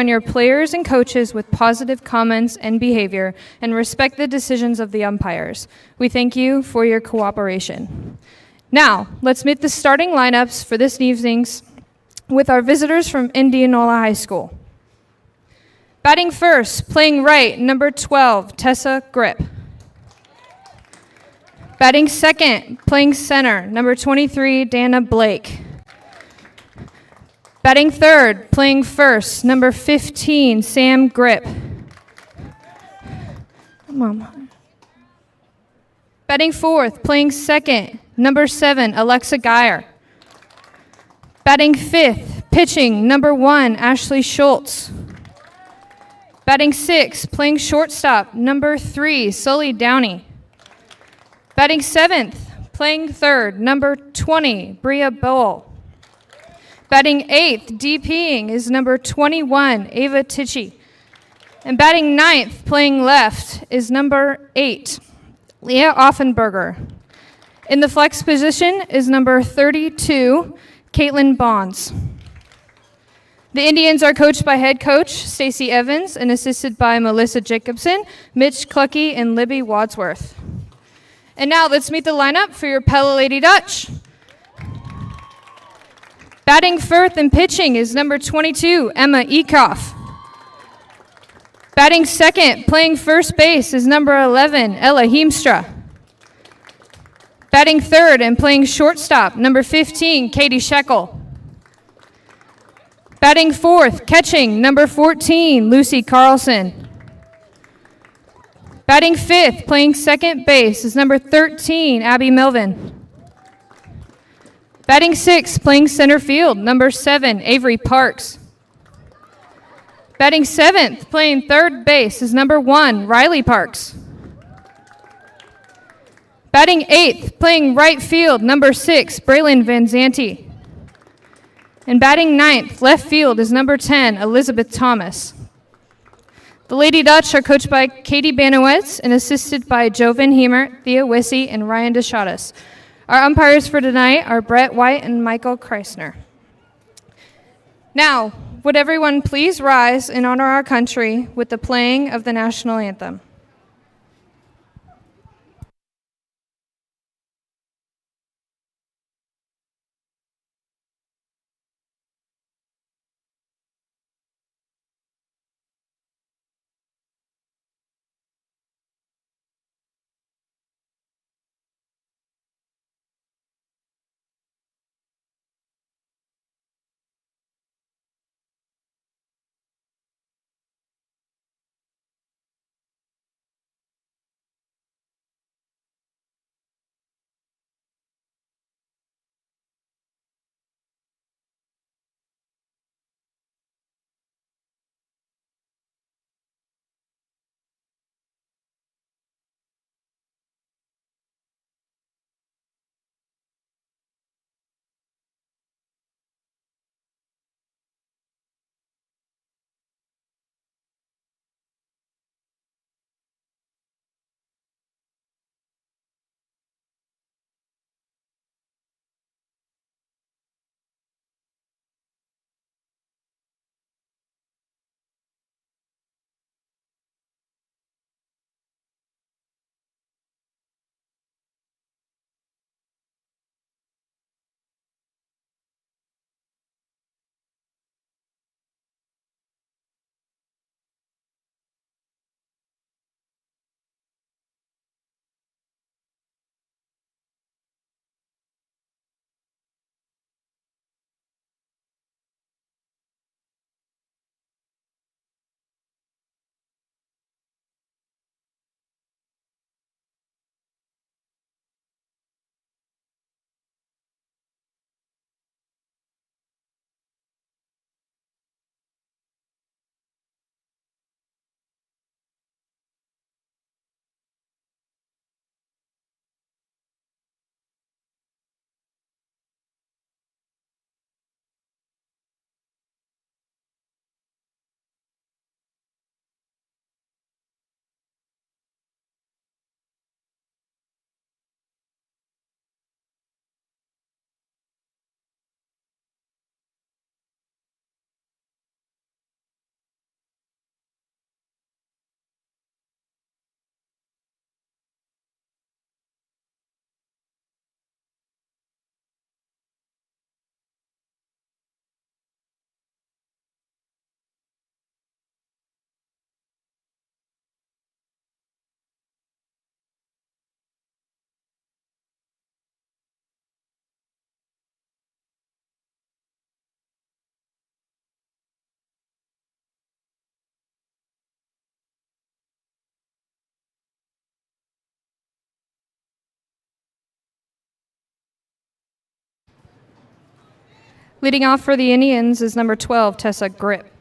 surround your players and coaches with positive comments and behavior, and respect the decisions of the umpires. We thank you for your cooperation. Now, let's meet the starting lineups for this evening's with our visitors from Indianola High School. Batting first, playing right, number 12, Tessa Grip. Batting second, playing center, number 23, Dana Blake. Batting third, playing first, number 15, Sam Grip. Come on. Batting fourth, playing second, number 7, Alexa Geyer. Batting fifth, pitching, number 1, Ashley Schultz. Batting sixth, playing shortstop, number 3, Sully Downey. Batting seventh, playing third, number 20, Bria Bowl. Batting eighth, DPing is number 21, Ava Tichy. And batting ninth, playing left, is number 8, Leah Offenberger. In the flex position is number 32, Caitlin Bonds. The Indians are coached by head coach Stacey Evans and assisted by Melissa Jacobson, Mitch Clucky, and Libby Wadsworth. And now let's meet the lineup for your Pella Lady Dutch. Batting first and pitching is number 22, Emma Ekoff. Batting second, playing first base is number 11, Ella Heemstra. Batting third and playing shortstop, number 15, Katie Shekel. Batting fourth, catching, number 14, Lucy Carlson. Batting fifth, playing second base is number 13, Abby Melvin. Batting sixth, playing center field, number 7, Avery Parks. Batting seventh, playing third base is number 1, Riley Parks. Batting eighth, playing right field, number 6, Braylon Van Zanti. And batting ninth, left field is number 10, Elizabeth Thomas. The Lady Dutch are coached by Katie Banowitz and assisted by Jovan Hemer, Thea Wissey, and Ryan Deschadas. Our umpires for tonight are Brett White and Michael Kreisner. Now, would everyone please rise and honor our country with the playing of the national anthem. Leading off for the Indians is number 12, Tessa Grip.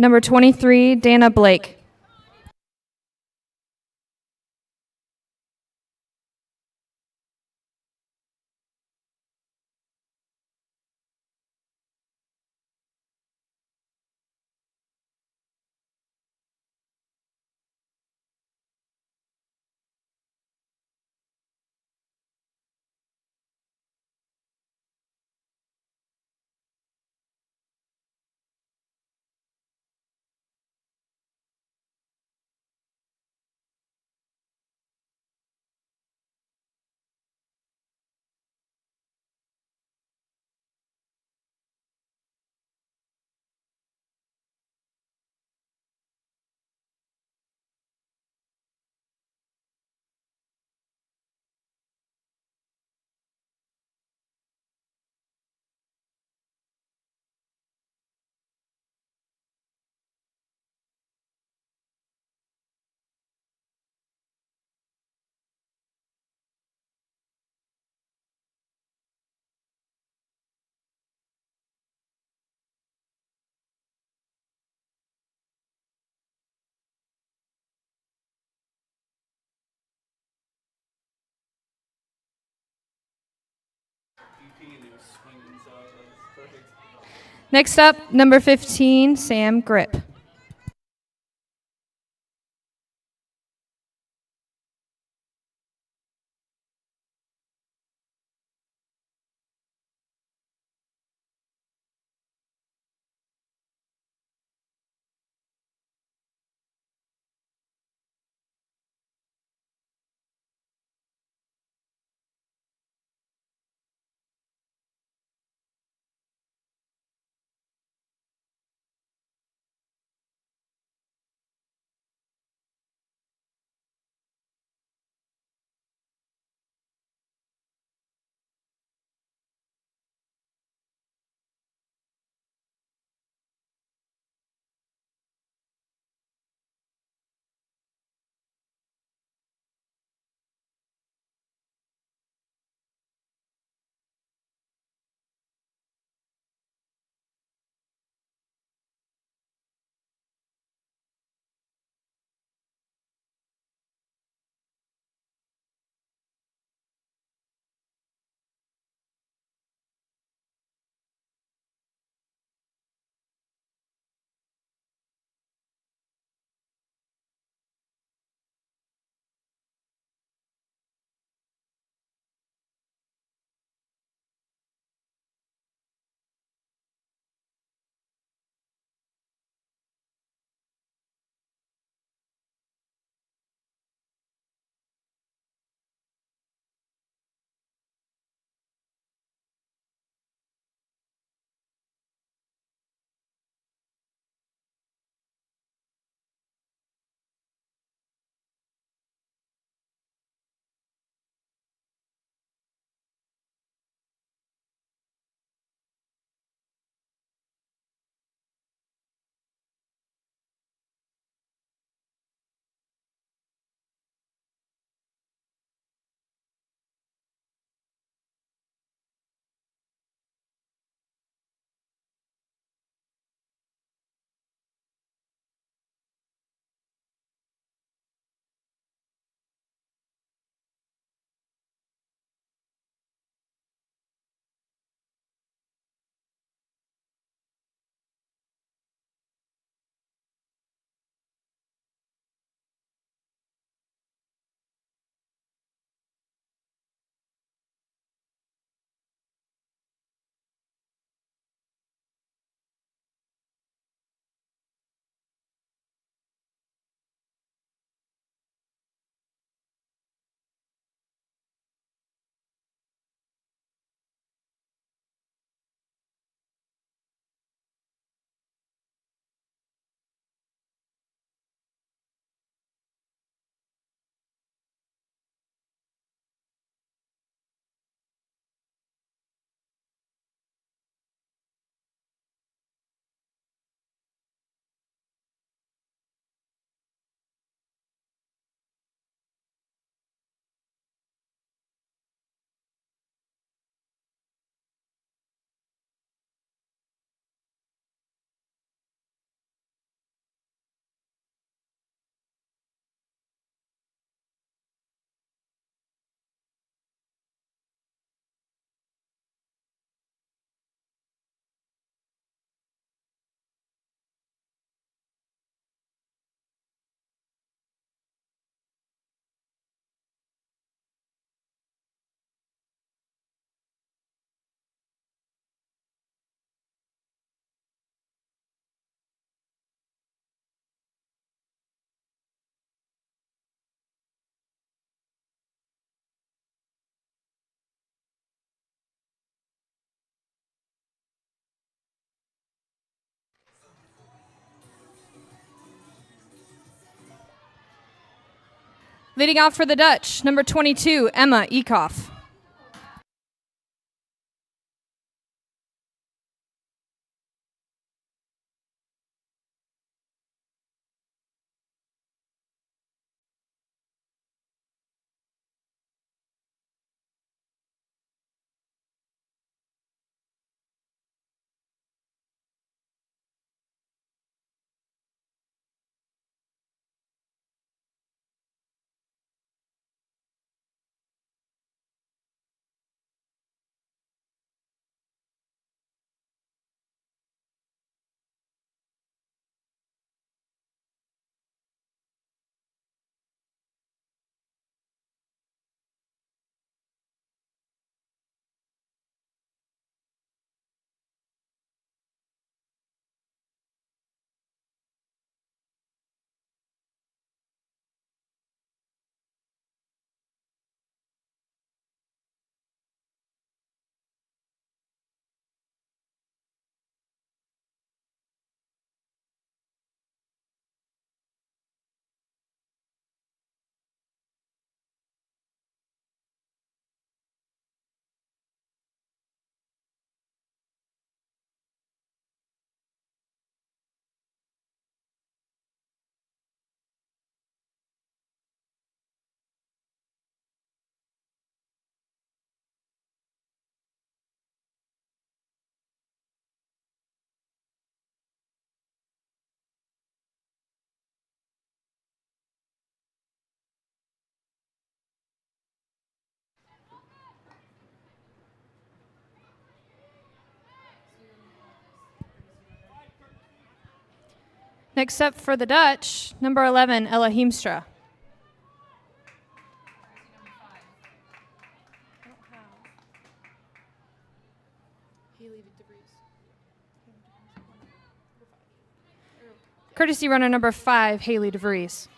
Number 23, Dana Blake. Next up, number 15, Sam Grip. Leading off for the Dutch, number 22, Emma Ekoff. Next up for the Dutch, number 11, Ella Heemstra. Courtesy runner number 5, Haley DeVries.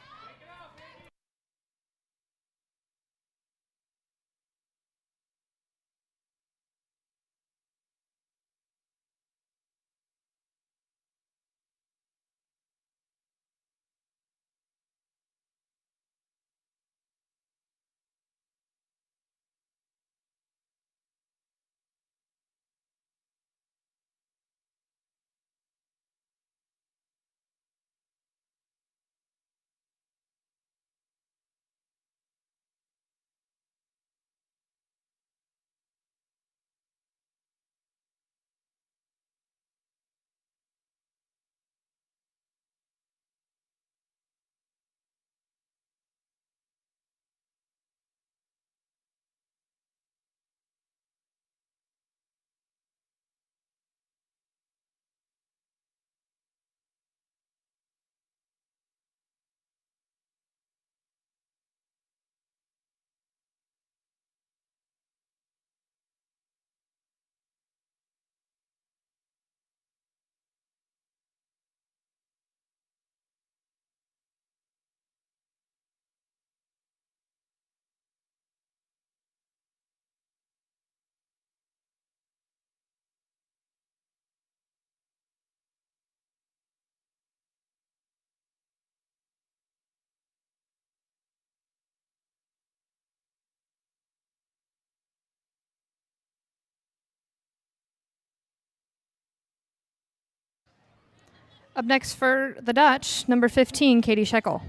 Up next for the Dutch, number 15, Katie Scheckel.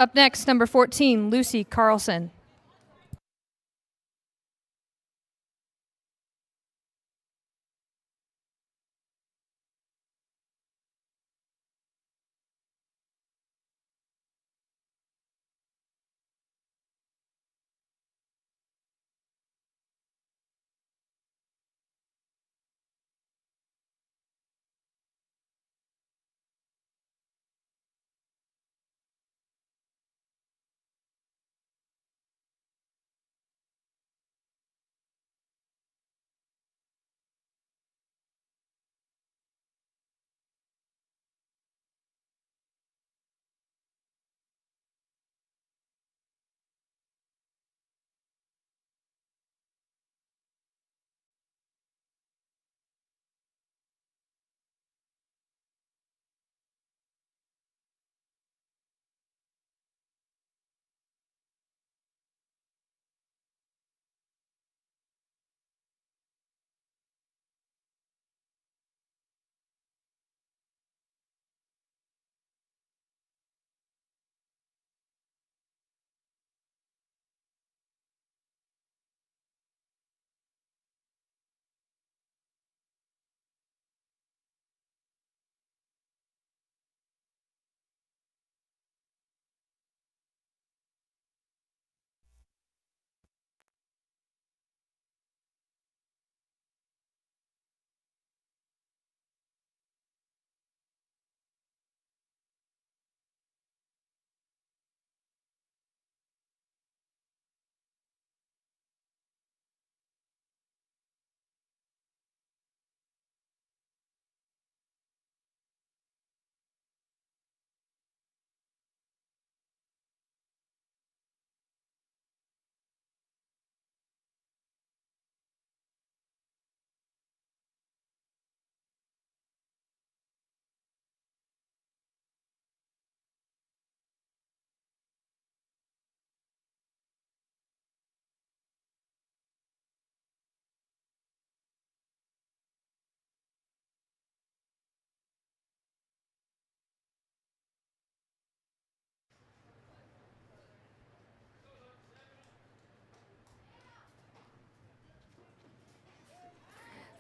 Up next, number 14, Lucy Carlson.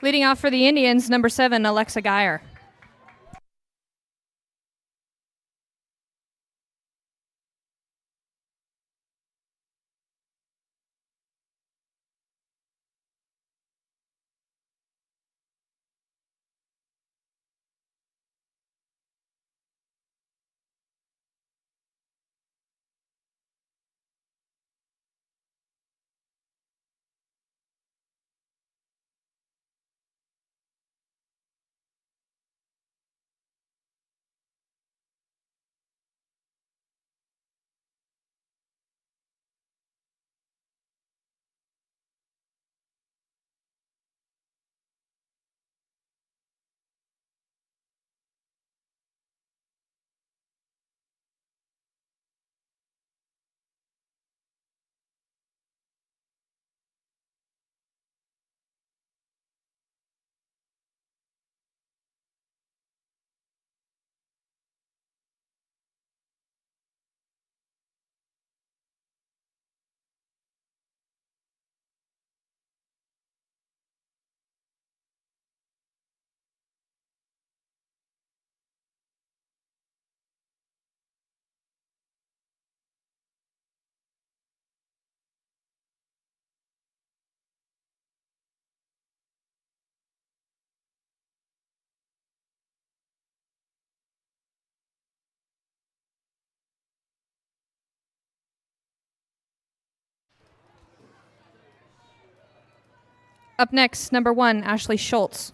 Leading off for the Indians, number 7, Alexa Geyer. Up next, number 1, Ashley Schultz.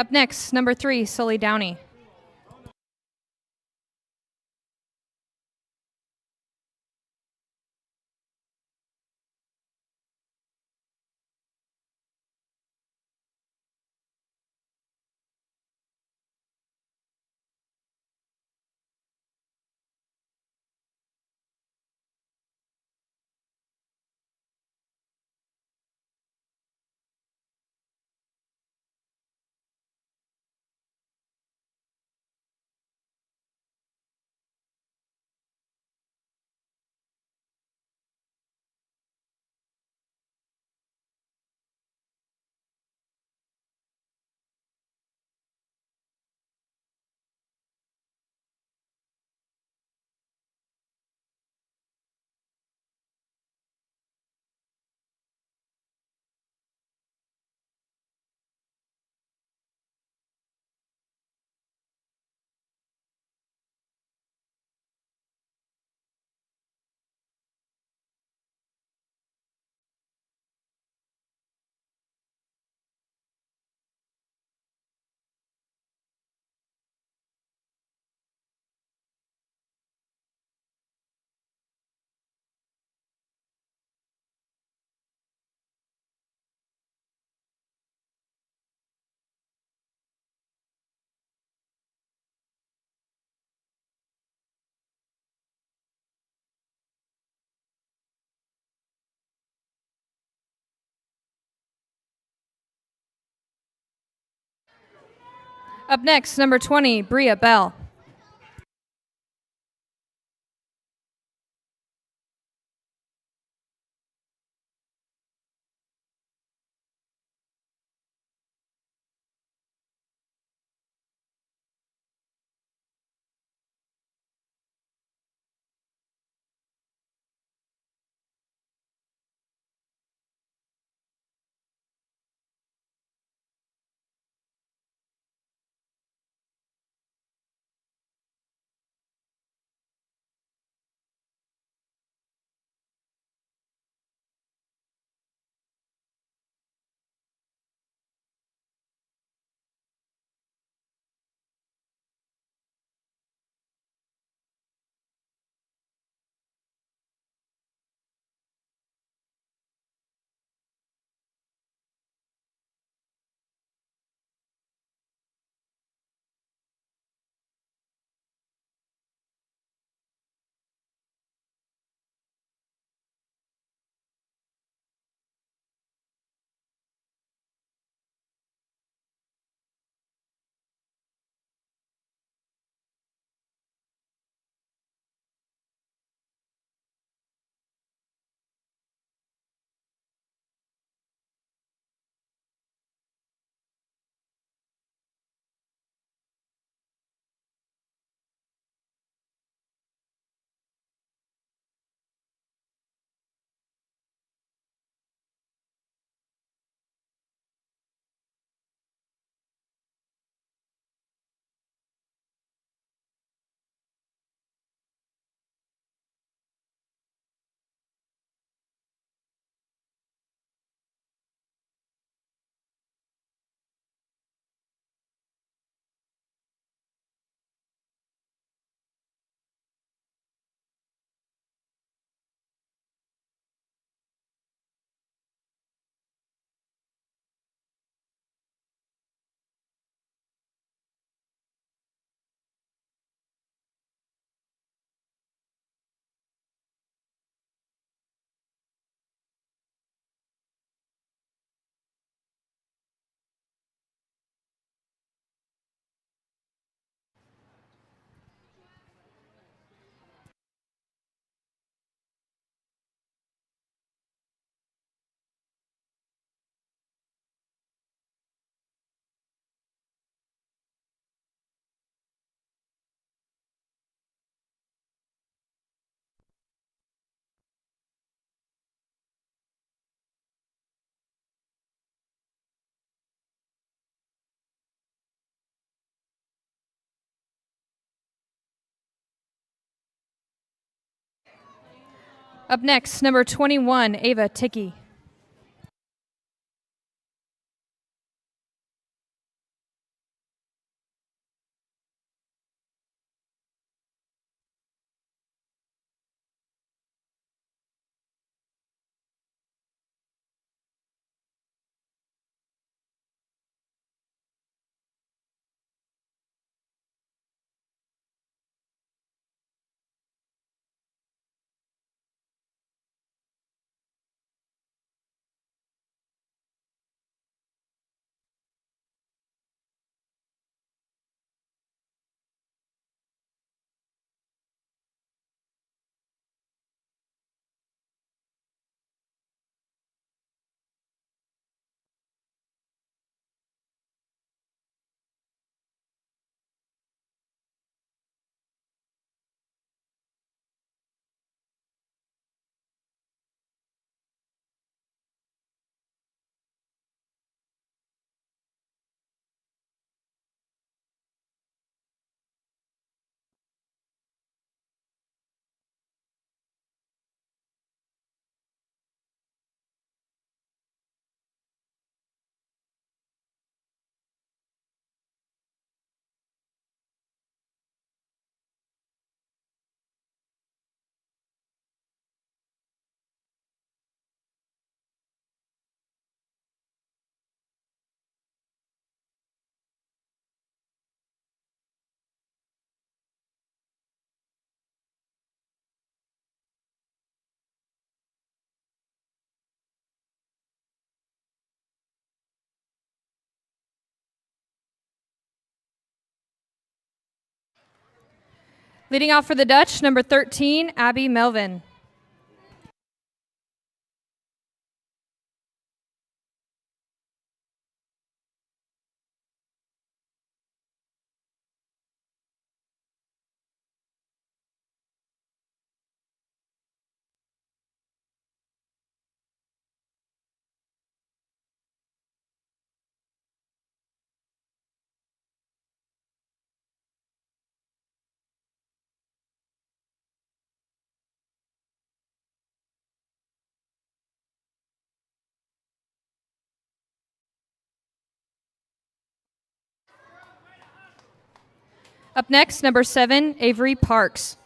Up next, number 3, Sully Downey. Up next, number 20, Bria Bell. Up next, number 21, Ava Ticky. Leading off for the Dutch, number 13, Abby Melvin. Up next, number 7, Avery Parks.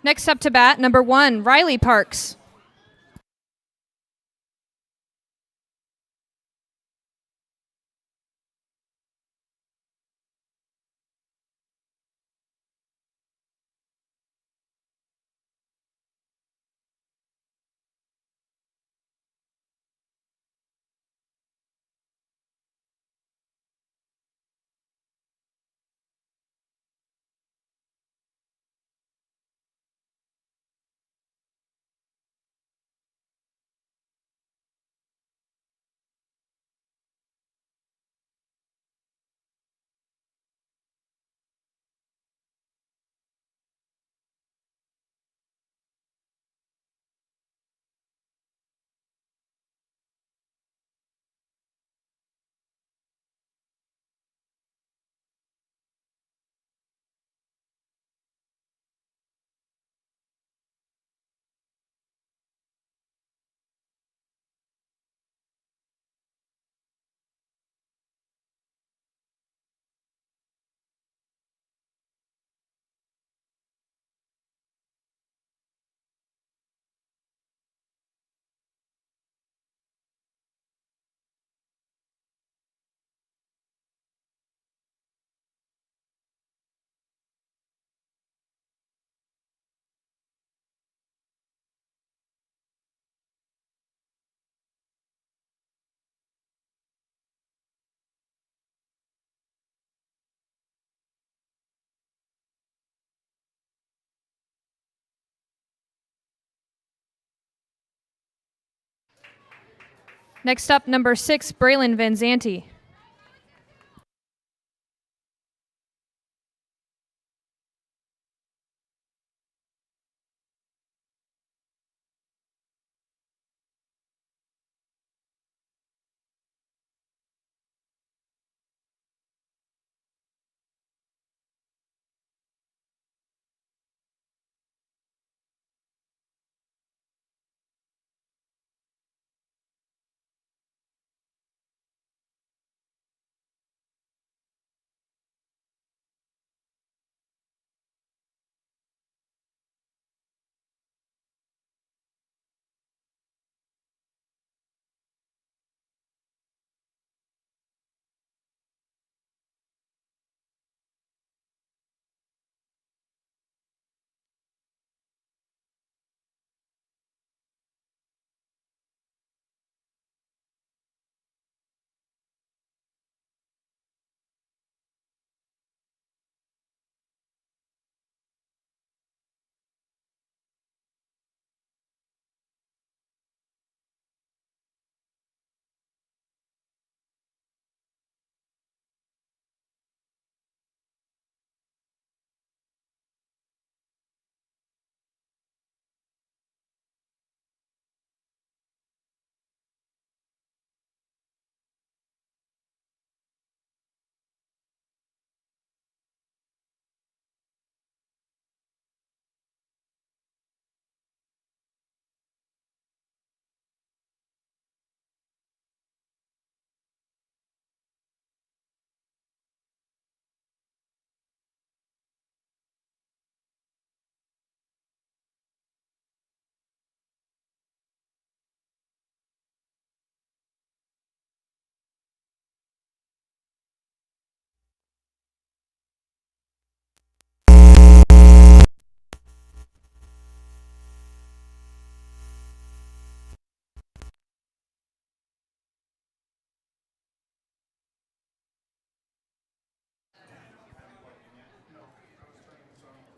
Next up to bat, number 1, Riley Parks. Next up, number 6, Braylon Van Zanti.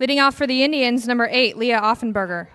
Leading off for the Indians, number 8, Leah Offenberger.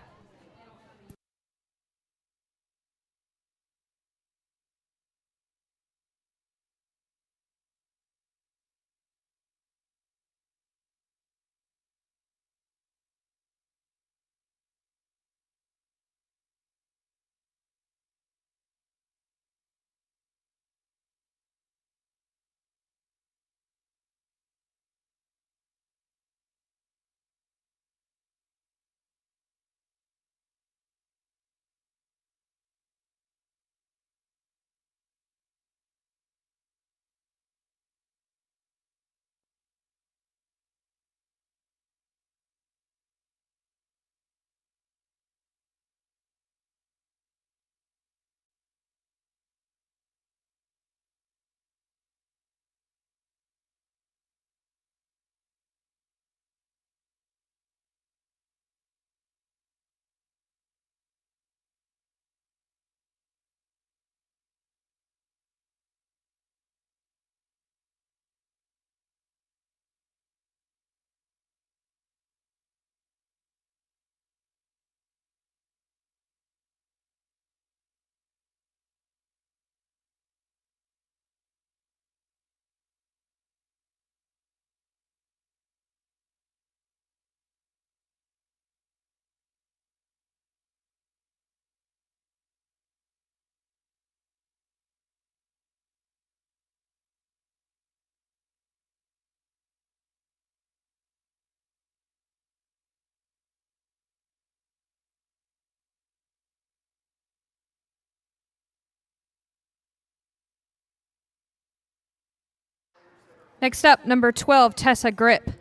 Next up, number 12, Tessa Grip.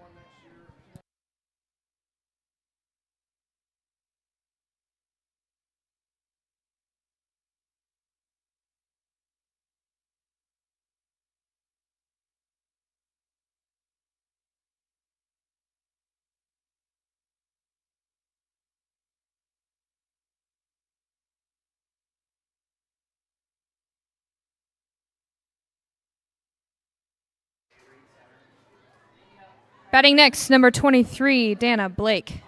Batting next, number 23, Dana Blake.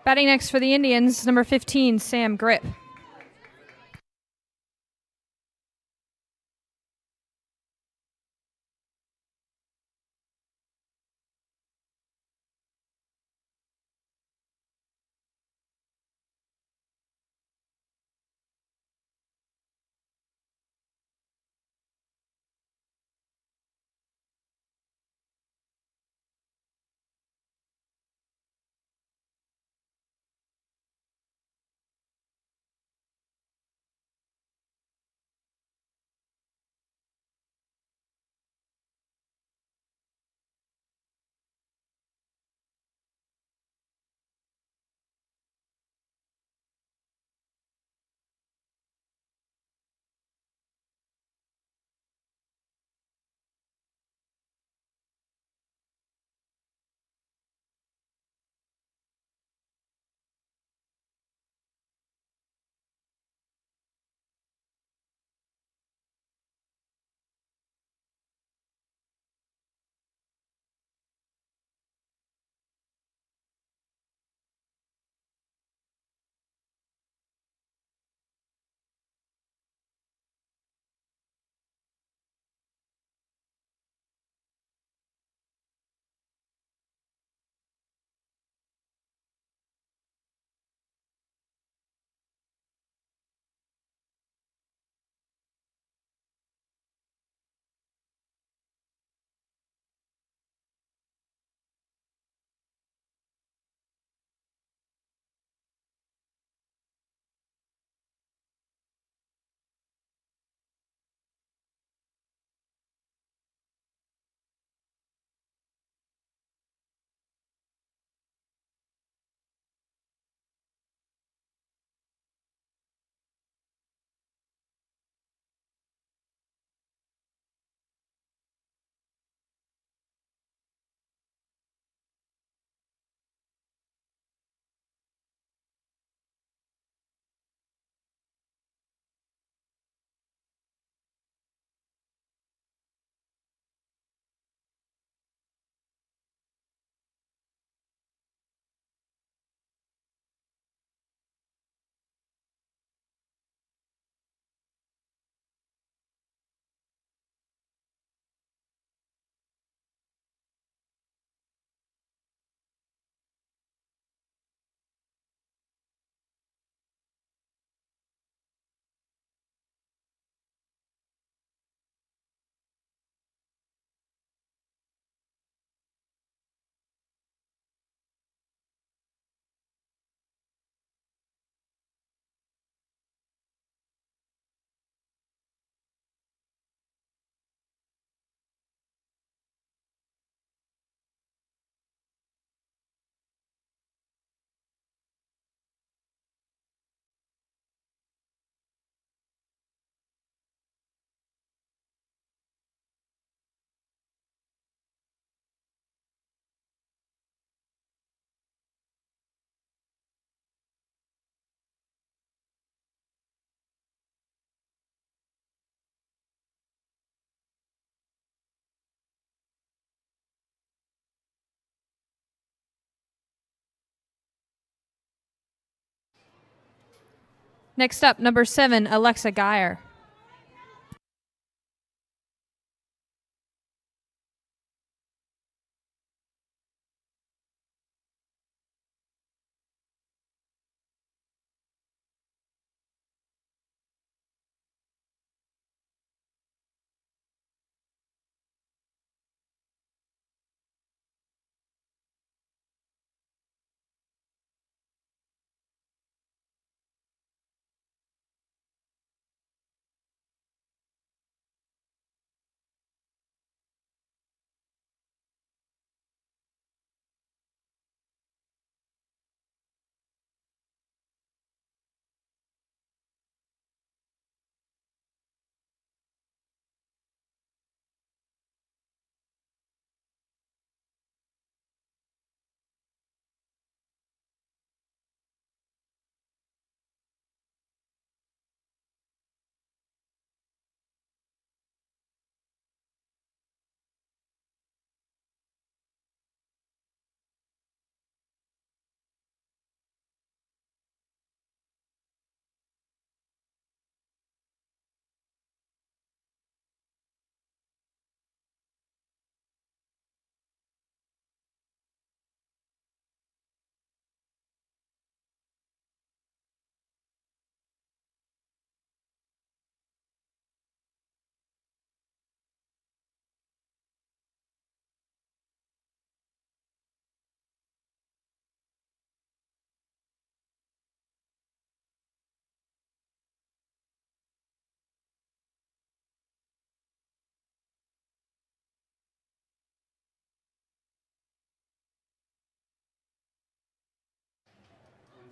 Batting next for the Indians, number 15, Sam Grip. Next up, number 7, Alexa Geyer.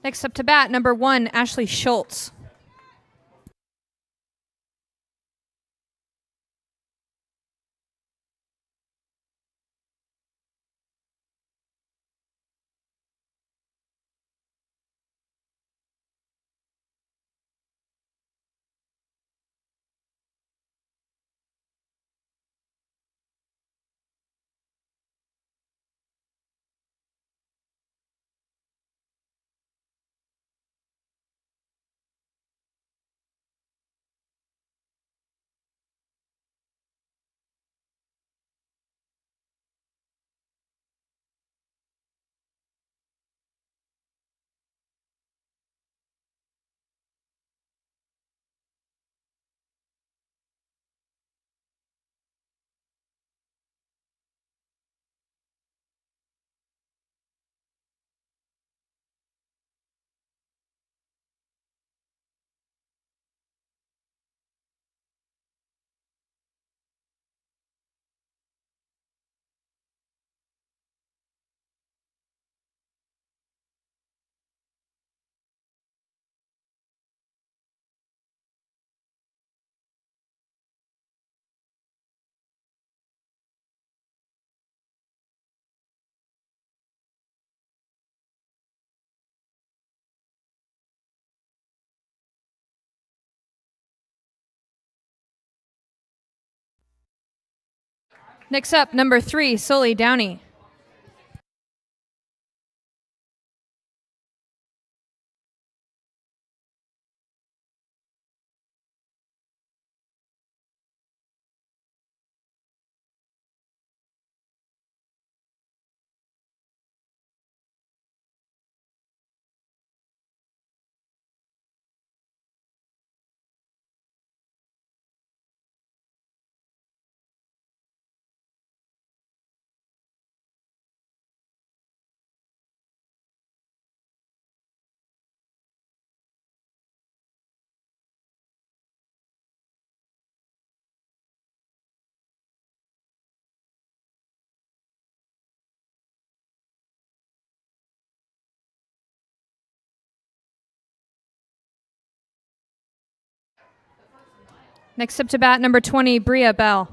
Next up to bat, number 1, Ashley Schultz. Next up, number 3, Sully Downey. Next up to bat, number 20, Bria Bell.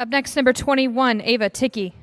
Up next, number 21, Ava Ticky.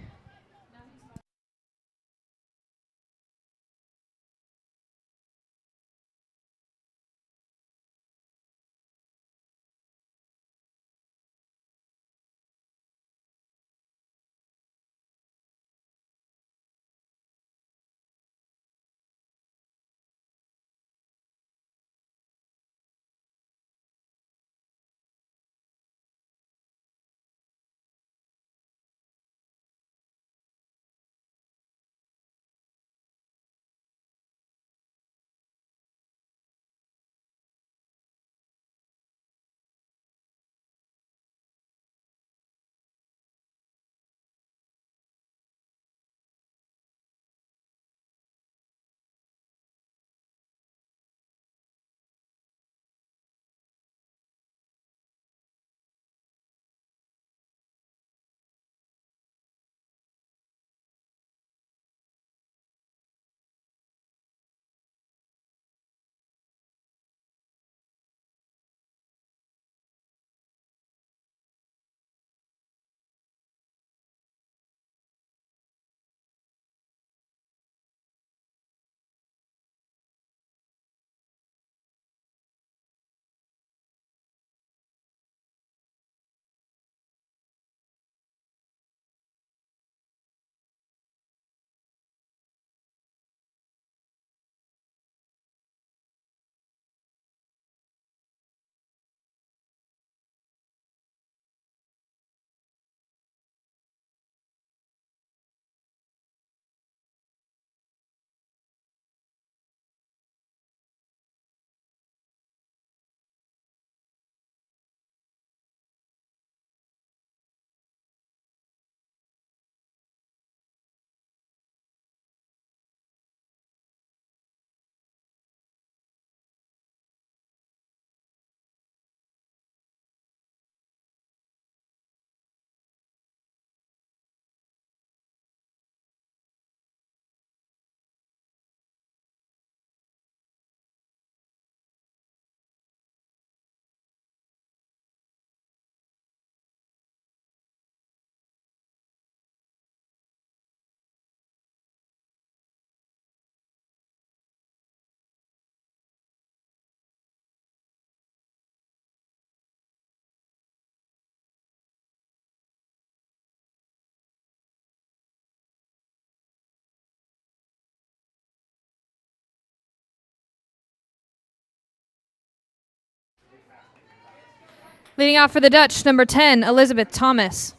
Leading off for the Dutch, number 10, Elizabeth Thomas.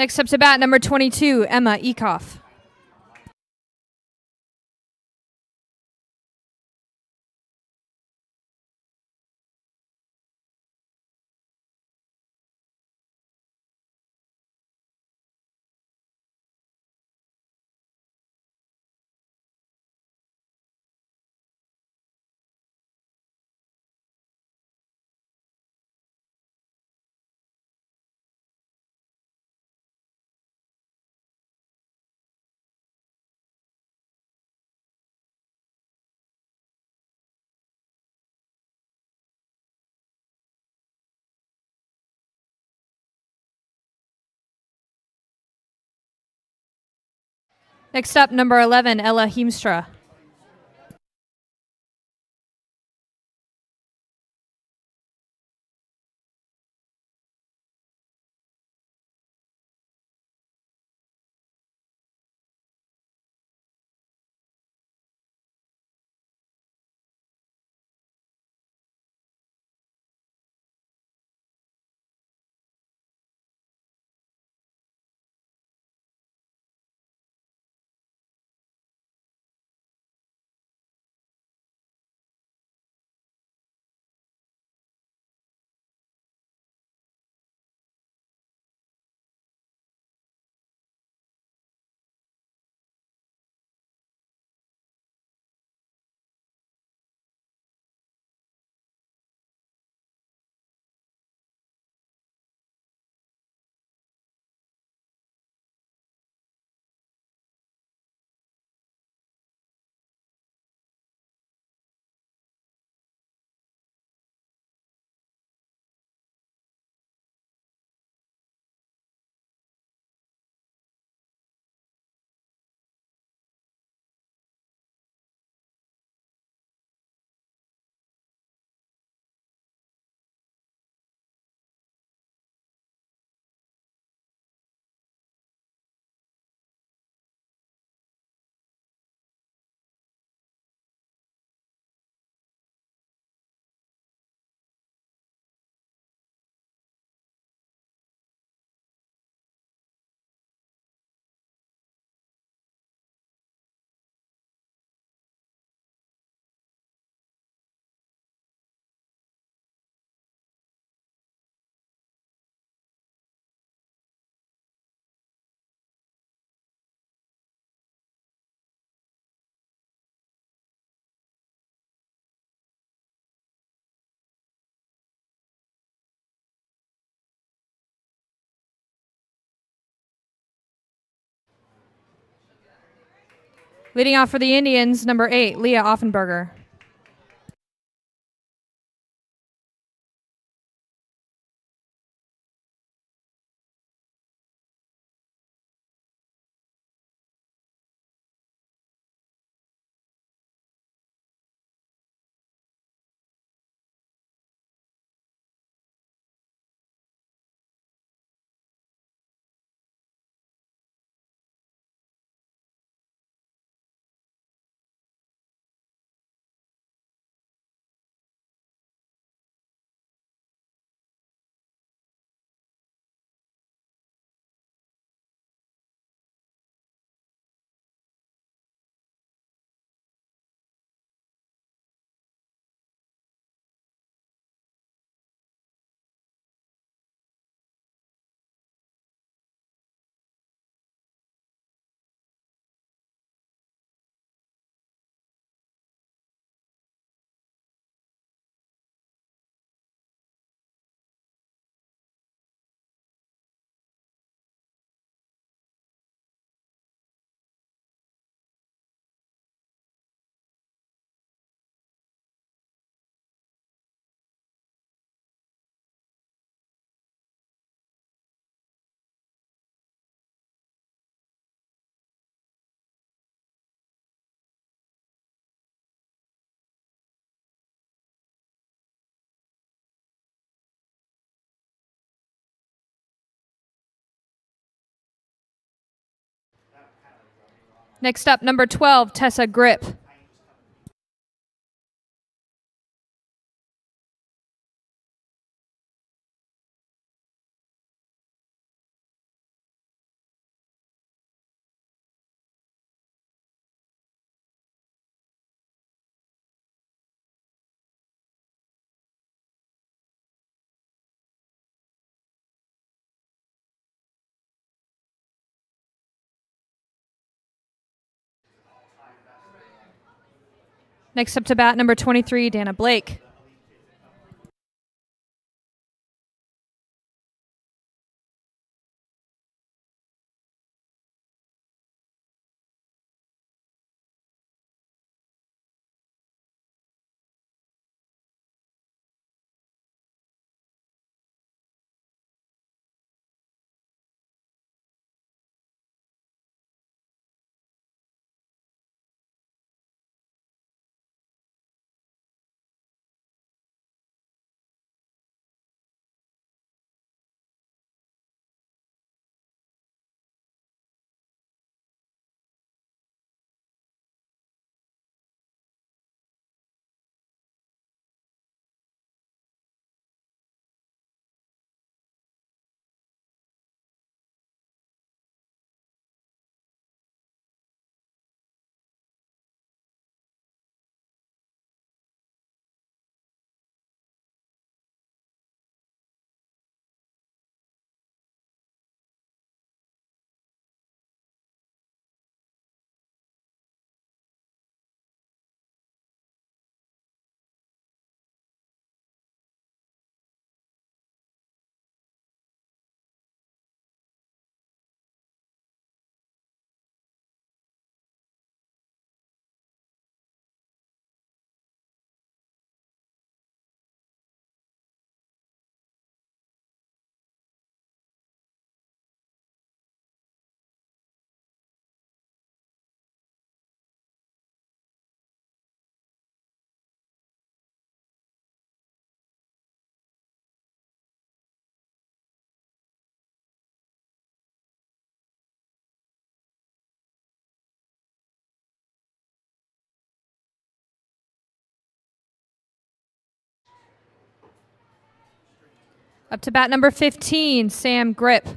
Next up to bat, number 22, Emma Ekoff. Next up, number 11, Ella Heemstra. Leading off for the Indians, number 8, Leah Offenberger. Next up, number 12, Tessa Grip. Next up to bat, number 23, Dana Blake. Up to bat, number 15, Sam Grip.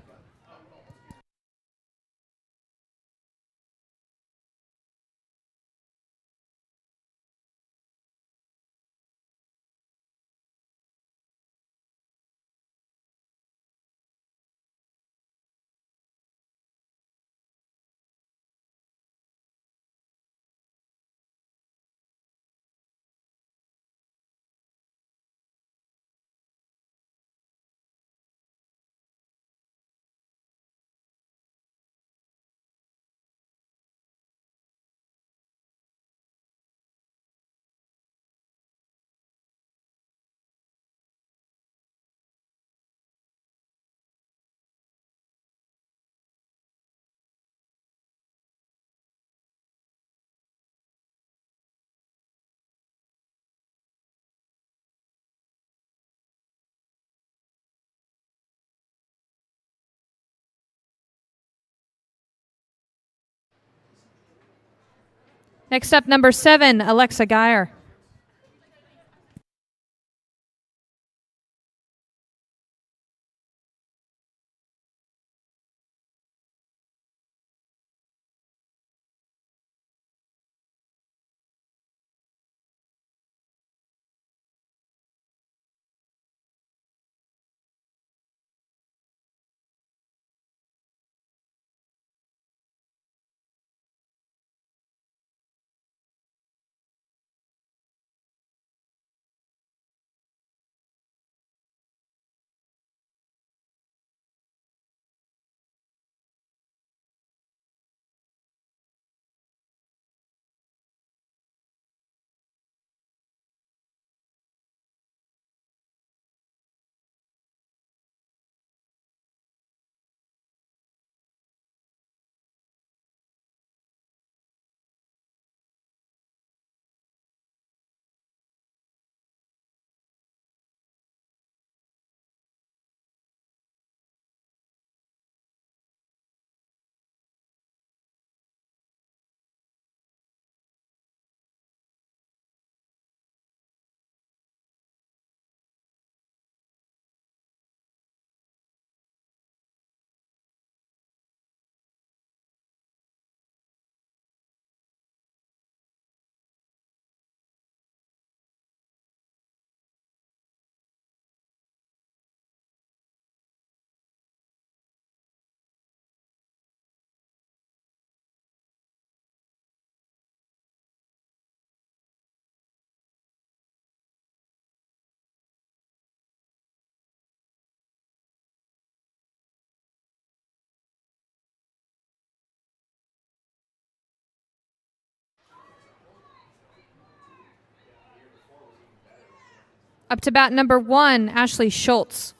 Next up, number 7, Alexa Geyer. Up to bat number 1, Ashley Schultz.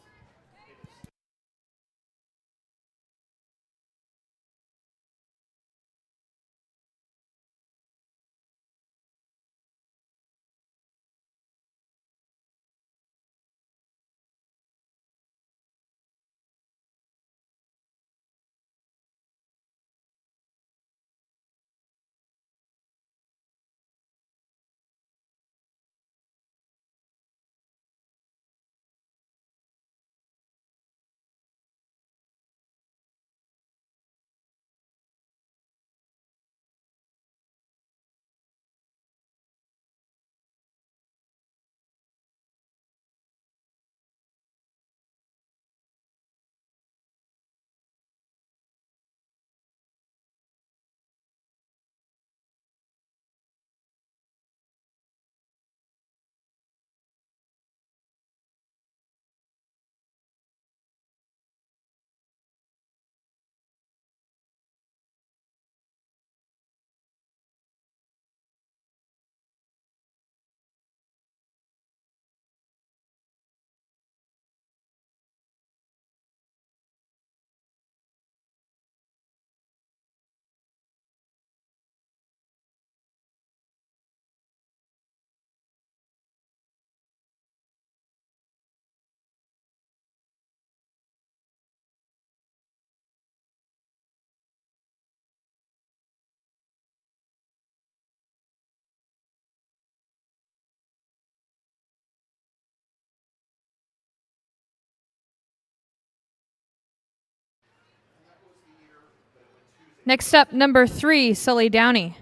Next up, number 3, Sully Downey.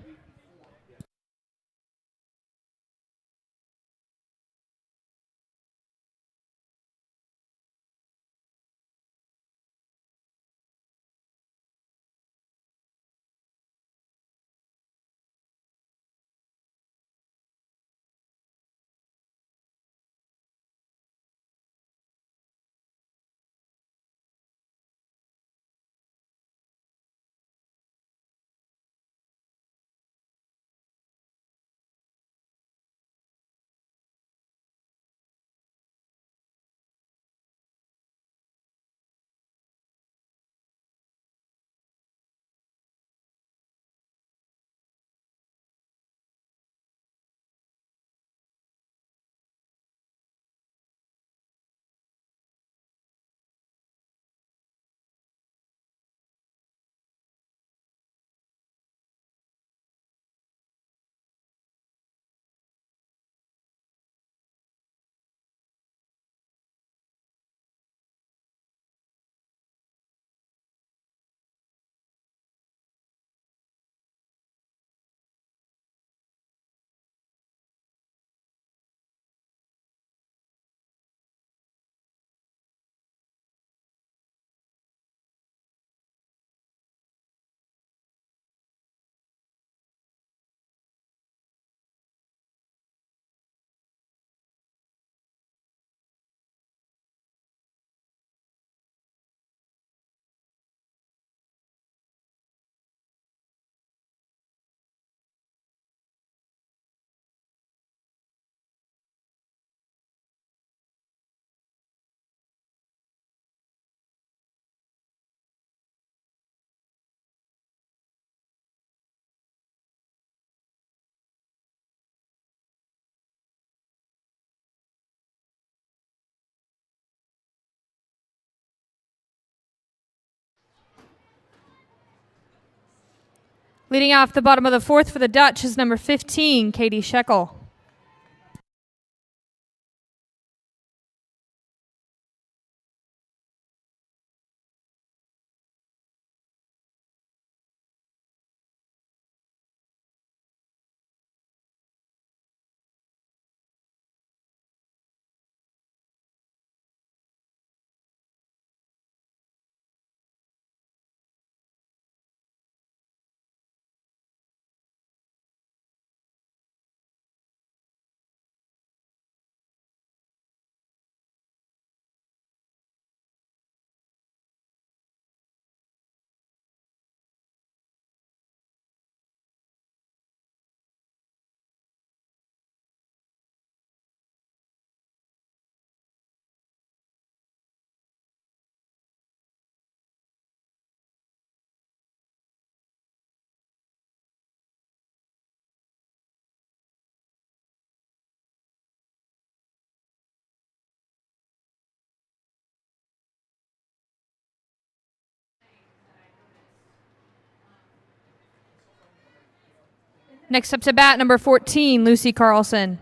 Leading off the bottom of the 4th for the Dutch is number 15, Katie Shekel. Next up to bat, number 14, Lucy Carlson.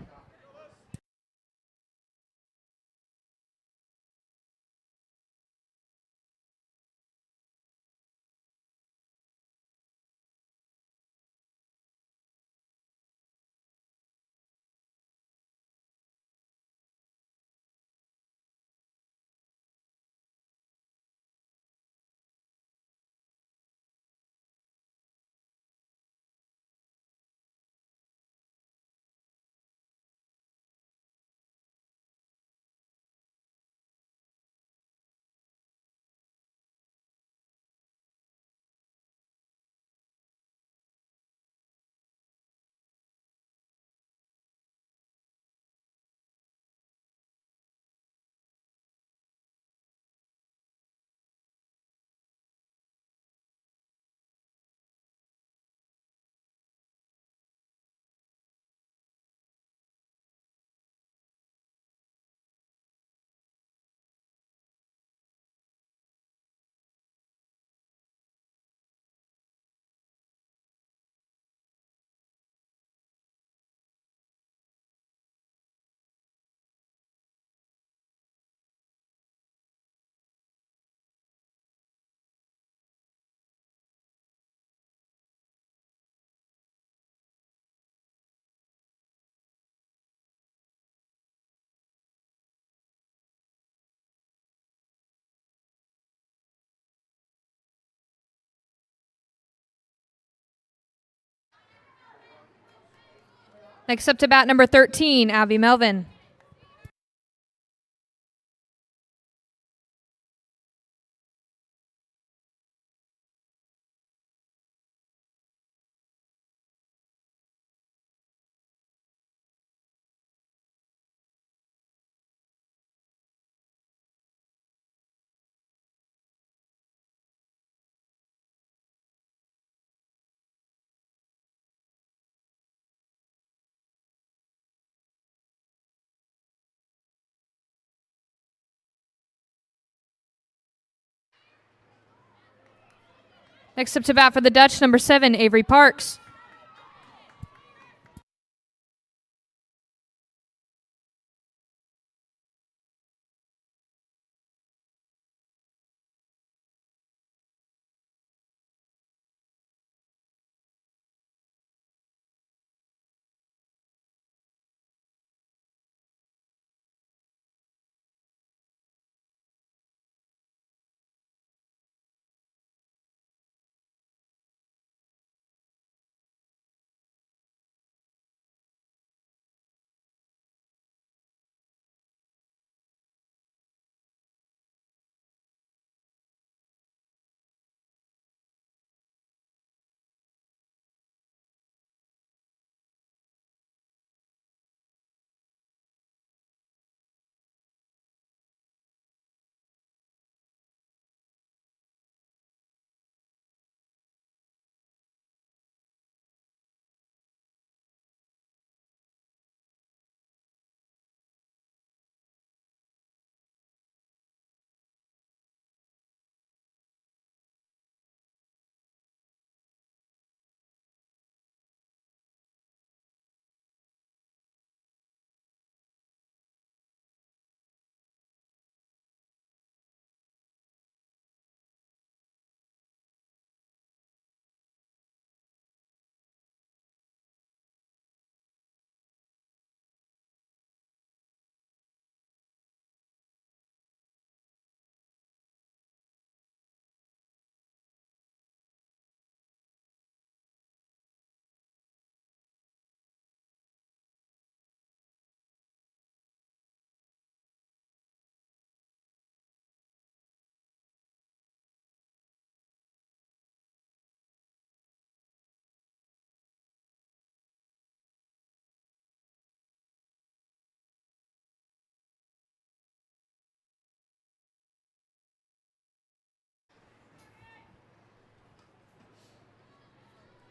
Next up to bat, number 13, Abby Melvin. Next up to bat for the Dutch, number 7, Avery Parks.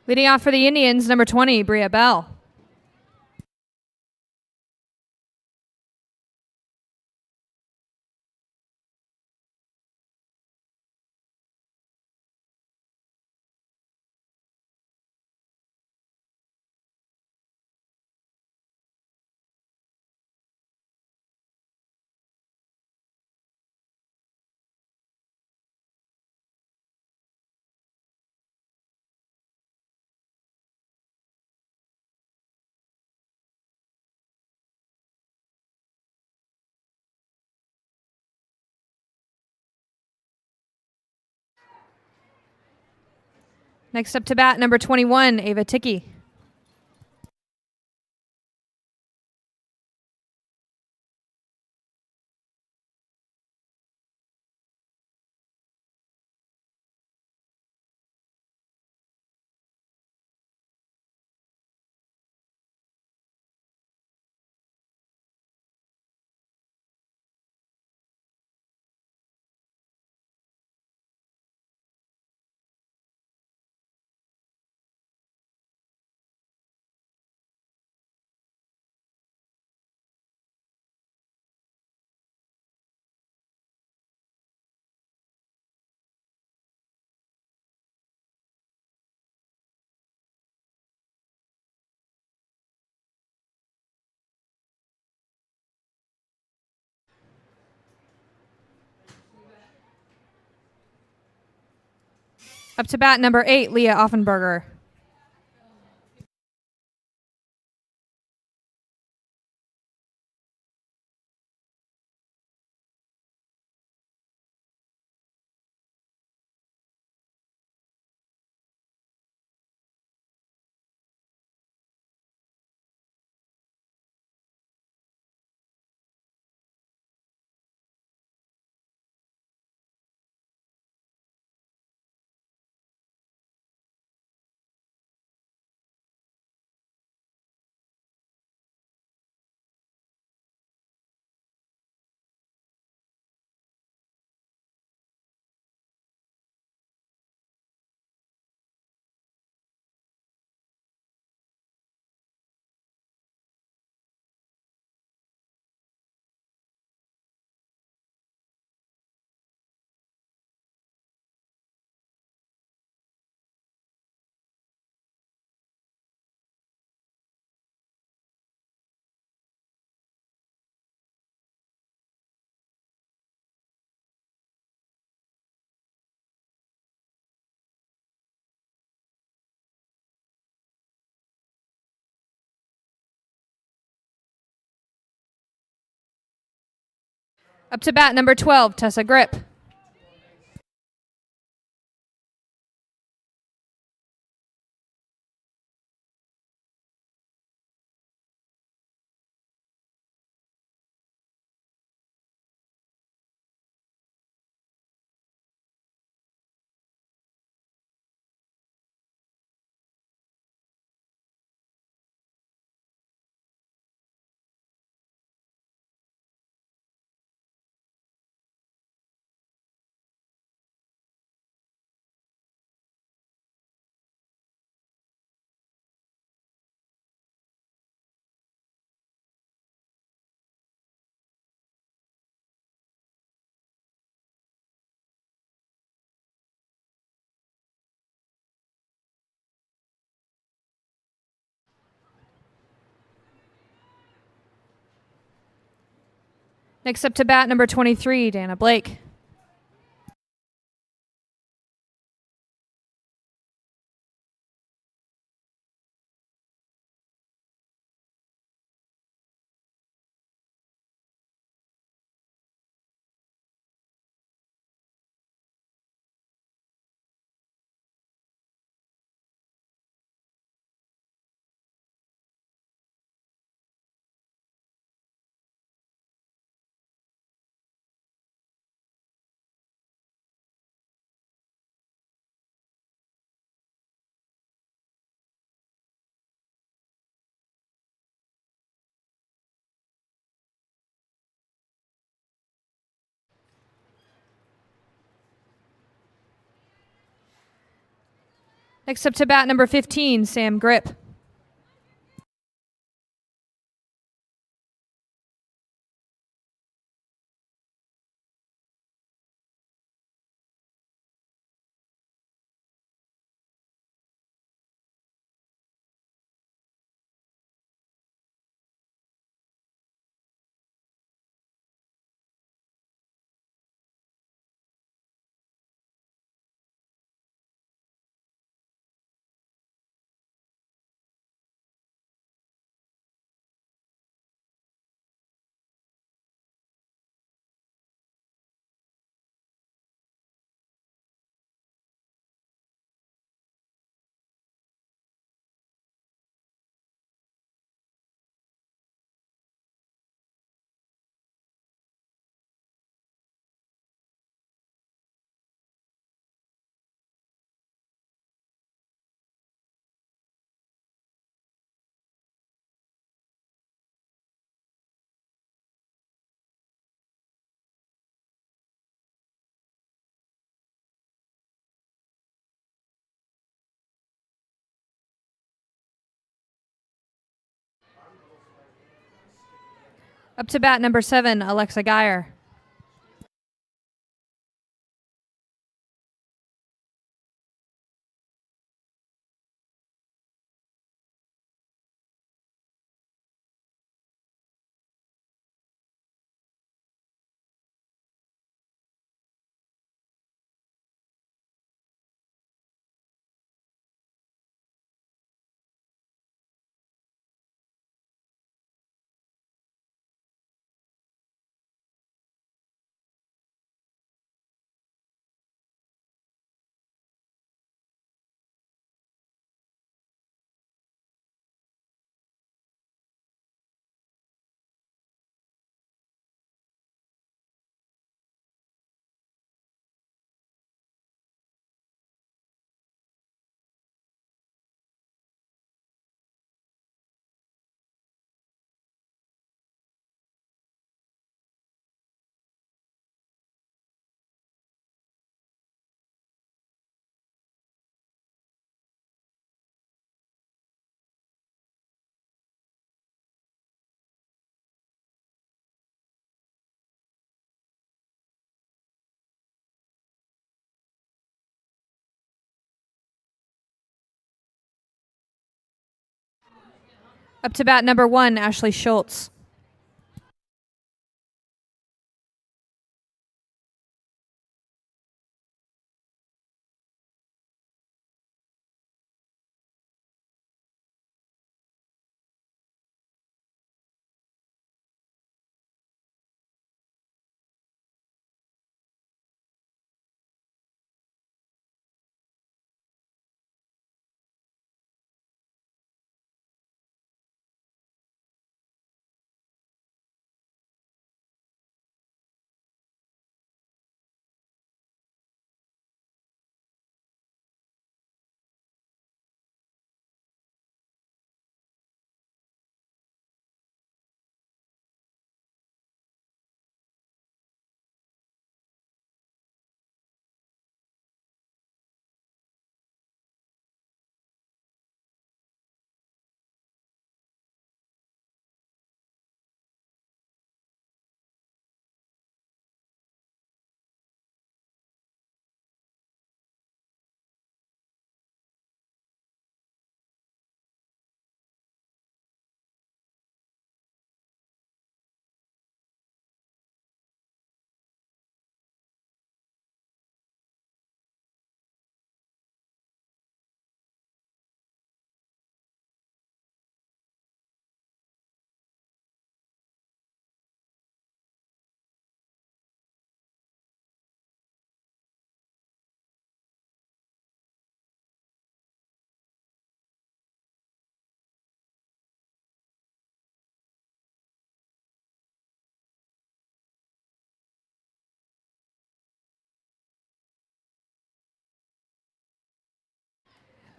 Leading off for the Indians, number 20, Bria Bell. Next up to bat, number 21, Ava Ticky. Up to bat, number 8, Leah Offenberger. Up to bat, number 12, Tessa Grip. Next up to bat, number 23, Dana Blake. Next up to bat, number 15, Sam Grip. Up to bat number 7, Alexa Geyer. Up to bat number 1, Ashley Schultz.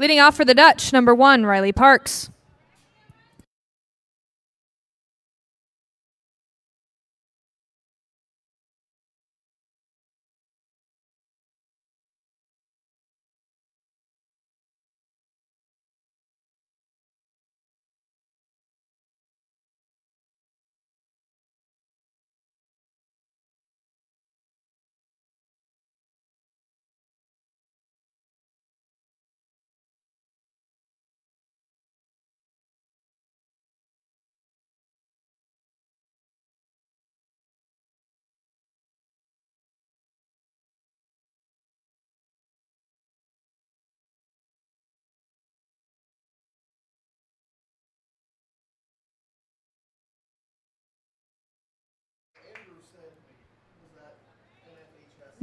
Leading off for the Dutch, number 1, Riley Parks.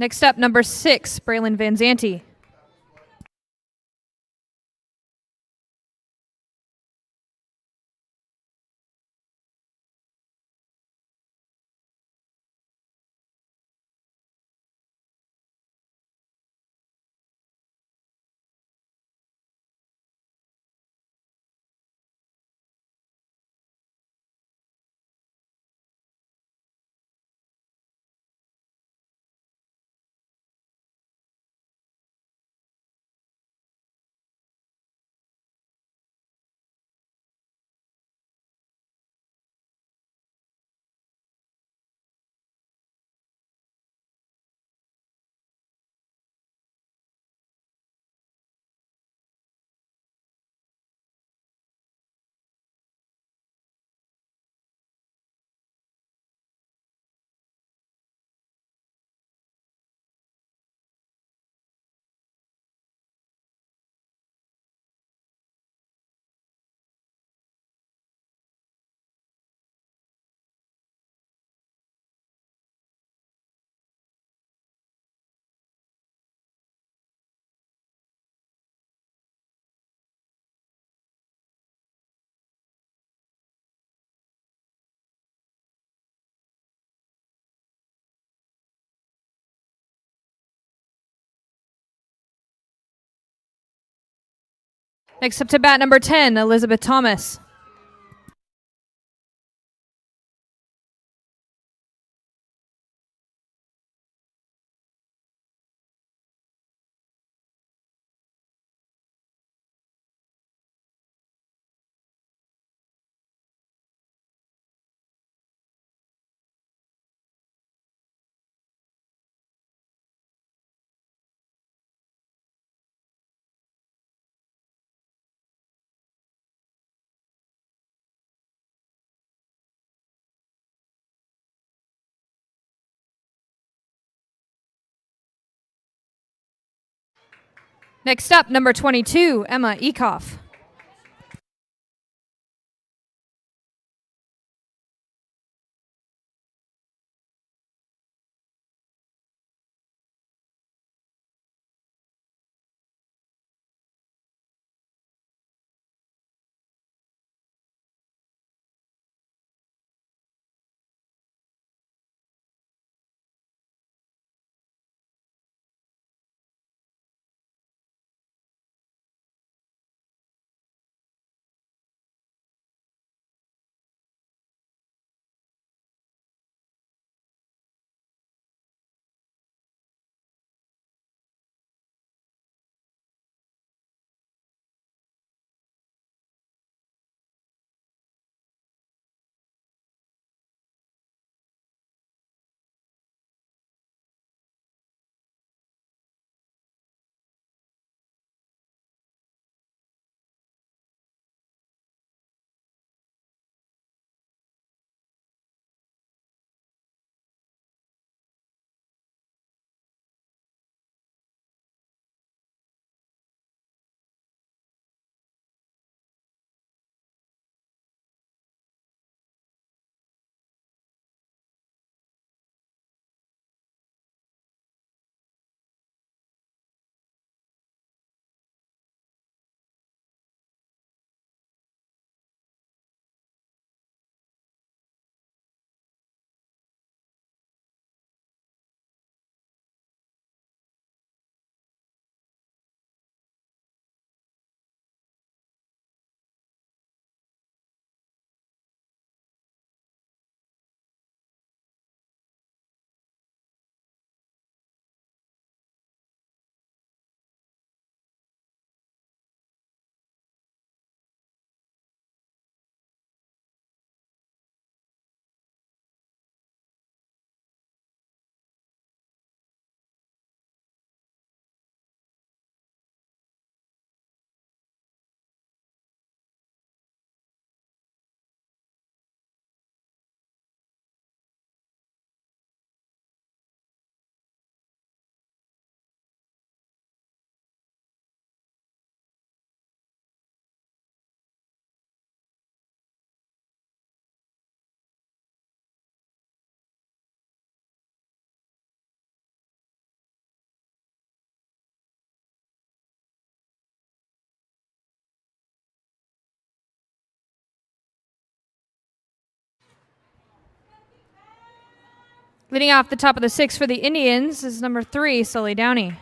Next up, number 6, Braylon Van Zanti. Next up to bat, number 10, Elizabeth Thomas. Next up, number 22, Emma Ekoff. Leading off the top of the 6 for the Indians is number 3, Sully Downey.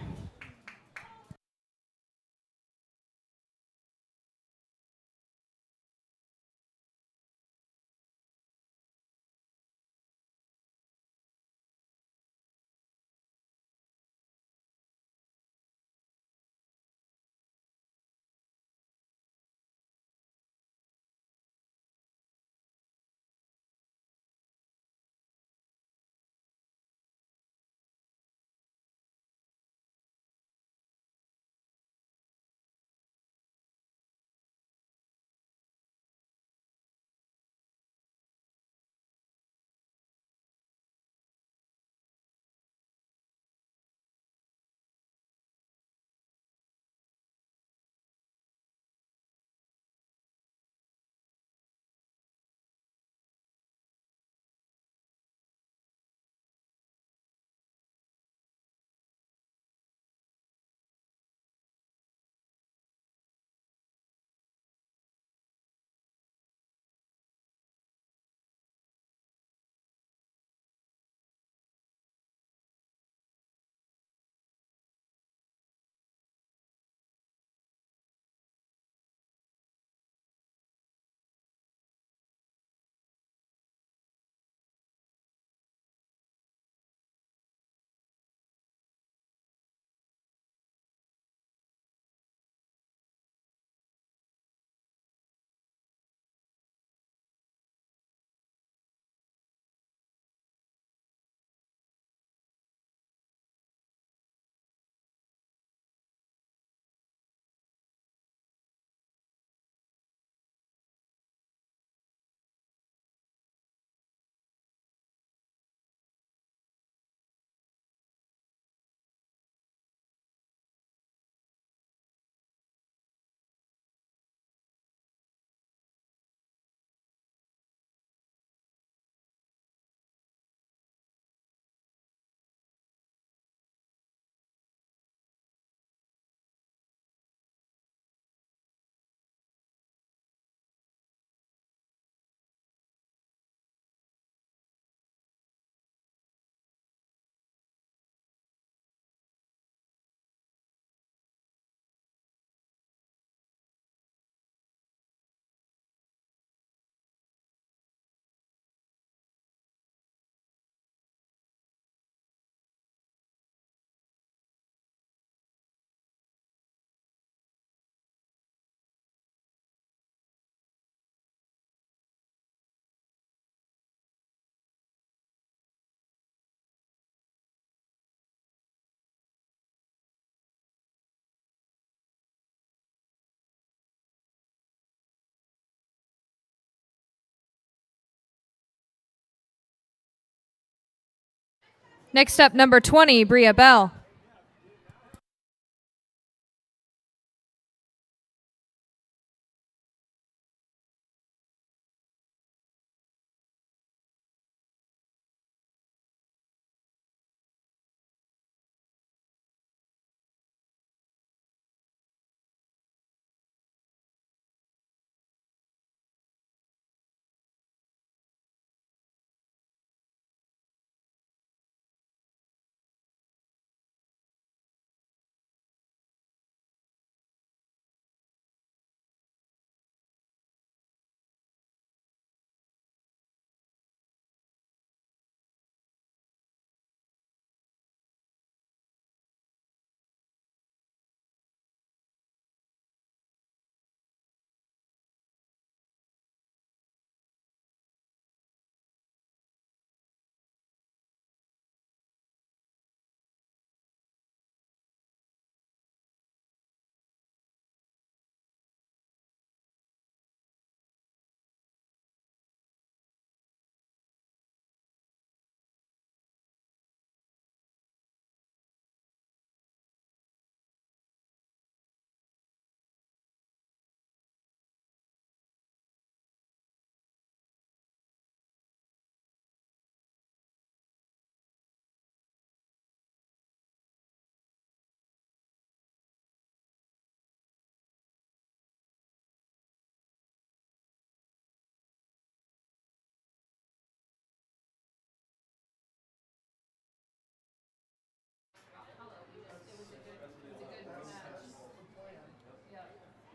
Next up, number 20, Bria Bell.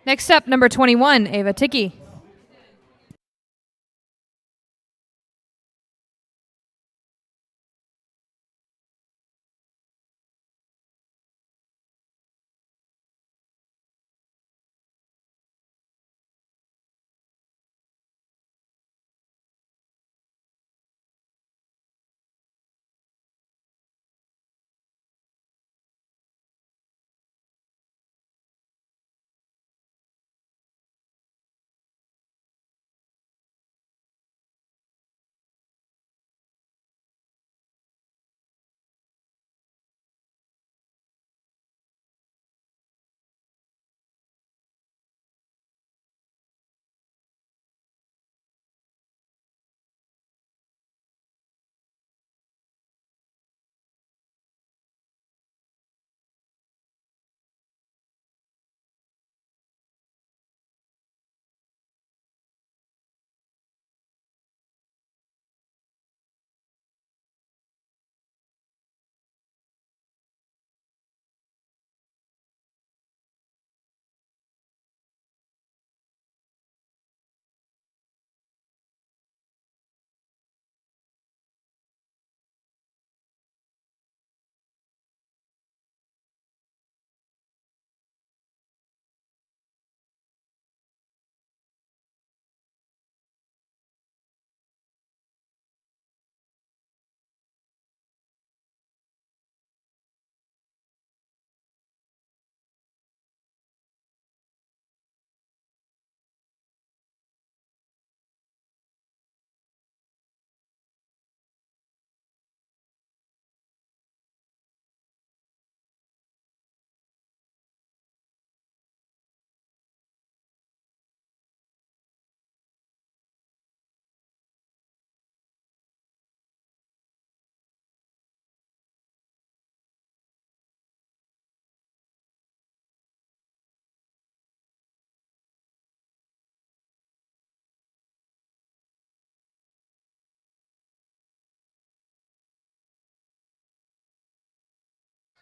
Next up, number 21, Ava Ticky.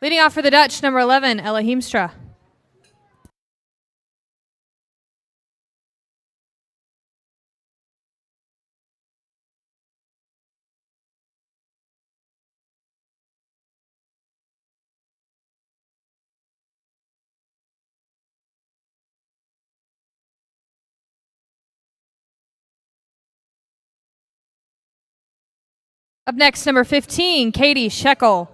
Leading off for the Dutch, number 11, Ella Heemstra. Up next, number 15, Katie Shekel.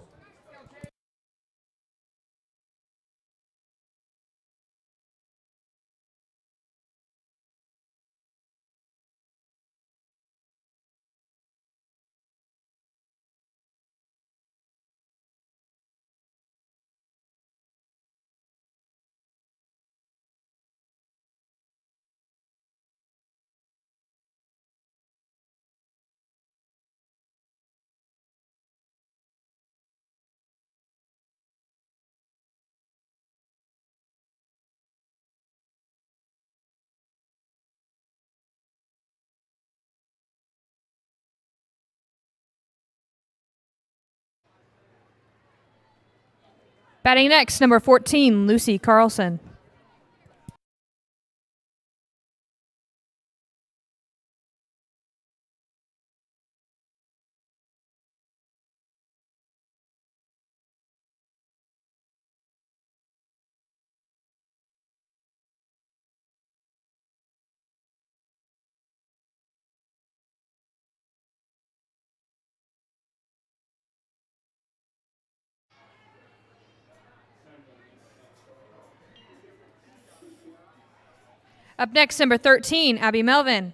Batting next, number 14, Lucy Carlson. Up next, number 13, Abby Melvin.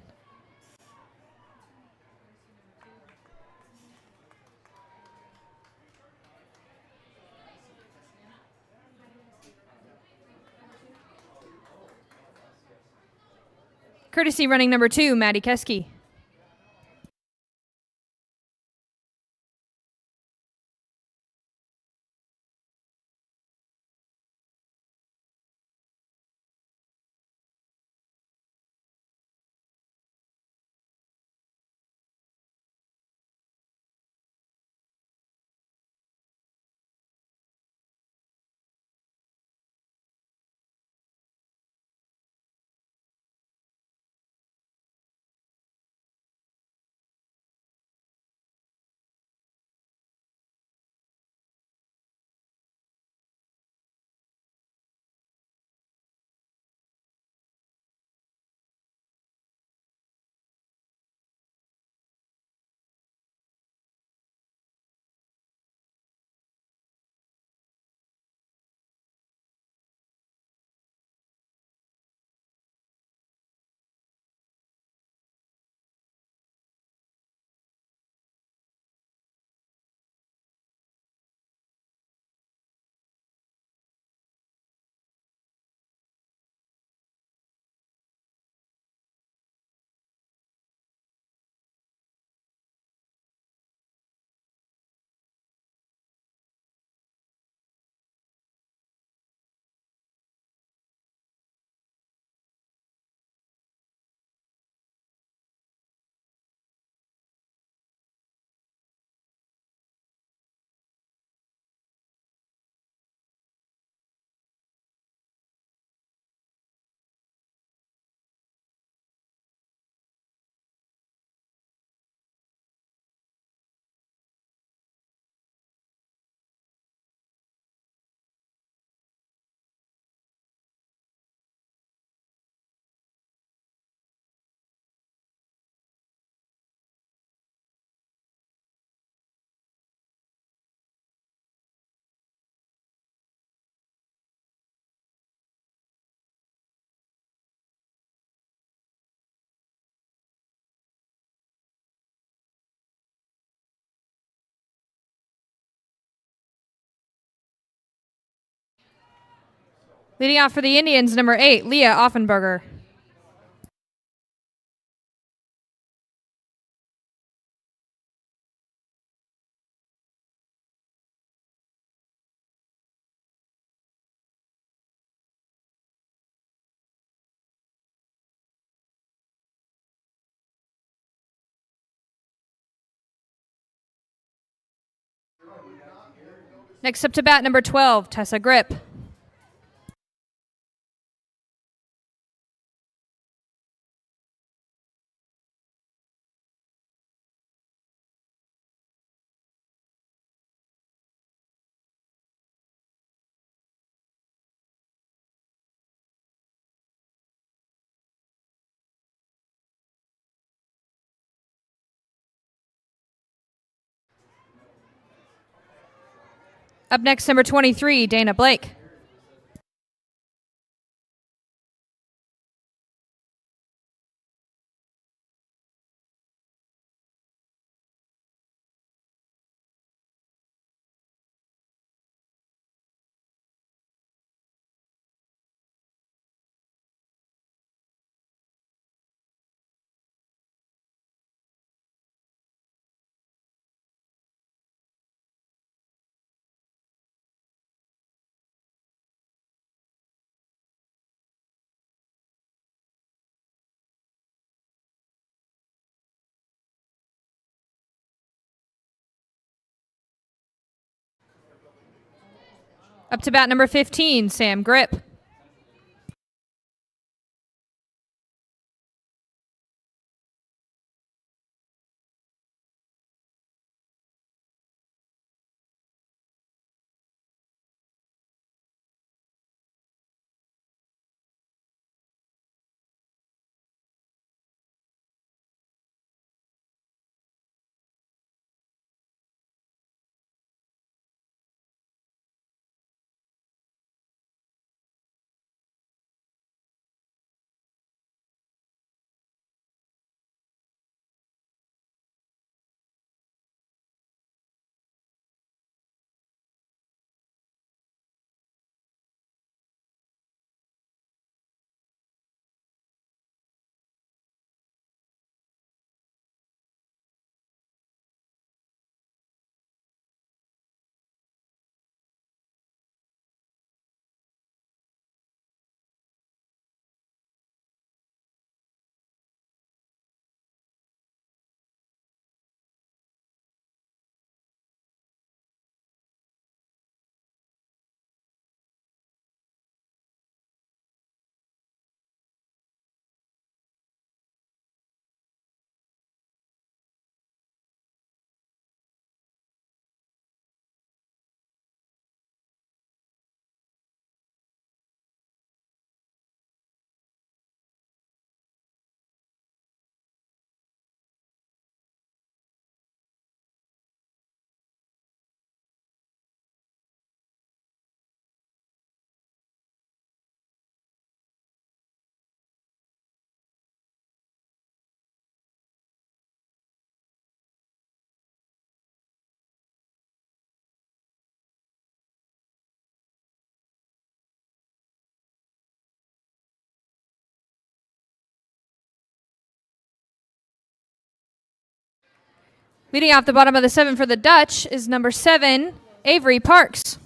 Courtesy running number 2, Maddie Keski. Leading off for the Indians, number 8, Leah Offenberger. Next up to bat, number 12, Tessa Grip. Up next, number 23, Dana Blake. Up to bat number 15, Sam Grip. Leading off the bottom of the 7 for the Dutch is number 7, Avery Parks.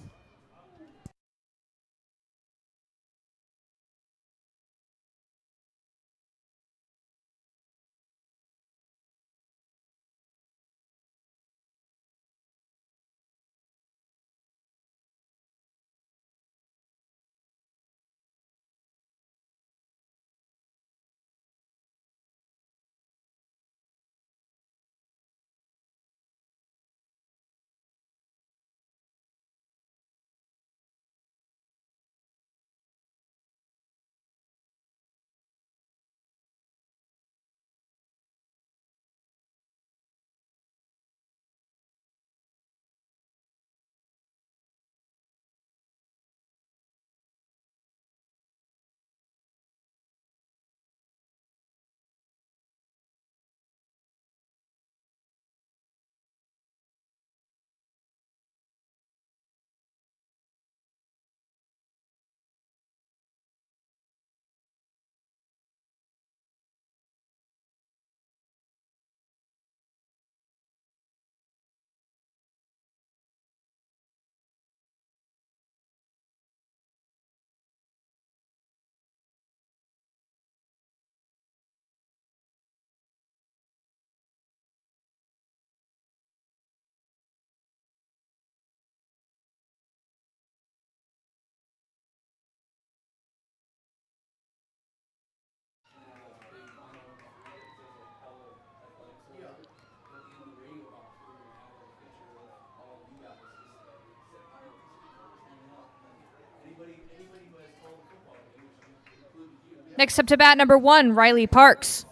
Next up to bat number 1, Riley Parks.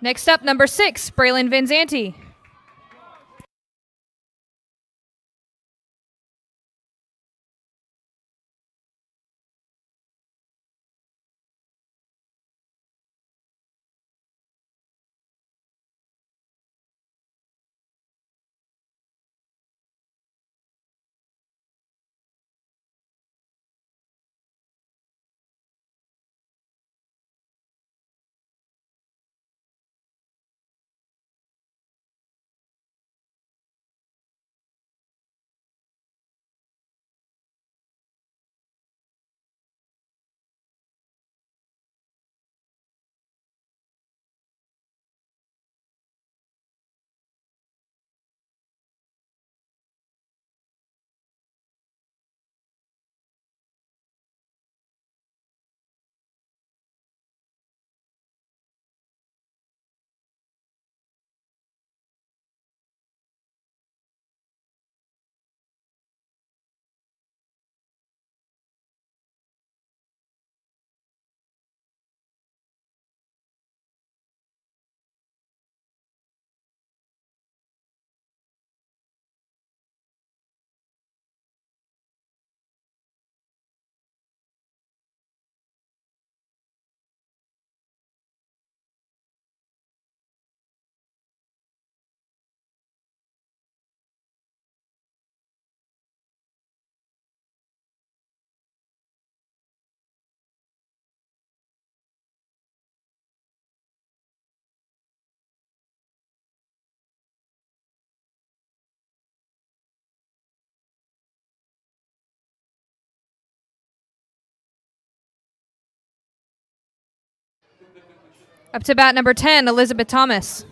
Next up, number 6, Braylon Vanzanti. Up to bat number 10, Elizabeth Thomas.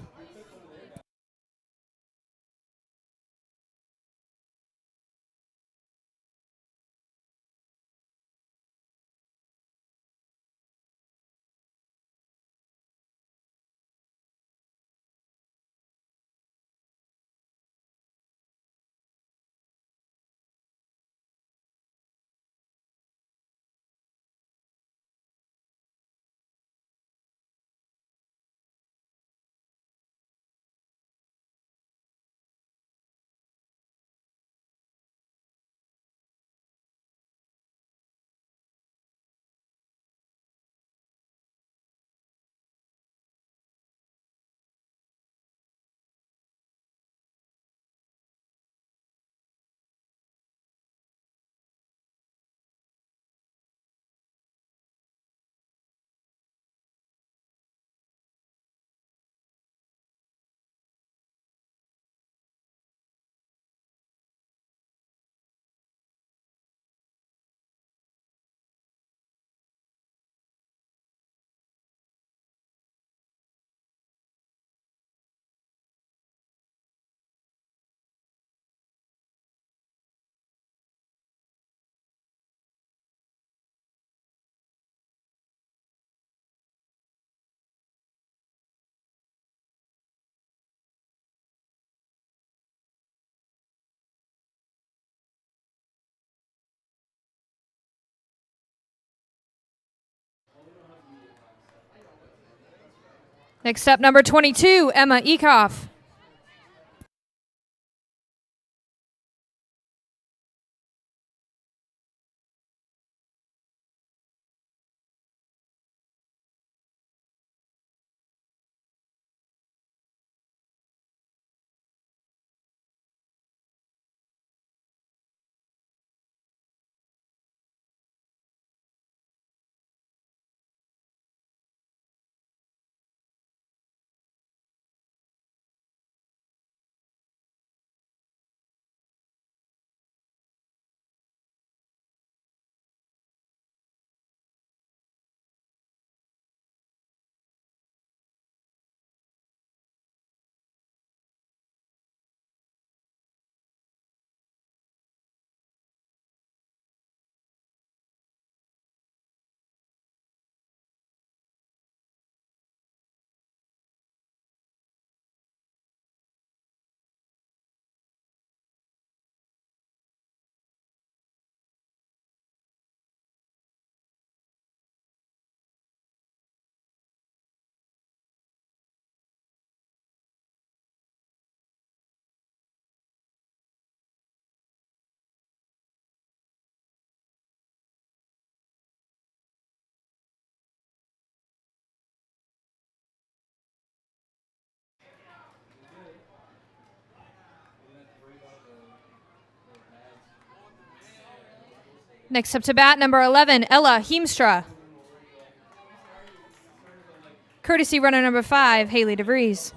Next up, number 22, Emma Ekoff. Next up to bat, number 11, Ella Heemstra. Courtesy runner number 5, Haley DeVries.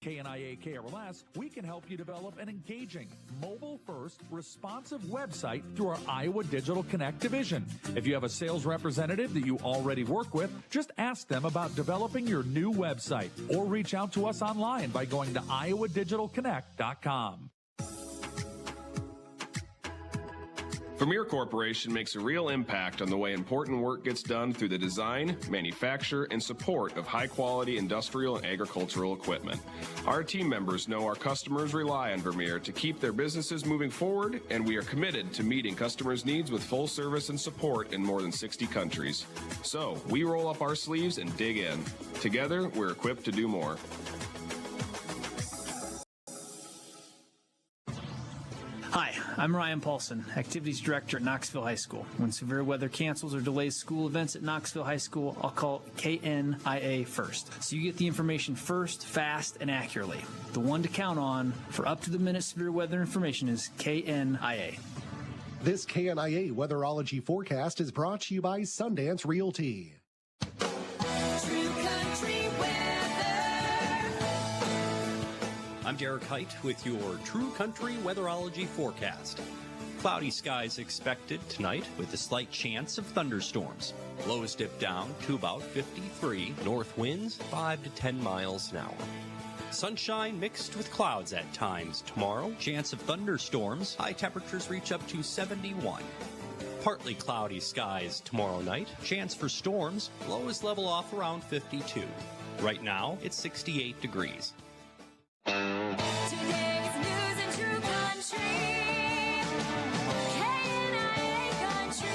KNIA KRLS, we can help you develop an engaging, mobile-first, responsive website through our Iowa Digital Connect division. If you have a sales representative that you already work with, just ask them about developing your new website or reach out to us online by going to iowadigitalconnect.com. Vermeer Corporation makes a real impact on the way important work gets done through the design, manufacture, and support of high-quality industrial and agricultural equipment. Our team members know our customers rely on Vermeer to keep their businesses moving forward, and we are committed to meeting customers' needs with full service and support in more than 60 countries. So, we roll up our sleeves and dig in. Together, we're equipped to do more. Hi, I'm Ryan Paulson, Activities Director at Knoxville High School. When severe weather cancels or delays school events at Knoxville High School, I'll call KNIA first, so you get the information first, fast, and accurately. The one to count on for up-to-the-minute severe weather information is KNIA. This KNIA weatherology forecast is brought to you by Sundance Realty. I'm Derek Height with your True Country Weatherology forecast. Cloudy skies expected tonight with a slight chance of thunderstorms. Lows dip down to about 53. North winds 5 to 10 miles an hour. Sunshine mixed with clouds at times tomorrow. Chance of thunderstorms. High temperatures reach up to 71. Partly cloudy skies tomorrow night. Chance for storms. Lows level off around 52. Right now, it's 68 degrees. Today's news in True Country, KNIA Country.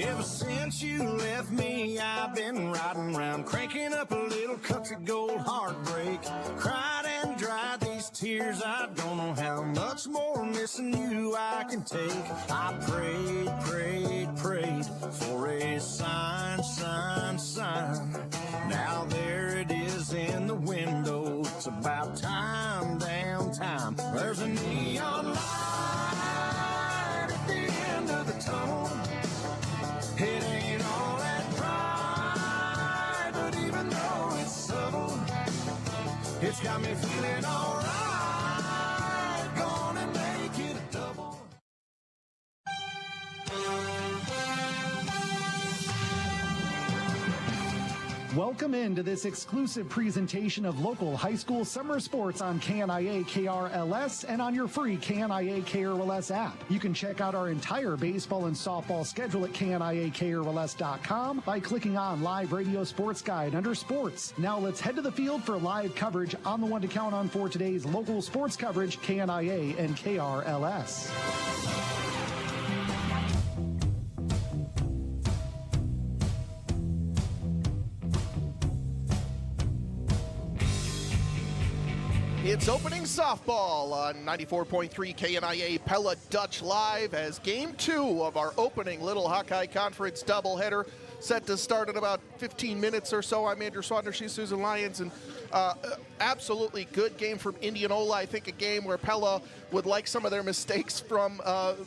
Ever since you left me, I've been riding around, cranking up a little country gold heartbreak. Cried and dried these tears, I don't know how much more missing you I can take. I prayed for a sign. Now there it is in the window, it's about time, damn time. There's a neon light at the end of the tunnel. It ain't all that me feeling alright. Gonna make it a double. Welcome into this exclusive presentation of local high school summer sports on KNIA KRLS and on your free KNIA KRLS app. You can check out our entire baseball and softball schedule at KNIAKRLS.com by clicking on Live Radio Sports Guide under Sports. Now let's head to the field for live coverage on the one to count on for today's local sports coverage, KNIA and KRLS. It's opening softball on 94.3 KNIA Pella Dutch Live as Game 2 of our opening Little Hawkeye Conference doubleheader set to start in about 15 minutes or so. I'm Andrew Swadner, she's Susan Lyons, and absolutely good game from Indianola. I think a game where Pella would like some of their mistakes from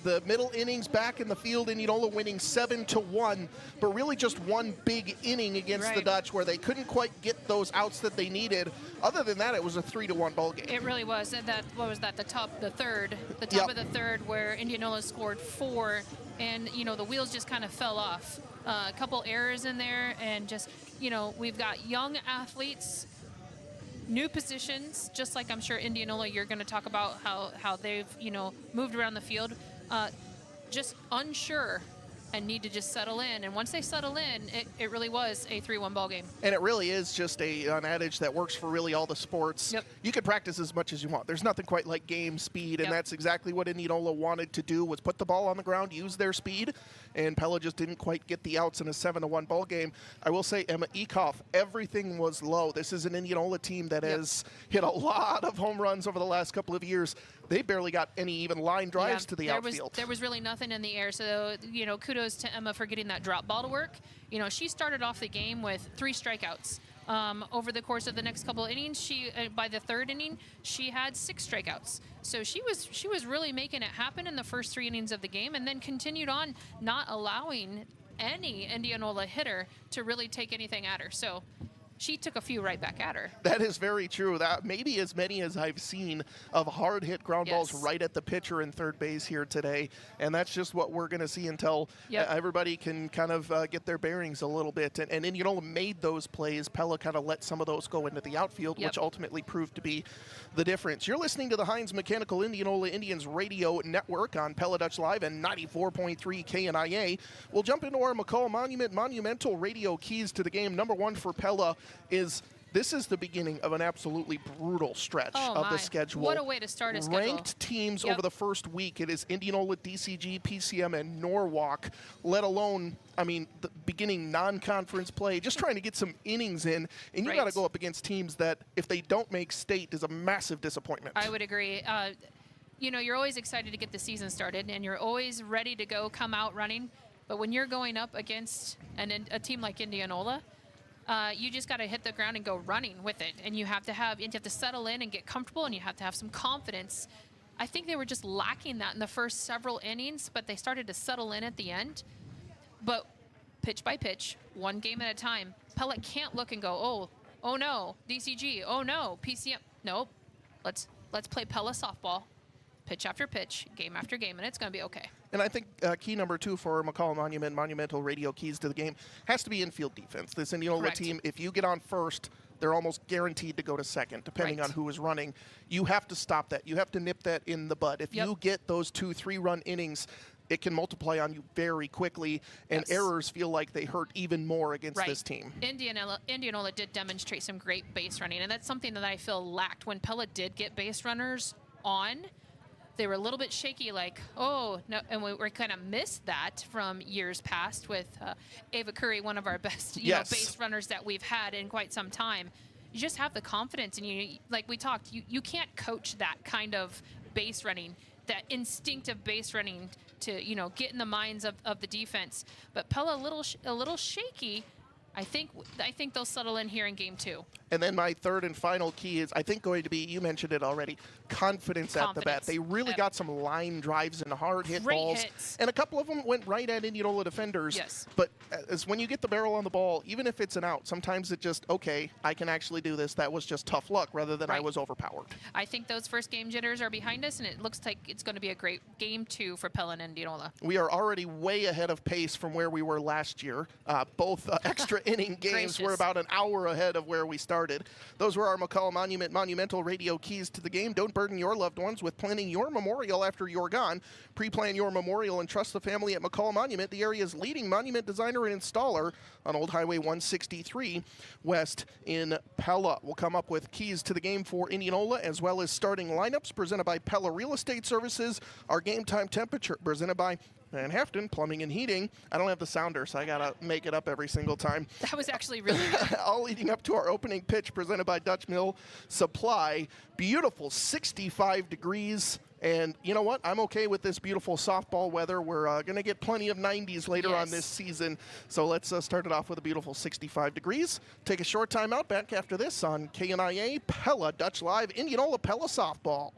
the middle innings back in the field. Indianola winning 7-1, but really just one big inning against the Dutch where they couldn't quite get those outs that they needed. Other than that, it was a 3-1 ball game. It really was. And that, what was that? The top of the third where Indianola scored 4, and the wheels just kind of fell off. A couple errors in there, and just we've got young athletes, new positions, just like I'm sure Indianola, you're going to talk about how they've moved around the field, just unsure and need to just settle in. And once they settle in, it really was a 3-1 ball game. And it really is just an adage that works for really all the sports. Yep. You can practice as much as you want. There's nothing quite like game speed, and that's exactly what Indianola wanted to do, was put the ball on the ground, use their speed, and Pella just didn't quite get the outs in a 7-1 ball game. I will say, Emma Ekoff, everything was low. This is an Indianola team that has hit a lot of home runs over the last couple of years. They barely got any even line drives to the outfield. There was really nothing in the air, so kudos to Emma for getting that drop ball to work. She started off the game with 3 strikeouts. Over the course of the next couple of innings, by the third inning, she had 6 strikeouts. So she was really making it happen in the first 3 innings of the game, and then continued on, not allowing any Indianola hitter to really take anything at her. So she took a few right back at her. That is very true. That maybe as many as I've seen of hard hit ground balls right at the pitcher in third base here today. And that's just what we're going to see until everybody can kind of get their bearings a little bit. And Indianola made those plays. Pella kind of let some of those go into the outfield, which ultimately proved to be the difference. You're listening to the Heinz Mechanical Indianola Indians Radio Network on Pella Dutch Live and 94.3 KNIA. We'll jump into our McCall Monumental radio keys to the game. Number 1 for Pella is this is the beginning of an absolutely brutal stretch of the schedule. What a way to start a schedule. Ranked teams over the first week. It is Indianola, DCG, PCM, and Norwalk, let alone, the beginning non-conference play, just trying to get some innings in. And you got to go up against teams that, if they don't make state, is a massive disappointment. I would agree. You're always excited to get the season started, and you're always ready to come out running. But when you're going up against a team like Indianola, you just got to hit the ground and go running with it, and you have to settle in and get comfortable, and you have to have some confidence. I think they were just lacking that in the first several innings, but they started to settle in at the end. But pitch by pitch, one game at a time. Pella can't look and go, oh no, DCG, oh no, PCM. Nope, let's play Pella softball, pitch after pitch, game after game, and it's going to be okay. And I think key number 2 for McCall Monumental radio keys to the game has to be infield defense. This Indianola team, if you get on first, they're almost guaranteed to go to second, depending on who is running. You have to stop that. You have to nip that in the bud. If you get those 2-3-run innings, it can multiply on you very quickly, and errors feel like they hurt even more against this team. Indianola did demonstrate some great base running, and that's something that I feel lacked. When Pella did get base runners on, they were a little bit shaky, like, oh, no, and we kind of missed that from years past with Ava Curry, one of our best base runners that we've had in quite some time. You just have the confidence, and like we talked, you can't coach that kind of base running, that instinctive base running to get in the minds of the defense. But Pella a little shaky I think they'll settle in here in game 2. And then my third and final key is, I think, going to be, you mentioned it already, confidence at the bat. They really got some line drives and hard hit balls. Hits. And a couple of them went right at Indianola defenders. Yes. But as when you get the barrel on the ball, even if it's an out, sometimes it just, okay, I can actually do this. That was just tough luck rather than I was overpowered. I think those first game jitters are behind us, and it looks like it's going to be a great game 2 for Pella and Indianola. We are already way ahead of pace from where we were last year. Both extra inning games were about an hour ahead of where we started. Those were our McCall Monumental Radio keys to the game. Don't burden your loved ones with planning your memorial after you're gone. Pre-plan your memorial and trust the family at McCall Monument, the area's leading monument designer and installer on Old Highway 163 West in Pella. We'll come up with keys to the game for Indianola as well as starting lineups presented by Pella Real Estate Services. Our game time temperature presented by Van Haften Plumbing and Heating. I don't have the sounder, so I gotta make it up every single time. That was actually really good. All leading up to our opening pitch presented by Dutch Mill Supply. Beautiful 65 degrees. And you know what? I'm okay with this beautiful softball weather. We're going to get plenty of 90s later on this season. So let's start it off with a beautiful 65 degrees. Take a short time out. Back after this on KNIA Pella Dutch Live Indianola Pella Softball.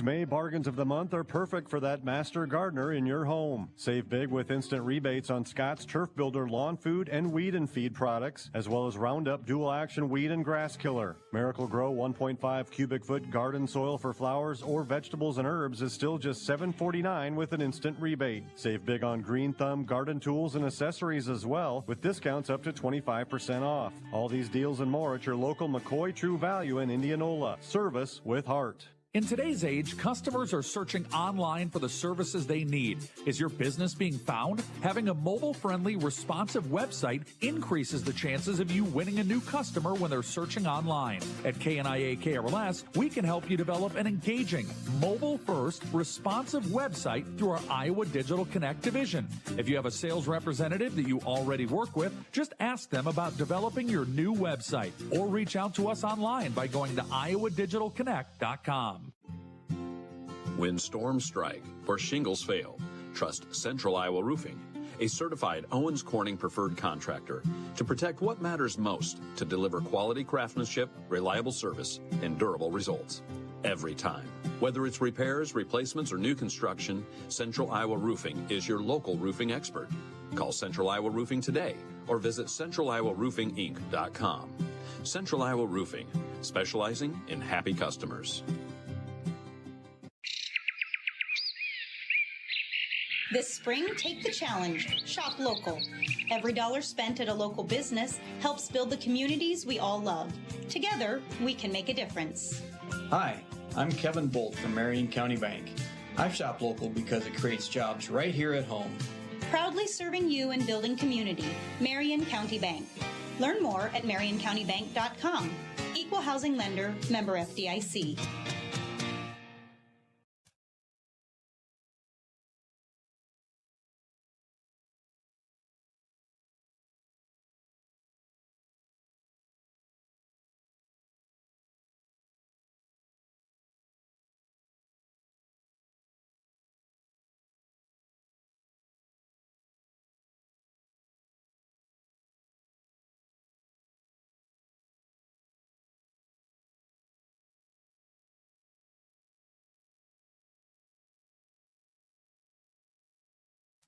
May bargains of the month are perfect for that master gardener in your home. Save big with instant rebates on Scott's Turf Builder lawn food and weed and feed products, as well as Roundup dual action weed and grass killer. Miracle Grow 1.5 cubic foot garden soil for flowers or vegetables and herbs is still just $7.49 with an instant rebate. Save big on Green Thumb garden tools and accessories as well, with discounts up to 25% off. All these deals and more at your local McCoy True Value in Indianola. Service with heart. In today's age, customers are searching online for the services they need. Is your business being found? Having a mobile-friendly, responsive website increases the chances of you winning a new customer when they're searching online. At KNIA KRLS, we can help you develop an engaging, mobile-first, responsive website through our Iowa Digital Connect division. If you have a sales representative that you already work with, just ask them about developing your new website or reach out to us online by going to iowadigitalconnect.com. When storms strike or shingles fail, trust Central Iowa Roofing, a certified Owens Corning preferred contractor, to protect what matters most to deliver quality craftsmanship, reliable service, and durable results. Every time. Whether it's repairs, replacements, or new construction, Central Iowa Roofing is your local roofing expert. Call Central Iowa Roofing today or visit centraliowaroofinginc.com. Central Iowa Roofing, specializing in happy customers. This spring, take the challenge. Shop local. Every dollar spent at a local business helps build the communities we all love. Together, we can make a difference. Hi, I'm Kevin Bolt from Marion County Bank. I shop local because it creates jobs right here at home. Proudly serving you and building community. Marion County Bank. Learn more at marioncountybank.com. Equal housing lender, member FDIC.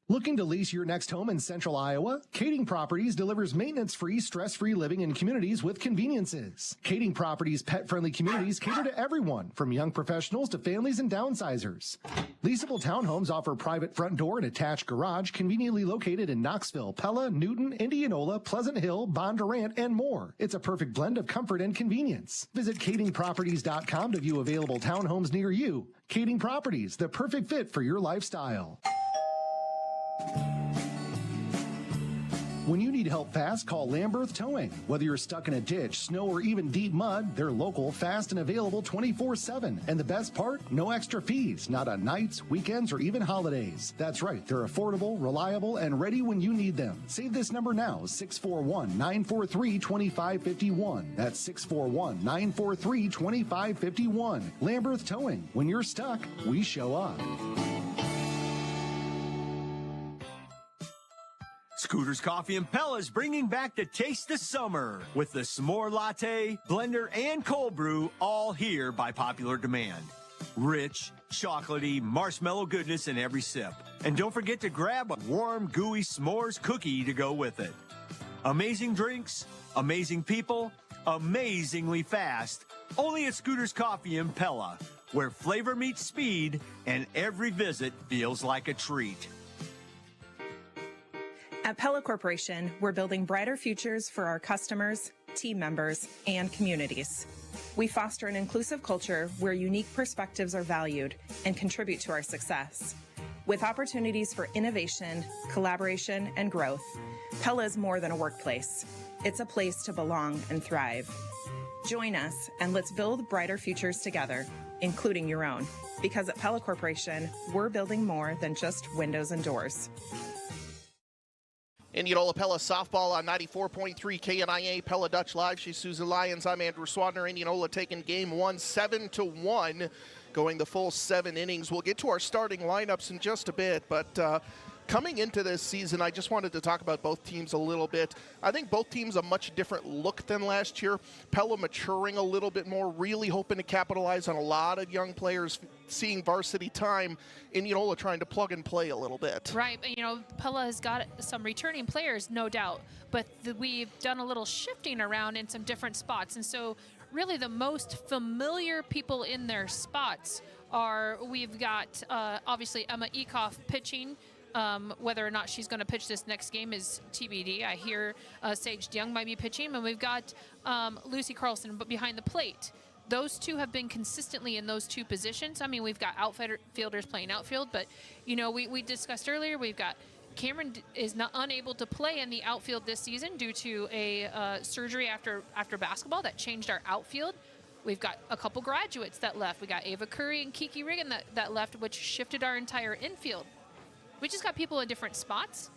Looking to lease your next home in Central Iowa? Kading Properties delivers maintenance-free, stress-free living in communities with conveniences. Kading Properties' pet-friendly communities cater to everyone, from young professionals to families and downsizers. Leasable townhomes offer private front door and attached garage conveniently located in Knoxville, Pella, Newton, Indianola, Pleasant Hill, Bondurant, and more. It's a perfect blend of comfort and convenience. Visit kadingproperties.com to view available townhomes near you. Kading Properties, the perfect fit for your lifestyle. When you need help fast, call Lamberth Towing. Whether you're stuck in a ditch, snow, or even deep mud, they're local, fast, and available 24/7. And the best part? No extra fees, not on nights, weekends, or even holidays. That's right, they're affordable, reliable, and ready when you need them. Save this number now, 641-943-2551. That's 641-943-2551. Lamberth Towing. When you're stuck, we show up. Scooters Coffee and Pella is bringing back the taste of summer with the s'more latte, blender, and cold brew, all here by popular demand. Rich, chocolatey, marshmallow goodness in every sip. And don't forget to grab a warm, gooey s'mores cookie to go with it. Amazing drinks, amazing people, amazingly fast. Only at Scooters Coffee and Pella, where flavor meets speed and every visit feels like a treat. At Pella Corporation, we're building brighter futures for our customers, team members, and communities. We foster an inclusive culture where unique perspectives are valued and contribute to our success. With opportunities for innovation, collaboration, and growth, Pella is more than a workplace. It's a place to belong and thrive. Join us and let's build brighter futures together, including your own. Because at Pella Corporation, we're building more than just windows and doors. Indianola Pella softball on 94.3 KNIA Pella Dutch Live. She's Susan Lyons. I'm Andrew Swadner. Indianola taking game one, 7-1, going the full 7 innings. We'll get to our starting lineups in just a bit, but coming into this season, I just wanted to talk about both teams a little bit. I think both teams a much different look than last year. Pella maturing a little bit more, really hoping to capitalize on a lot of young players seeing varsity time. Indianola trying to plug and play a little bit. Right. You know, Pella has got some returning players, no doubt, but we've done a little shifting around in some different spots. And so really the most familiar people in their spots are, we've got obviously Emma Ekoff pitching. Whether or not she's going to pitch this next game is TBD. I hear Sage DeYoung might be pitching, and we've got Lucy Carlson behind the plate. Those two have been consistently in those two positions. I mean, we've got outfielders playing outfield, but, you know, we discussed earlier, we've got Cameron is not unable to play in the outfield this season due to a surgery after basketball that changed our outfield. We've got a couple graduates that left. We got Ava Curry and Kiki Riggin that left, which shifted our entire infield. We just got people in different spots.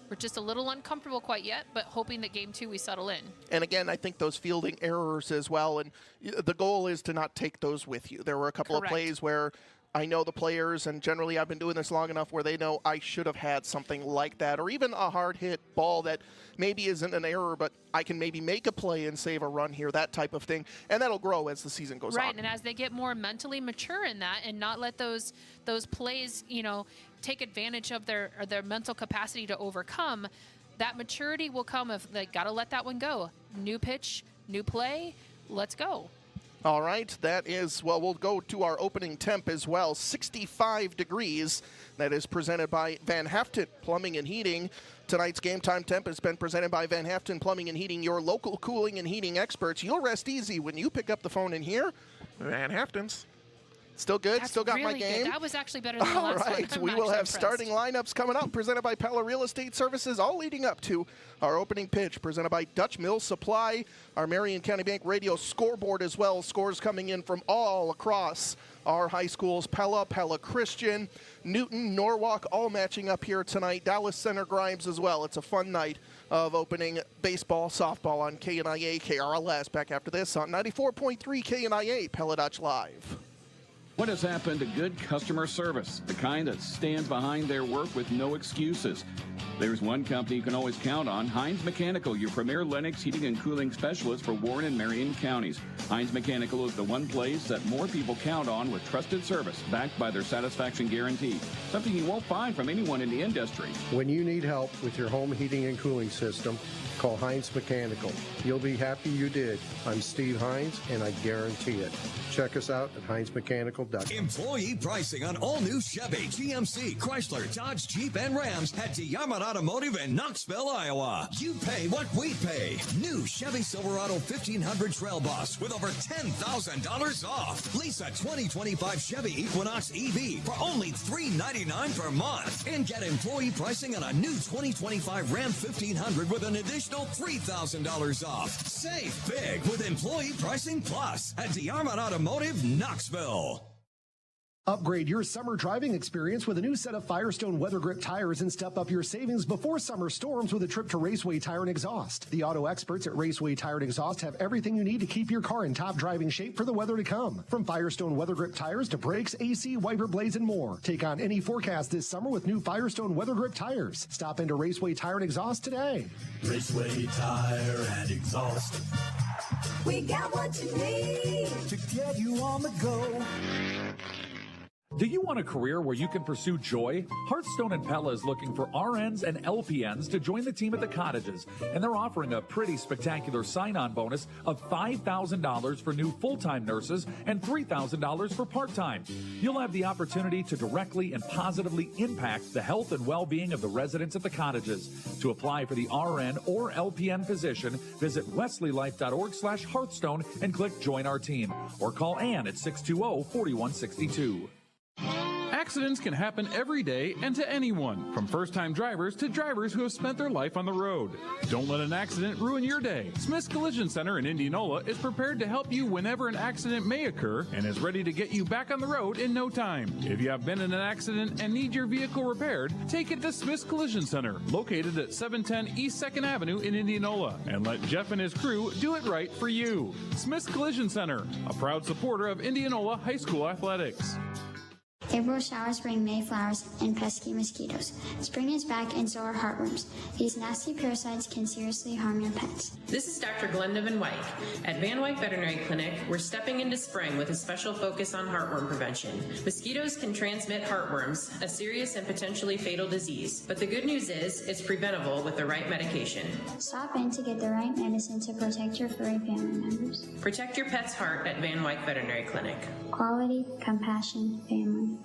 We're just a little uncomfortable quite yet, but hoping that game 2 we settle in. And again, I think those fielding errors as well, and the goal is to not take those with you. There were a couple of plays where I know the players, and generally I've been doing this long enough where they know I should have had something like that, or even a hard hit ball that maybe isn't an error, but I can maybe make a play and save a run here, that type of thing. And that'll grow as the season goes on. Right, and as they get more mentally mature in that and not let those plays, you know, take advantage of their mental capacity to overcome, that maturity will come if they got to let that one go. New pitch, new play, let's go. All right, that is, well, we'll go to our opening temp as well, 65 degrees. That is presented by Van Haften Plumbing and Heating. Tonight's game time temp has been presented by Van Haften Plumbing and Heating, your local cooling and heating experts. You'll rest easy when you pick up the phone in here. Van Haften's. Still good? That's Still got really my game? Good. That was actually better than the last one. All right, I'm we will have impressed. starting lineups coming up, presented by Pella Real Estate Services, all leading up to our opening pitch, presented by Dutch Mill Supply, our Marion County Bank radio scoreboard as well. Scores coming in from all across our high schools, Pella, Pella Christian, Newton, Norwalk, all matching up here tonight. Dallas Center Grimes as well. It's a fun night of opening baseball, softball on KNIA, KRLS. Back after this on 94.3 KNIA, Pella Dutch Live. What has happened to good customer service? The kind that stands behind their work with no excuses. There's one company you can always count on, Hines Mechanical, your premier Lennox heating and cooling specialist for Warren and Marion counties. Hines Mechanical is the one place that more people count on with trusted service, backed by their satisfaction guarantee. Something you won't find from anyone in the industry. When you need help with your home heating and cooling system, call Hines Mechanical. You'll be happy you did. I'm Steve Hines, and I guarantee it. Check us out at HeinsMechanical.com. Employee pricing on all new Chevy, GMC, Chrysler, Dodge, Jeep, and Rams at DeYarmond Automotive in Knoxville, Iowa. You pay what we pay. New Chevy Silverado 1500 Trail Boss with over $10,000 off. Lease a 2025 Chevy Equinox EV for only $399 per month. And get employee pricing on a new 2025 Ram 1500 with an additional $3,000 off. Save big with Employee Pricing Plus at DeYarmond Automotive, Knoxville. Upgrade your summer driving experience with a new set of Firestone Weather Grip tires and step up your savings before summer storms with a trip to Raceway Tire and Exhaust. The auto experts at Raceway Tire and Exhaust have everything you need to keep your car in top driving shape for the weather to come. From Firestone Weather Grip tires to brakes, AC, wiper blades, and more. Take on any forecast this summer with new Firestone Weather Grip tires. Stop into Raceway Tire and Exhaust today. Raceway Tire and Exhaust. We got what you need to get you on the go. Do you want a career where you can pursue joy? Hearthstone and Pella is looking for RNs and LPNs to join the team at the cottages, and they're offering a pretty spectacular sign-on bonus of $5,000 for new full-time nurses and $3,000 for part-time. You'll have the opportunity to directly and positively impact the health and well-being of the residents at the cottages. To apply for the RN or LPN position, visit wesleylife.org/Hearthstone and click Join Our Team, or call Ann at 620-4162. Accidents can happen every day and to anyone, from first-time drivers to drivers who have spent their life on the road. Don't let an accident ruin your day. Smith's Collision Center in Indianola is prepared to help you whenever an accident may occur and is ready to get you back on the road in no time. If you have been in an accident and need your vehicle repaired, take it to Smith's Collision Center, located at 710 East 2nd Avenue in Indianola, and let Jeff and his crew do it right for you. Smith's Collision Center, a proud supporter of Indianola High School athletics. April showers bring May flowers and pesky mosquitoes. Spring is back and so are heartworms. These nasty parasites can seriously harm your pets. This is Dr. Glenda Van Wyk. At Van Wyk Veterinary Clinic, we're stepping into spring with a special focus on heartworm prevention. Mosquitoes can transmit heartworms, a serious and potentially fatal disease. But the good news is, it's preventable with the right medication. Stop in to get the right medicine to protect your furry family members. Protect your pet's heart at Van Wyk Veterinary Clinic. Quality, compassion, family.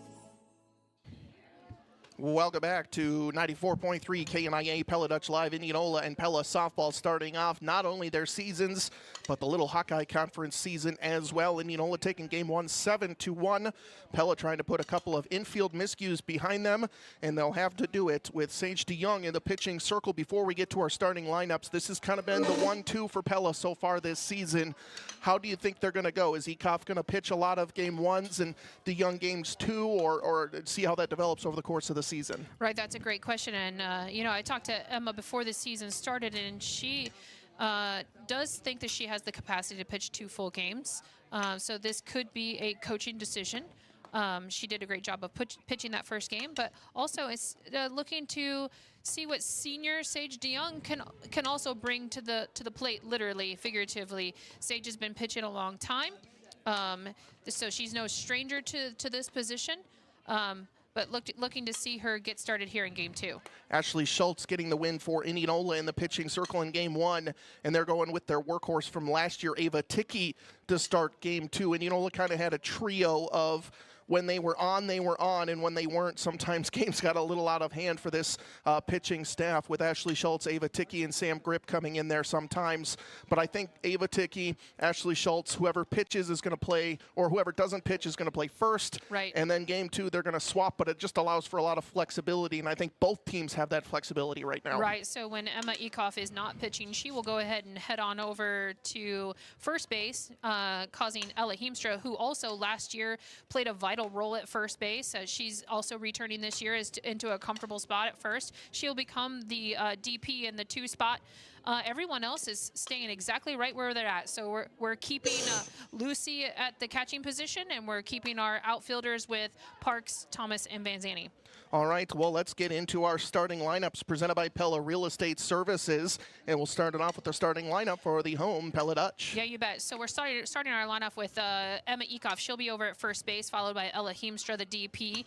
Welcome back to 94.3 KNIA Pella Dutch Live. Indianola and Pella softball starting off not only their seasons, but the Little Hawkeye Conference season as well. Indianola taking game one 7-1. Pella trying to put a couple of infield miscues behind them, and they'll have to do it with Sage DeYoung in the pitching circle. Before we get to our starting lineups, this has kind of been the 1-2 for Pella so far this season. How do you think they're going to go? Is Ekoff going to pitch a lot of game ones and DeYoung games two, or see how that develops over the course of the season? Right, that's a great question. And, I talked to Emma before the season started, and she does think that she has the capacity to pitch 2 full games. So this could be a coaching decision. She did a great job of pitching that first game, but also is looking to see what senior Sage DeYoung can also bring to the plate, literally, figuratively. Sage has been pitching a long time, so she's no stranger to this position. But looking to see her get started here in game 2. Ashley Schultz getting the win for Indianola in the pitching circle in game 1, and they're going with their workhorse from last year, Ava Ticky, to start game 2. Indianola kind of had a trio of when they were on, and when they weren't, sometimes games got a little out of hand for this pitching staff with Ashley Schultz, Ava Ticky, and Sam Grip coming in there sometimes. But I think Ava Ticky, Ashley Schultz, whoever pitches is going to play, or whoever doesn't pitch is going to play first. Right. And then game 2, they're going to swap, but it just allows for a lot of flexibility, and I think both teams have that flexibility right now. Right, so when Emma Ekoff is not pitching, she will go ahead and head on over to first base, causing Ella Heemstra, who also last year played a vital role at first base. She's also returning this year into a comfortable spot at first. She'll become the DP in the 2 spot. Everyone else is staying exactly right where they're at. So we're keeping Lucy at the catching position, and we're keeping our outfielders with Parks, Thomas, and Van Zandt. All right, well, let's get into our starting lineups presented by Pella Real Estate Services, and we'll start it off with the starting lineup for the home Pella Dutch. Yeah, you bet. So we're starting our lineup with Emma Ekoff. She'll be over at first base, followed by Ella Heemstra, the DP.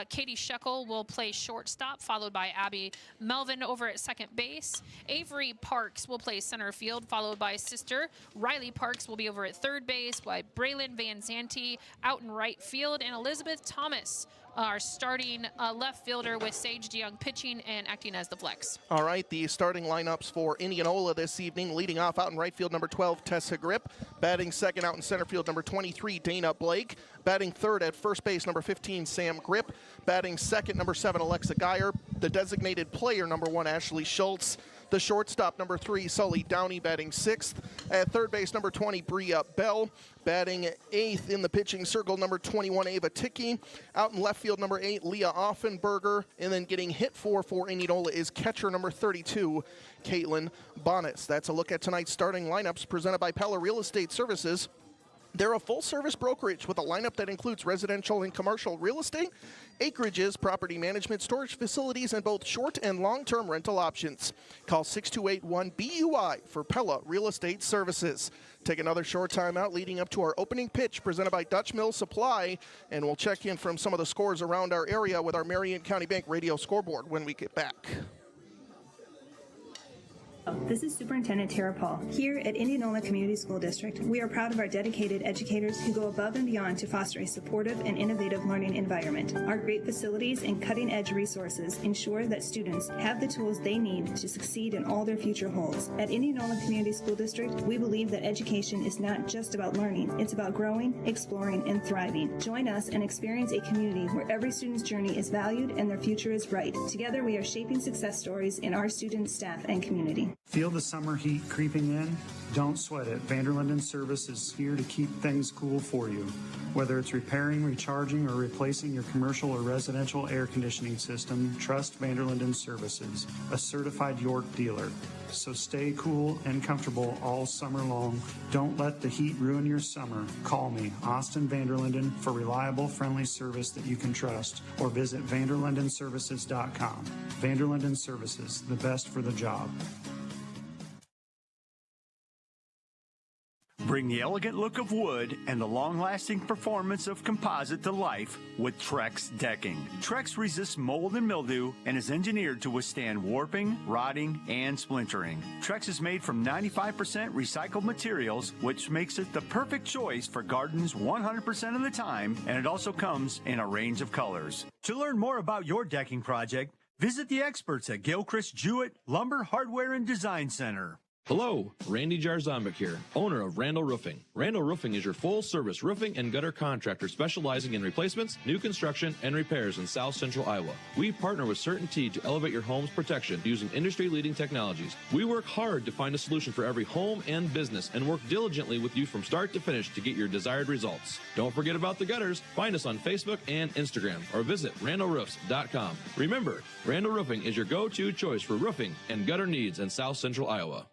Katie Shekel will play shortstop, followed by Abby Melvin over at second base. Avery Parks will play center field, followed by sister Riley Parks will be over at third base, by Braylon Van Zandt out in right field, and Elizabeth Thomas, our starting left fielder, with Sage DeYoung pitching and acting as the flex. All right, the starting lineups for Indianola this evening. Leading off out in right field, number 12, Tessa Grip. Batting second out in center field, number 23, Dana Blake. Batting third at first base, number 15, Sam Grip. Batting second, number 7, Alexa Geyer. The designated player, number 1, Ashley Schultz. The shortstop, number 3, Sully Downey, batting 6th. At third base, number 20, Bria Bell. Batting 8th in the pitching circle, number 21, Ava Ticky. Out in left field, number 8, Leah Offenberger. And then getting hit for Indianola is catcher number 32, Caitlin Bonis. That's a look at tonight's starting lineups presented by Pella Real Estate Services. They're a full-service brokerage with a lineup that includes residential and commercial real estate, acreages, property management, storage facilities, and both short and long-term rental options. Call 628-1-BUI for Pella Real Estate Services. Take another short time out leading up to our opening pitch presented by Dutch Mill Supply, and we'll check in from some of the scores around our area with our Marion County Bank radio scoreboard when we get back. This is Superintendent Tara Paul. Here at Indianola Community School District, we are proud of our dedicated educators who go above and beyond to foster a supportive and innovative learning environment. Our great facilities and cutting-edge resources ensure that students have the tools they need to succeed in all their future holds. At Indianola Community School District, we believe that education is not just about learning, it's about growing, exploring, and thriving. Join us and experience a community where every student's journey is valued and their future is bright. Together, we are shaping success stories in our students, staff, and community. Feel the summer heat creeping in? Don't sweat it. Vanderlinden Service is here to keep things cool for you. Whether it's repairing, recharging, or replacing your commercial or residential air conditioning system, trust Vanderlinden Services, a certified York dealer. So stay cool and comfortable all summer long. Don't let the heat ruin your summer. Call me, Austin Vanderlinden, for reliable, friendly service that you can trust, or visit vanderlindenservices.com. Vanderlinden Services, the best for the job. Bring the elegant look of wood and the long-lasting performance of composite to life with Trex Decking. Trex resists mold and mildew and is engineered to withstand warping, rotting, and splintering. Trex is made from 95% recycled materials, which makes it the perfect choice for gardens 100% of the time, and it also comes in a range of colors. To learn more about your decking project, visit the experts at Gilchrist Jewett Lumber Hardware and Design Center. Hello, Randy Jarzombic here, owner of Randall Roofing. Randall Roofing is your full-service roofing and gutter contractor specializing in replacements, new construction, and repairs in South Central Iowa. We partner with CertainTeed to elevate your home's protection using industry-leading technologies. We work hard to find a solution for every home and business and work diligently with you from start to finish to get your desired results. Don't forget about the gutters. Find us on Facebook and Instagram or visit randallroofs.com. Remember, Randall Roofing is your go-to choice for roofing and gutter needs in South Central Iowa.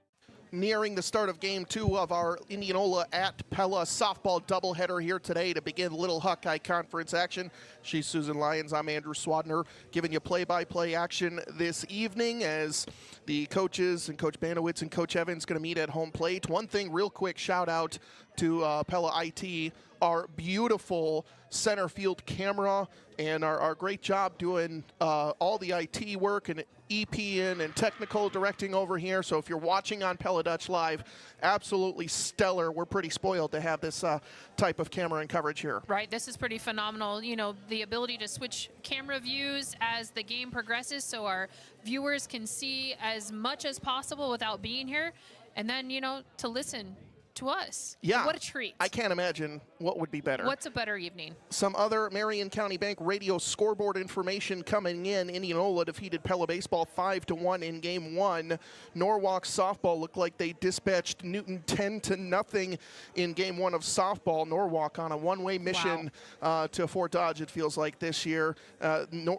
Nearing the start of Game 2 of our Indianola at Pella softball doubleheader here today to begin Little Hawkeye Conference action. She's Susan Lyons. I'm Andrew Swadner, giving you play-by-play action this evening as the coaches and Coach Banowitz and Coach Evans going to meet at home plate. One thing real quick, shout out to Pella IT, our beautiful center field camera, and our great job doing all the IT work and EPing and technical directing over here. So if you're watching on Pella Dutch Live, absolutely stellar. We're pretty spoiled to have this type of camera and coverage here. Right, this is pretty phenomenal. You know, the ability to switch camera views as the game progresses so our viewers can see as much as possible without being here, and then, you know, to listen to us. Yeah. What a treat. I can't imagine what would be better. What's a better evening? Some other Marion County Bank radio scoreboard information coming in. Indianola defeated Pella baseball 5-1 in Game 1. Norwalk softball looked like they dispatched Newton 10-0 in Game 1 of softball. Norwalk on a one-way mission to Fort Dodge, it feels like, this year.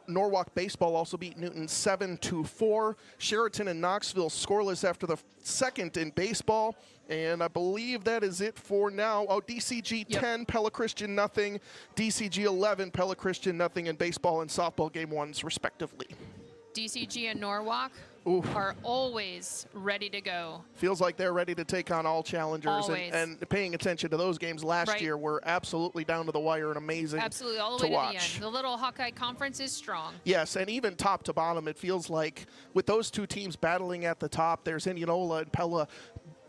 Norwalk baseball also beat Newton 7-4. Sheraton and Knoxville scoreless after the second in baseball. And I believe that is it for now. Oh, DCG 10, Pella Christian nothing. DCG 11, Pella Christian nothing in baseball and softball Game 1s, respectively. DCG and Norwalk are always ready to go. Feels like they're ready to take on all challengers. Always. And paying attention to those games last year were absolutely down to the wire and amazing Absolutely, all the way to watch. the end. The Little Hawkeye Conference is strong. Yes, and even top to bottom, it feels like with those two teams battling at the top, there's Indianola and Pella.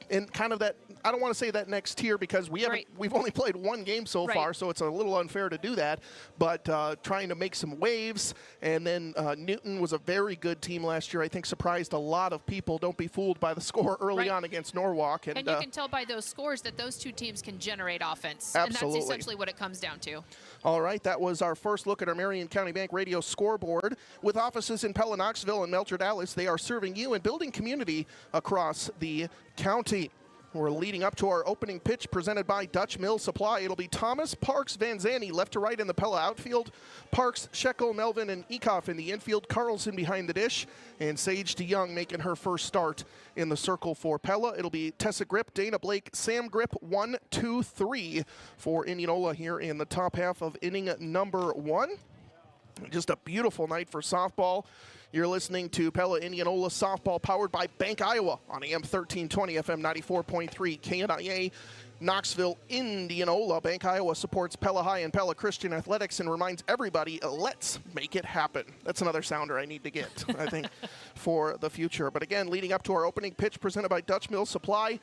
And kind of that, I don't want to say that next tier because we've only played one game so far, so it's a little unfair to do that. But trying to make some waves, and then Newton was a very good team last year. I think surprised a lot of people. Don't be fooled by the score early on against Norwalk. And you can tell by those scores that those two teams can generate offense. Absolutely. And that's essentially what it comes down to. All right, that was our first look at our Marion County Bank radio scoreboard. With offices in Pella, Knoxville, and Melcher, Dallas, they are serving you and building community across the county. We're leading up to our opening pitch presented by Dutch Mill Supply. It'll be Thomas, Parks, Van Zanny left to right in the Pella outfield. Parks, Shekel, Melvin, and Ekoff in the infield. Carlson behind the dish. And Sage DeYoung making her first start in the circle for Pella. It'll be Tessa Grip, Dana Blake, Sam Grip, 1, 2, 3 for Indianola here in the top half of inning number 1. Just a beautiful night for softball. You're listening to Pella Indianola softball powered by Bank Iowa on AM 1320, FM 94.3, KNIA, Knoxville, Indianola. Bank Iowa supports Pella High and Pella Christian Athletics and reminds everybody, let's make it happen. That's another sounder I need to get, I think, for the future. But again, leading up to our opening pitch presented by Dutch Mill Supply.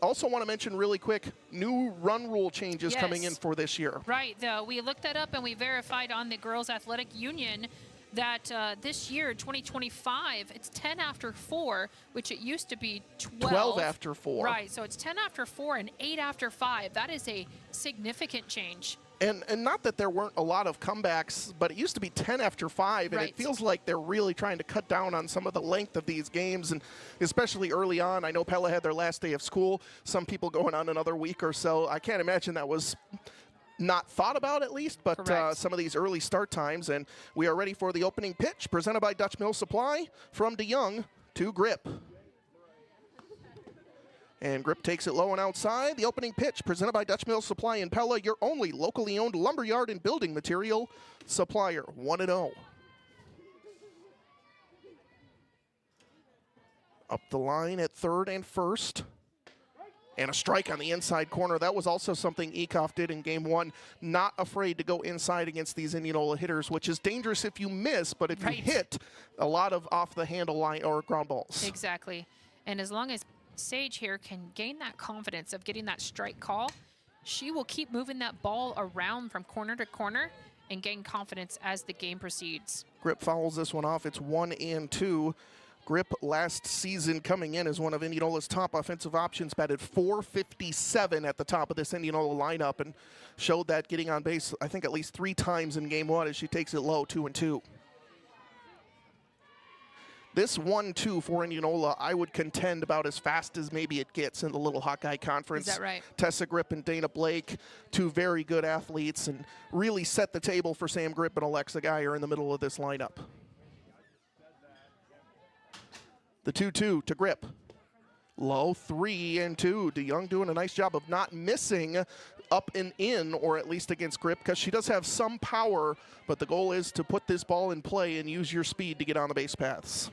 Also want to mention really quick, new run rule changes coming in for this year. Right. We looked that up and we verified on the Girls Athletic Union that this year, 2025, it's 10 after 4, which it used to be 12 after 4. Right, so it's 10 after 4 and 8 after 5. That is a significant change. And not that there weren't a lot of comebacks, but it used to be 10 after 5, and it feels like they're really trying to cut down on some of the length of these games, and especially early on. I know Pella had their last day of school. Some people going on another week or so. I can't imagine that was not thought about at least, but some of these early start times. And we are ready for the opening pitch presented by Dutch Mill Supply from DeYoung to Grip. And Grip takes it low and outside. The opening pitch presented by Dutch Mill Supply in Pella, your only locally owned lumberyard and building material supplier. 1-0. Up the line at third and first. And a strike on the inside corner. That was also something Ekoff did in game 1. Not afraid to go inside against these Indianola hitters, which is dangerous if you miss, but if you hit, a lot of off-the-handle line or ground balls. Exactly. And as long as Sage here can gain that confidence of getting that strike call, she will keep moving that ball around from corner to corner and gain confidence as the game proceeds. Grip fouls this one off. It's 1-2. Grip last season coming in as one of Indianola's top offensive options, batted .457 at the top of this Indianola lineup and showed that getting on base, I think, at least 3 times in game 1 as she takes it low, 2-2. This 1-2 for Indianola, I would contend about as fast as maybe it gets in the Little Hawkeye Conference. Is that right? Tessa Grip and Dana Blake, 2 very good athletes, and really set the table for Sam Grip and Alexa Geyer in the middle of this lineup. The 2-2 to Grip. Low, 3-2. DeYoung doing a nice job of not missing up and in, or at least against Grip, because she does have some power, but the goal is to put this ball in play and use your speed to get on the base paths.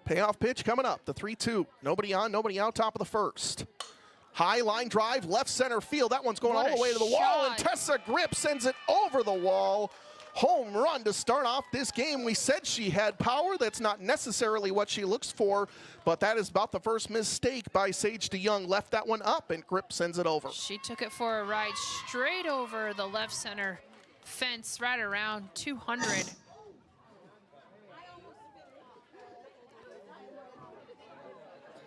Payoff pitch coming up, the 3-2. Nobody on, nobody out, top of the first. High line drive, left center field. That one's going all the way to the wall, and Tessa Grip sends it over the wall. Home run to start off this game. We said she had power. That's not necessarily what she looks for, but that is about the first mistake by Sage DeYoung. Left that one up, and Grip sends it over. She took it for a ride straight over the left center fence, right around 200.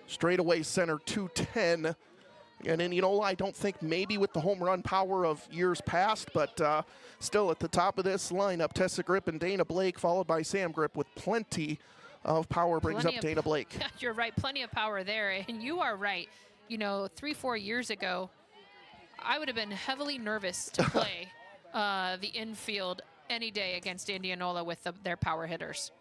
Straightaway center 210. And then, I don't think maybe with the home run power of years past, but still at the top of this lineup, Tessa Grip and Dana Blake, followed by Sam Grip with plenty of power, brings up Dana Blake. You're right, plenty of power there, and you are right. 3-4 years ago, I would have been heavily nervous to play the infield any day against Indianola with their power hitters.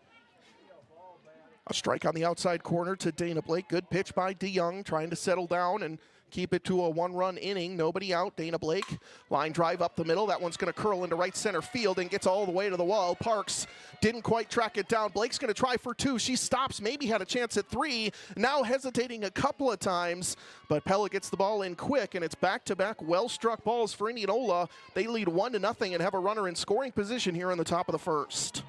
A strike on the outside corner to Dana Blake. Good pitch by DeYoung, trying to settle down and keep it to a 1-run inning. Nobody out. Dana Blake, line drive up the middle. That one's going to curl into right center field and gets all the way to the wall. Parks didn't quite track it down. Blake's going to try for 2. She stops, maybe had a chance at 3. Now hesitating a couple of times, but Pella gets the ball in quick, and it's back-to-back well-struck balls for Indianola. They lead 1-0 and have a runner in scoring position here in the top of the first.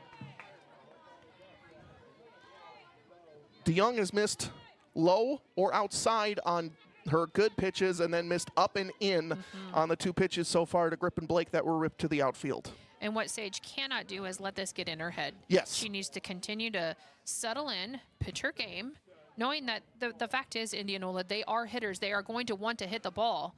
DeYoung has missed low or outside on her good pitches and then missed up and in on the 2 pitches so far to Grip and Blake that were ripped to the outfield. And what Sage cannot do is let this get in her head. Yes. She needs to continue to settle in, pitch her game, knowing that the fact is, Indianola, they are hitters. They are going to want to hit the ball.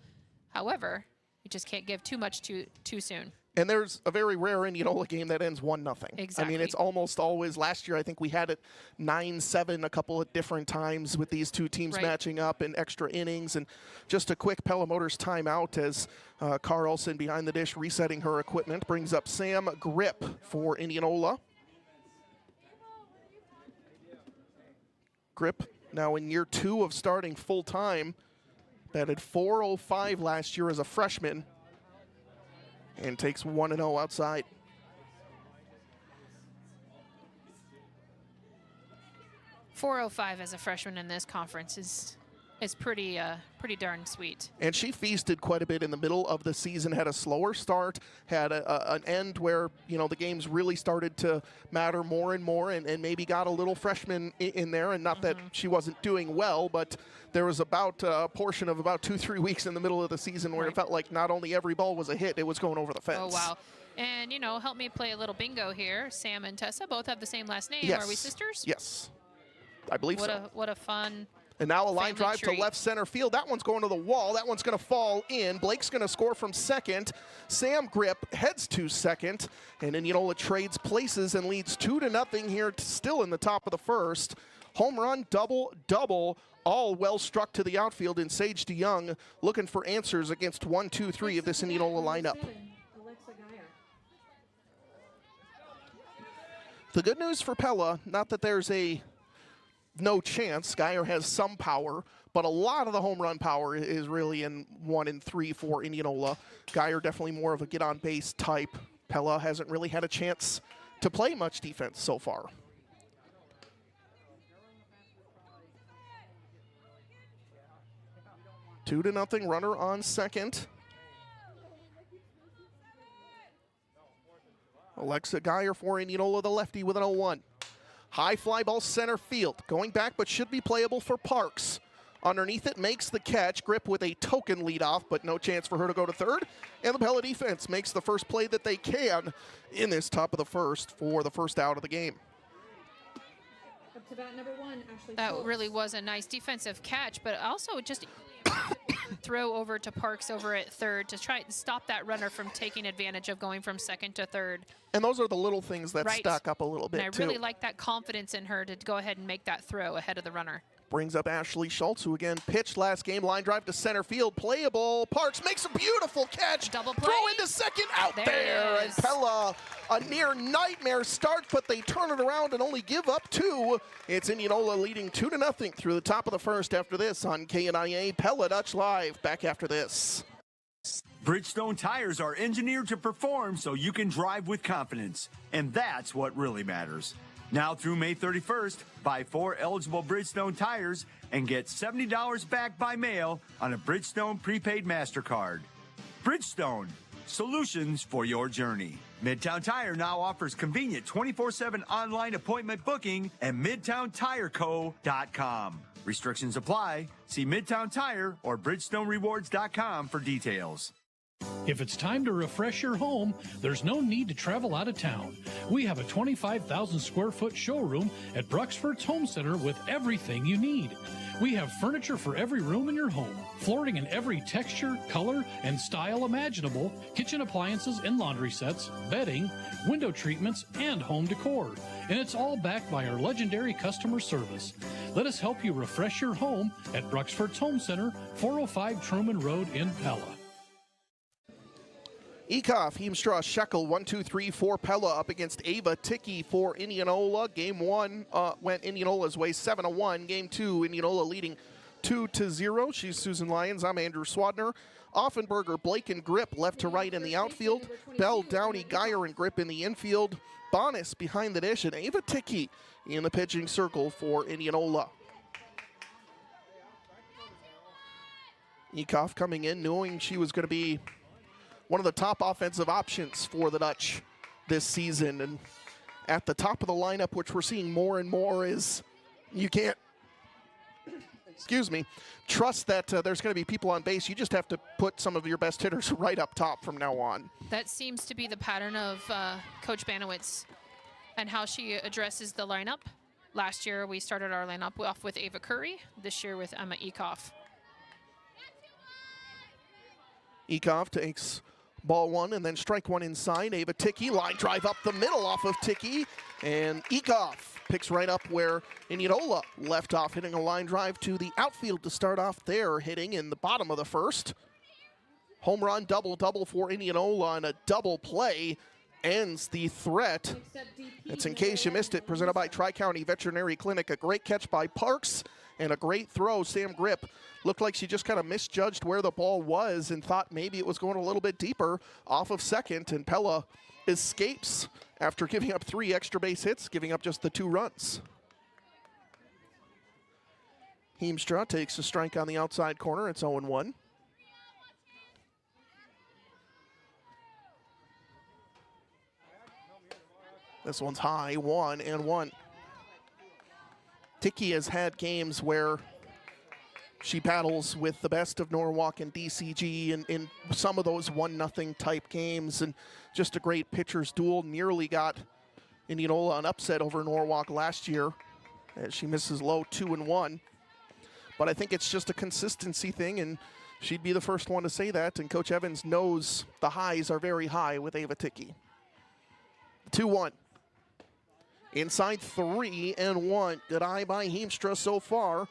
However, you just can't give too much too soon. And there's a very rare Indianola game that ends 1-0. Exactly. I mean, it's almost always, last year I think we had it 9-7 a couple of different times with these 2 teams matching up in extra innings. And just a quick Pella Motors timeout as Carlson behind the dish resetting her equipment brings up Sam Grip for Indianola. Grip now in year 2 of starting full-time. Batted .405 last year as a freshman and takes 1-0 outside. .405 as a freshman in this conference is pretty darn sweet. And she feasted quite a bit in the middle of the season, had a slower start, had an end where, the games really started to matter more and more, and maybe got a little freshman in there, and not that she wasn't doing well, but there was about a portion of about 2-3 weeks in the middle of the season where it felt like not only every ball was a hit, it was going over the fence. Oh, wow. And, help me play a little bingo here. Sam and Tessa both have the same last name. Yes. Are we sisters? Yes. I believe so. What a fun... And now a line drive treat. to left center field. That one's going to the wall. That one's going to fall in. Blake's going to score from second. Sam Grip heads to second. And Indianola trades places and leads 2-0 here, still in the top of the first. Home run, double, all well struck to the outfield. And Sage DeYoung looking for answers against 1, 2, 3 of this Indianola lineup. The good news for Pella, not that there's no chance. Geyer has some power, but a lot of the home run power is really in 1 and 3 for Indianola. Geyer definitely more of a get-on-base type. Pella hasn't really had a chance to play much defense so far. Two to nothing, runner on second. Alexa Geyer for Indianola, the lefty, with an 0-1. High fly ball center field. Going back, but should be playable for Parks. Underneath it, makes the catch. Grip with a token leadoff, but no chance for her to go to third. And the Pella defense makes the first play that they can in this top of the first for the first out of the game. Up to bat number 1, Ashley That Schultz. really was a nice defensive catch, but also just throw over to Parks over at third to try and stop that runner from taking advantage of going from second to third. And those are the little things that stack up a little bit, and I really like that confidence in her to go ahead and make that throw ahead of the runner. Brings up Ashley Schultz, who again pitched last game. Line drive to center field, playable. Parks makes a beautiful catch. Double play. Throw into second, out there. And Pella, a near nightmare start, but they turn it around and only give up 2. It's Indianola leading 2-0 through the top of the first after this on KNIA Pella Dutch Live. Back after this. Bridgestone tires are engineered to perform so you can drive with confidence. And that's what really matters. Now through May 31st, buy 4 eligible Bridgestone tires and get $70 back by mail on a Bridgestone prepaid MasterCard. Bridgestone, solutions for your journey. Midtown Tire now offers convenient 24/7 online appointment booking at MidtownTireCo.com. Restrictions apply. See Midtown Tire or BridgestoneRewards.com for details. If it's time to refresh your home, there's no need to travel out of town. We have a 25,000 square foot showroom at Bruxford's Home Center with everything you need. We have furniture for every room in your home, flooring in every texture, color, and style imaginable, kitchen appliances and laundry sets, bedding, window treatments, and home decor. And it's all backed by our legendary customer service. Let us help you refresh your home at Bruxford's Home Center, 405 Truman Road in Pella. Ekoff, Heemstra, Shekel, 1, 2, 3, 4. Pella up against Ava Ticky for Indianola. Game 1 went Indianola's way, 7-1. Game 2, Indianola leading 2-0. She's Susan Lyons. I'm Andrew Swadner. Offenberger, Blake, and Grip left to right in the outfield. Bell, Downey, Geyer, and Grip in the infield. Bonis behind the dish, and Ava Ticky in the pitching circle for Indianola. Ekoff coming in knowing she was going to be one of the top offensive options for the Dutch this season. And at the top of the lineup, which we're seeing more and more, is you can't, excuse me, trust that there's going to be people on base. You just have to put some of your best hitters right up top from now on. That seems to be the pattern of Coach Banowitz and how she addresses the lineup. Last year, we started our lineup off with Ava Curry. This year with Emma Ekoff. Ekoff takes ball one and then strike one inside. Ava Ticky, line drive up the middle off of Ticky. And Ekoff picks right up where Indianola left off, hitting a line drive to the outfield to start off there, hitting in the bottom of the first. Home run, double for Indianola, and a double play ends the threat. It's In Case You Missed It, presented by Tri-County Veterinary Clinic. A great catch by Parks and a great throw. Sam Grip looked like she just kind of misjudged where the ball was and thought maybe it was going a little bit deeper off of second, and Pella escapes after giving up 3 extra base hits, giving up just the 2 runs. Heemstra takes a strike on the outside corner. It's 0-1. This one's high, 1-1. Ticky has had games where she battles with the best of Norwalk and DCG in some of those 1-0 type games, and just a great pitcher's duel. Nearly got Indianola an upset over Norwalk last year as she misses low 2-1. But I think it's just a consistency thing, and she'd be the first one to say that, and Coach Evans knows the highs are very high with Ava Ticky. 2-1. Inside 3-1. Good eye by Heemstra so far.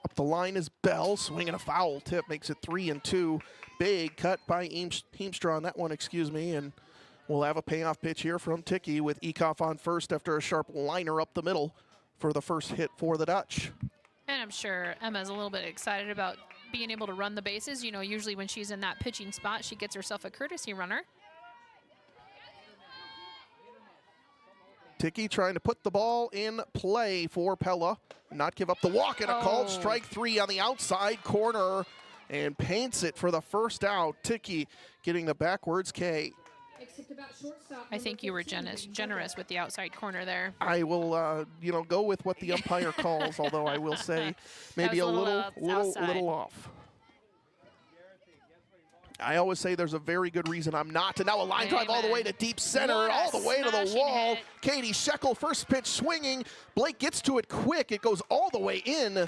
Up the line is Bell, swinging a foul tip, makes it 3-2. Big cut by Heemstra on that one, excuse me, and we'll have a payoff pitch here from Ticky with Ekoff on first after a sharp liner up the middle for the first hit for the Dutch. And I'm sure Emma's a little bit excited about being able to run the bases. You know, usually when she's in that pitching spot, she gets herself a courtesy runner. Ticky trying to put the ball in play for Pella. Not give up the walk, and a called strike 3 on the outside corner, and paints it for the first out. Ticky getting the backwards K. I think you were generous with the outside corner there. I will, go with what the umpire calls, although I will say maybe a little off. I always say there's a very good reason I'm not. And now a line drive all the way to deep center, all the way to the wall. Katie Shekel, first pitch swinging. Blake gets to it quick. It goes all the way in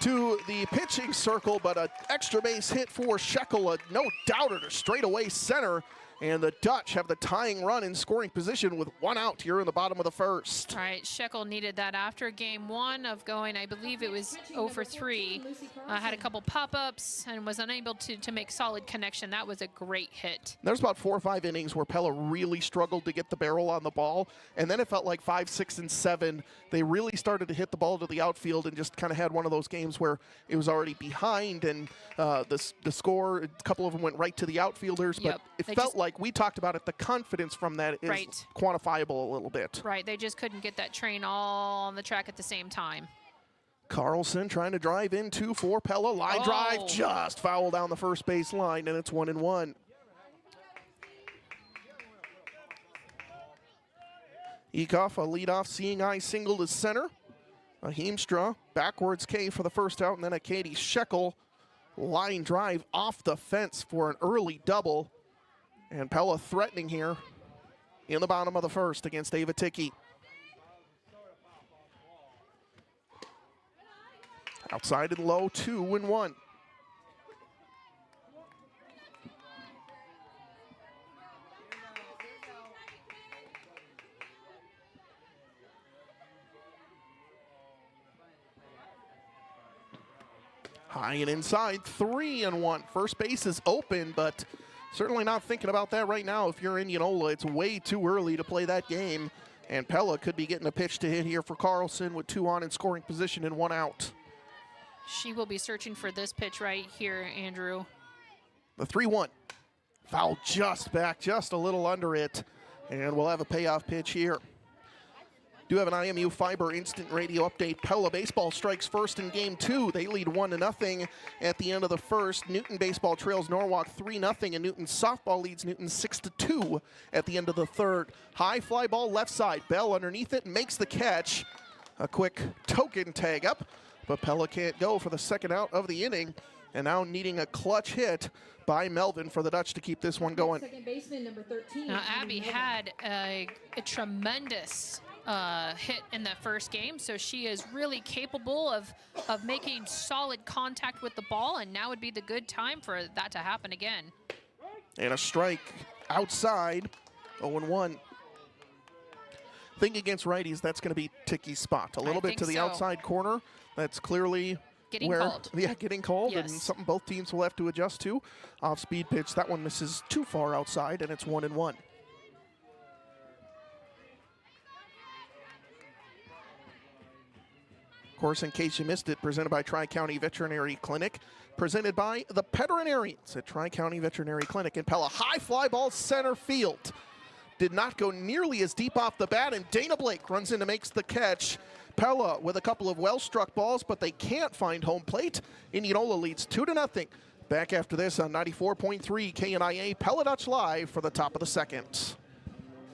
to the pitching circle, but an extra base hit for Shekel, a no-doubter to straightaway center. And the Dutch have the tying run in scoring position with 1 out here in the bottom of the first. All right, Shekel needed that after game 1 of going, I believe it was 0 for 3. Had a couple pop-ups and was unable to make solid connection. That was a great hit. There's about 4 or 5 innings where Pella really struggled to get the barrel on the ball. And then it felt like 5, 6, and 7. They really started to hit the ball to the outfield and just kind of had one of those games where it was already behind. And the score, a couple of them went right to the outfielders. But it felt like we talked about it, the confidence from that is quantifiable a little bit. Right, they just couldn't get that train all on the track at the same time. Carlson trying to drive in 2 for Pella. Line drive just foul down the first base line, and it's 1-1. Ekoff, a leadoff seeing eye single to center. A Heemstra backwards K for the first out, and then a Katie Shekel line drive off the fence for an early double. And Pella threatening here in the bottom of the first against Ava Ticky. Outside and low, 2-1. High and inside, 3-1. First base is open, but certainly not thinking about that right now. If you're Indianola, it's way too early to play that game. And Pella could be getting a pitch to hit here for Carlson with 2 on in scoring position and 1 out. She will be searching for this pitch right here, Andrew. The 3-1. Foul just back, just a little under it. And we'll have a payoff pitch here. Do have an IMU Fiber Instant Radio update. Pella baseball strikes first in game 2. They lead 1-0 at the end of the first. Newton baseball trails Norwalk 3-0, and Newton softball leads Newton 6-2 at the end of the third. High fly ball left side. Bell underneath it makes the catch. A quick token tag up, but Pella can't go for the second out of the inning, and now needing a clutch hit by Melvin for the Dutch to keep this one going. Second baseman, number 13. Now, Abby had a tremendous hit in the first game, so she is really capable of making solid contact with the ball, and now would be the good time for that to happen again. And a strike outside, 0-1. Think against righties, that's going to be Ticky's spot. A little bit to the outside corner. That's clearly getting called. Yeah, getting called, Yes. and something both teams will have to adjust to. Off-speed pitch, that one misses too far outside, and it's 1-1. Of course, in case you missed it, presented by Tri-County Veterinary Clinic, presented by the Veterinarians at Tri-County Veterinary Clinic in Pella. High fly ball center field. Did not go nearly as deep off the bat, and Dana Blake runs in and makes the catch. Pella with a couple of well-struck balls, but they can't find home plate. Indianola leads 2-0. Back after this on 94.3 KNIA, Pella Dutch Live for the top of the second.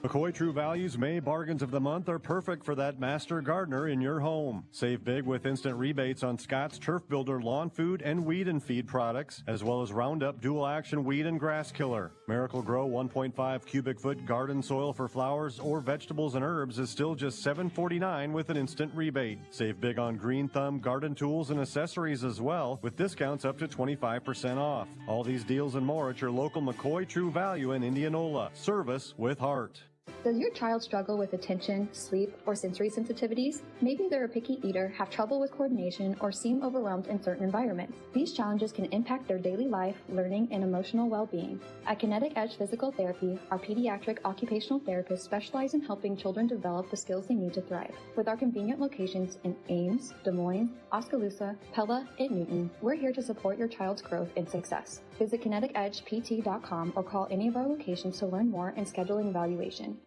McCoy True Value's May bargains of the month are perfect for that master gardener in your home. Save big with instant rebates on Scott's Turf Builder lawn food and weed and feed products, as well as Roundup dual action weed and grass killer. Miracle Grow 1.5 cubic foot garden soil for flowers or vegetables and herbs is still just $7.49 with an instant rebate. Save big on Green Thumb garden tools and accessories as well, with discounts up to 25% off. All these deals and more at your local McCoy True Value in Indianola. Service with heart. Does your child struggle with attention, sleep, or sensory sensitivities? Maybe they're a picky eater, have trouble with coordination, or seem overwhelmed in certain environments. These challenges can impact their daily life, learning, and emotional well-being. At Kinetic Edge Physical Therapy, our pediatric occupational therapists specialize in helping children develop the skills they need to thrive. With our convenient locations in Ames, Des Moines, Oskaloosa, Pella, and Newton, we're here to support your child's growth and success. Visit kineticedgept.com or call any of our locations to learn more and schedule an evaluation.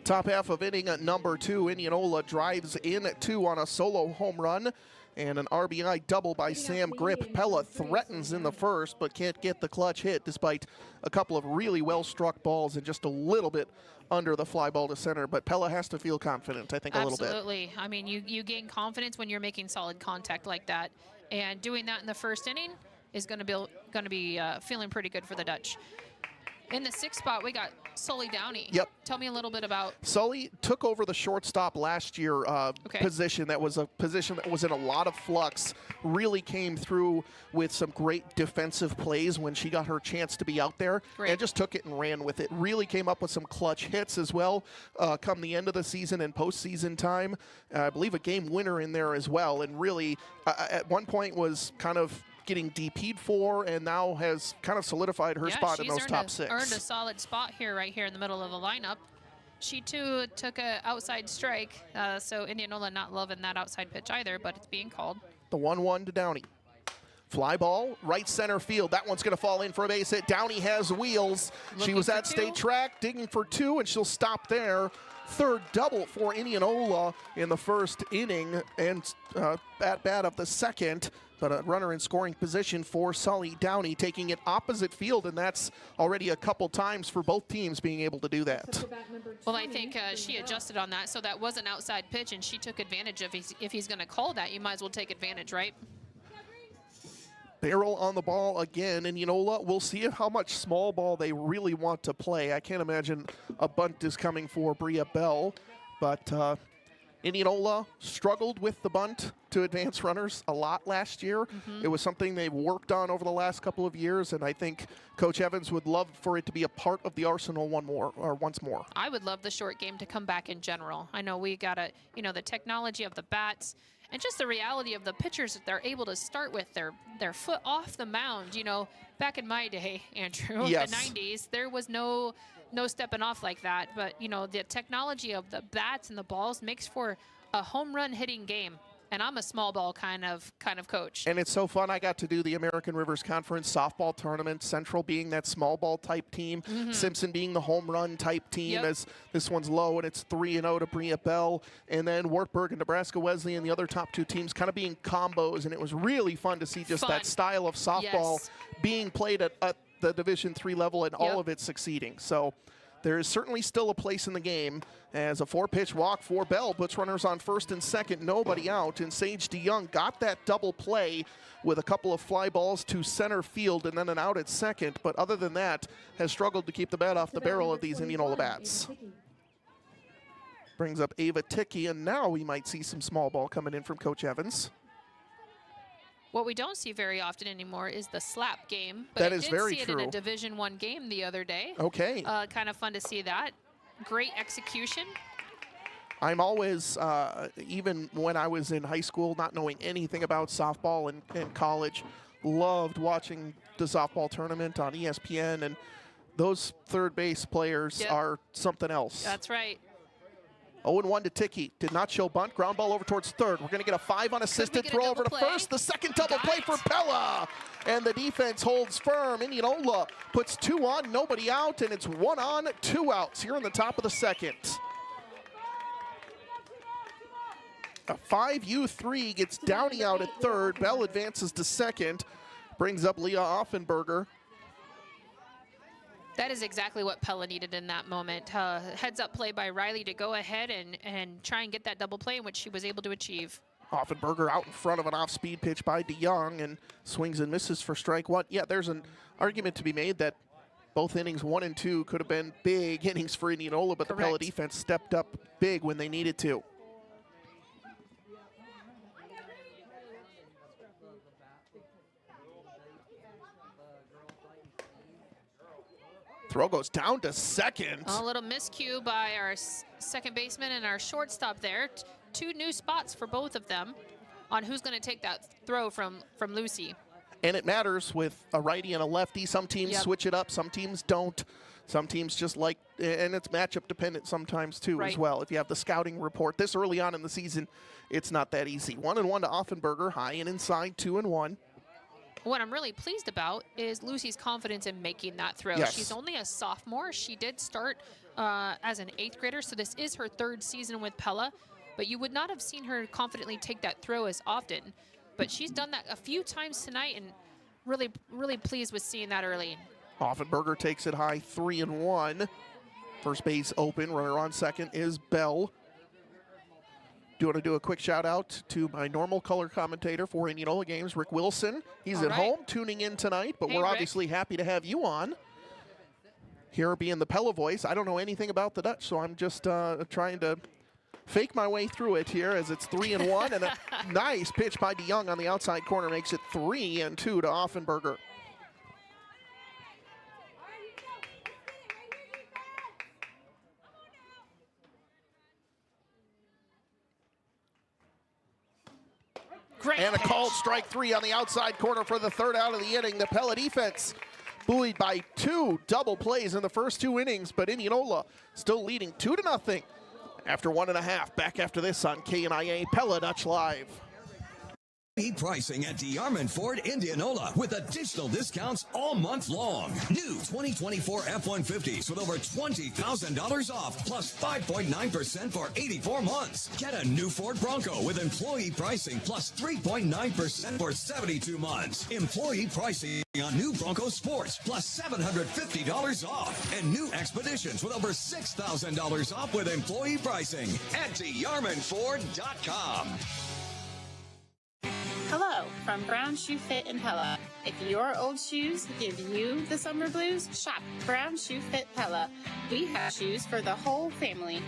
Top half of inning number 2, Indianola drives in 2 on a solo home run, and an RBI double by Sam Grip. Pella threatens in the first, but can't get the clutch hit despite a couple of really well-struck balls and just a little bit under the fly ball to center. But Pella has to feel confident, I think, a little bit. Absolutely. I mean, you gain confidence when you're making solid contact like that, and doing that in the first inning is going to be feeling pretty good for the Dutch. In the 6th spot, we got Sully Downey. Yep. Tell me a little bit about... Sully took over the shortstop last year position. That was a position that was in a lot of flux. Really came through with some great defensive plays when she got her chance to be out there. Great. And just took it and ran with it. Really came up with some clutch hits as well come the end of the season and postseason time. I believe a game winner in there as well. And really, at one point was kind of getting DP'd for, and now has kind of solidified her spot in those top 6. Earned a solid spot here, right here in the middle of the lineup. She too took an outside strike, so Indianola not loving that outside pitch either, but it's being called. The 1-1 to Downey. Fly ball, right center field. That one's going to fall in for a base hit. Downey has wheels. She was at state track digging for 2, and she'll stop there. Third double for Indianola in the first inning, and at bat of the second. But a runner in scoring position for Sully Downey, taking it opposite field, and that's already a couple times for both teams being able to do that. Well, I think she adjusted on that, so that was an outside pitch, and she took advantage of if he's going to call that, you might as well take advantage, right? Barrel on the ball again, and Indianola, we'll see how much small ball they really want to play. I can't imagine a bunt is coming for Bria Bell, but Indianola struggled with the bunt to advance runners a lot last year. It was something they've worked on over the last couple of years, and I think Coach Evans would love for it to be a part of the arsenal once more. I would love the short game to come back in general. I know we got the technology of the bats, and just the reality of the pitchers that they're able to start with their foot off the mound. You know, back in my day, Andrew, yes. the 90s, there was no stepping off like that. But, you know, the technology of the bats and the balls makes for a home run hitting game. And I'm a small ball kind of coach. And it's so fun. I got to do the American Rivers Conference softball tournament, Central being that small ball type team, Simpson being the home run type team, as this one's low, and it's 3-0 to Bria Bell. And then Wartburg and Nebraska Wesleyan, the other top two teams, kind of being combos. And it was really fun to see just that style of softball being played at the Division III level and all of it succeeding. So there is certainly still a place in the game as a 4-pitch walk for Bell puts runners on first and second, nobody out. And Sage DeYoung got that double play with a couple of fly balls to center field and then an out at second. But other than that, has struggled to keep the bat off the barrel of these Indianola bats. Brings up Ava Ticky, and now we might see some small ball coming in from Coach Evans. What we don't see very often anymore is the slap game. But that I is did very see true. it in a Division I game the other day. Okay. Kind of fun to see that. Great execution. I'm always, even when I was in high school, not knowing anything about softball and college, loved watching the softball tournament on ESPN, and those third base players are something else. That's right. 0-1 to Ticky. Did not show bunt. Ground ball over towards third. We're going to get a 5 unassisted throw over to first. The second double play for Pella. And the defense holds firm. Indianola puts 2 on, nobody out, and it's 1 on, 2 outs here in the top of the second. A 5U3 gets Downey out at third. Bell advances to second. Brings up Leah Offenberger. That is exactly what Pella needed in that moment. Heads-up play by Riley to go ahead and try and get that double play, which she was able to achieve. Offenberger out in front of an off-speed pitch by DeYoung and swings and misses for strike one. Yeah, there's an argument to be made that both innings 1 and 2 could have been big innings for Indianola, but the Pella defense stepped up big when they needed to. Throw goes down to second. A little miscue by our second baseman and our shortstop there. 2 new spots for both of them on who's going to take that throw from Lucy. And it matters with a righty and a lefty. Some teams switch it up, some teams don't. Some teams just like, and it's matchup dependent sometimes too as well. If you have the scouting report this early on in the season, it's not that easy. 1-1 to Offenberger, high and inside, 2-1. What I'm really pleased about is Lucy's confidence in making that throw. Yes. She's only a sophomore. She did start as an 8th grader, so this is her 3rd season with Pella, but you would not have seen her confidently take that throw as often. But she's done that a few times tonight, and really, really pleased with seeing that early. Offenberger takes it high, 3-1. First base open, runner on second is Bell. Do want to do a quick shout out to my normal color commentator for Indianola games, Rick Wilson. He's at home tuning in tonight, but we're obviously happy to have you on. Here being the Pella voice, I don't know anything about the Dutch, so I'm just trying to fake my way through it here as it's 3-1, and a nice pitch by DeYoung on the outside corner makes it 3-2 to Offenberger. And a called strike 3 on the outside corner for the 3rd out of the inning. The Pella defense buoyed by 2 double plays in the first 2 innings, but Indianola still leading 2-0 after 1.5. Back after this on KNIA Pella Dutch Live. Pricing at DeArmond Ford Indianola with additional discounts all month long. New 2024 F-150s with over $20,000 off plus 5.9% for 84 months. Get a new Ford Bronco with employee pricing plus 3.9% for 72 months. Employee pricing on new Bronco Sports plus $750 off. And new Expeditions with over $6,000 off with employee pricing at DeArmondFord.com. Hello from Brown Shoe Fit in Pella. If your old shoes give you the summer blues, shop Brown Shoe Fit Pella. We have shoes for the whole family.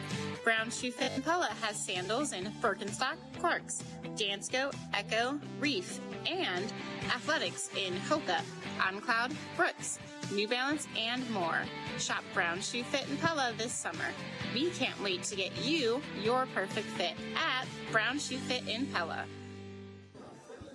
Brown Shoe Fit in Pella has sandals in Birkenstock, Clarks, Dansko, Echo, Reef, and athletics in Hoka, OnCloud, Brooks, New Balance, and more. Shop Brown Shoe Fit in Pella this summer. We can't wait to get you your perfect fit at Brown Shoe Fit in Pella.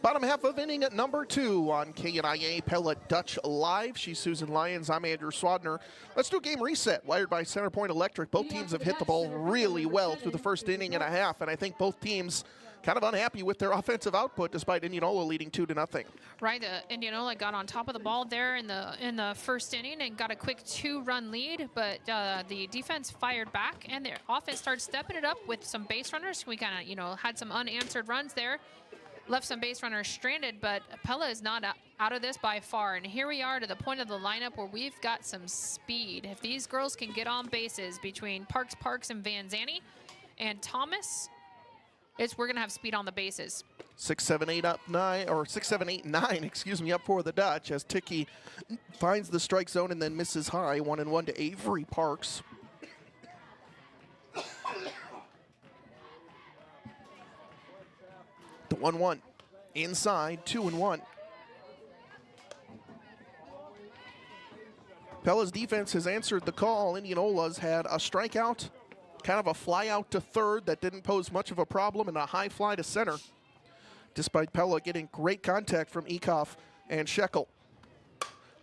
Bottom half of inning at number 2 on KNIA Pella Dutch Live. She's Susan Lyons. I'm Andrew Swadner. Let's do a game reset, wired by Centerpoint Electric. Both teams have hit the ball really well through the first inning and a half, and I think both teams kind of unhappy with their offensive output despite Indianola leading 2-0. Right, Indianola got on top of the ball there in the first inning and got a quick 2-run lead, but the defense fired back and their offense started stepping it up with some base runners. We kind of, had some unanswered runs there, left some base runners stranded, but Pella is not out of this by far. And here we are to the point of the lineup where we've got some speed. If these girls can get on bases between Parks, and Van Zanny and Thomas, we're going to have speed on the bases. 6, 7, 8 up 9, or 6, 7, 8, 9, excuse me, up for the Dutch as Ticky finds the strike zone and then misses high. 1-1 to Avery Parks. The 1-1 inside, 2-1. Pella's defense has answered the call. Indianola's had a strikeout, kind of a fly out to third that didn't pose much of a problem, and a high fly to center, despite Pella getting great contact from Ekoff and Shekel.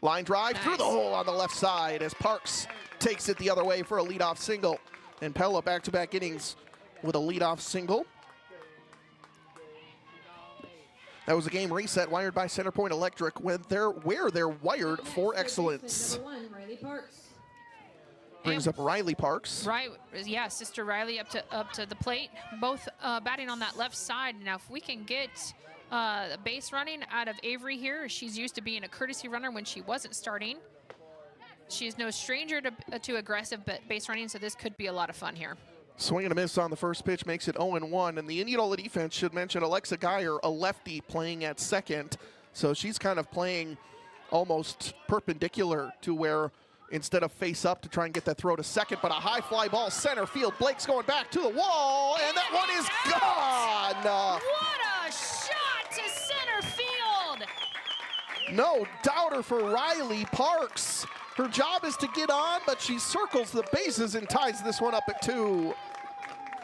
Line drive through the hole on the left side as Parks takes it the other way for a leadoff single. And Pella back-to-back innings with a leadoff single. That was a game reset wired by Centerpoint Electric where they're wired for excellence. Number 1, Riley Parks. Brings up Riley Parks. Right, yeah, Sister Riley up to the plate. Both batting on that left side. Now, if we can get a base running out of Avery here, she's used to being a courtesy runner when she wasn't starting. She's no stranger to aggressive base running, so this could be a lot of fun here. Swing and a miss on the first pitch makes it 0-1. And the Indianola defense should mention Alexa Geyer, a lefty playing at second. So she's kind of playing almost perpendicular to where instead of face up to try and get that throw to second, but a high fly ball center field. Blake's going back to the wall, and that one is gone. What a shot to center field. No doubter for Riley Parks. Her job is to get on, but she circles the bases and ties this one up at 2.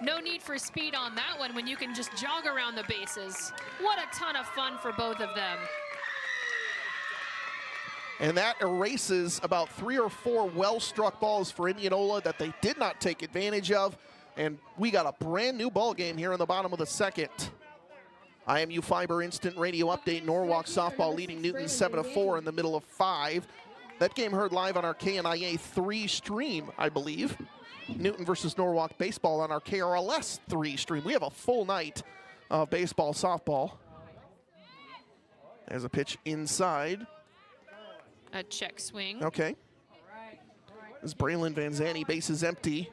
No need for speed on that one when you can just jog around the bases. What a ton of fun for both of them. And that erases about 3 or 4 well-struck balls for Indianola that they did not take advantage of. And we got a brand new ball game here in the bottom of the second. IMU Fiber Instant Radio Update. Norwalk softball leading Newton 7-4 in the middle of 5. That game heard live on our KNIA 3 stream, I believe. Newton versus Norwalk baseball on our KRLS 3 stream. We have a full night of baseball, softball. There's a pitch inside. A check swing. Okay. This is Braylon Van Zanny, bases empty.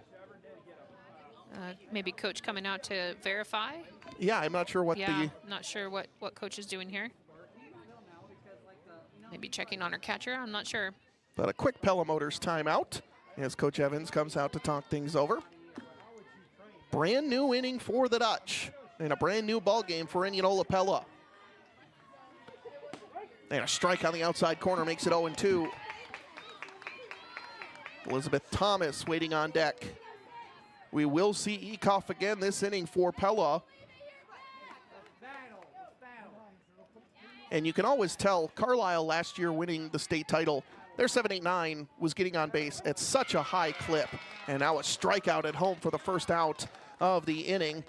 Maybe coach coming out to verify. Yeah, I'm not sure what not sure what coach is doing here. Maybe checking on her catcher, I'm not sure. But a quick Pella Motors timeout as Coach Evans comes out to talk things over. Brand new inning for the Dutch and a brand new ball game for Indianola Pella. And a strike on the outside corner makes it 0-2. Elizabeth Thomas waiting on deck. We will see Ekoff again this inning for Pella. And you can always tell Carlisle last year winning the state title, their 7-8-9 was getting on base at such a high clip. And now a strikeout at home for the first out of the inning.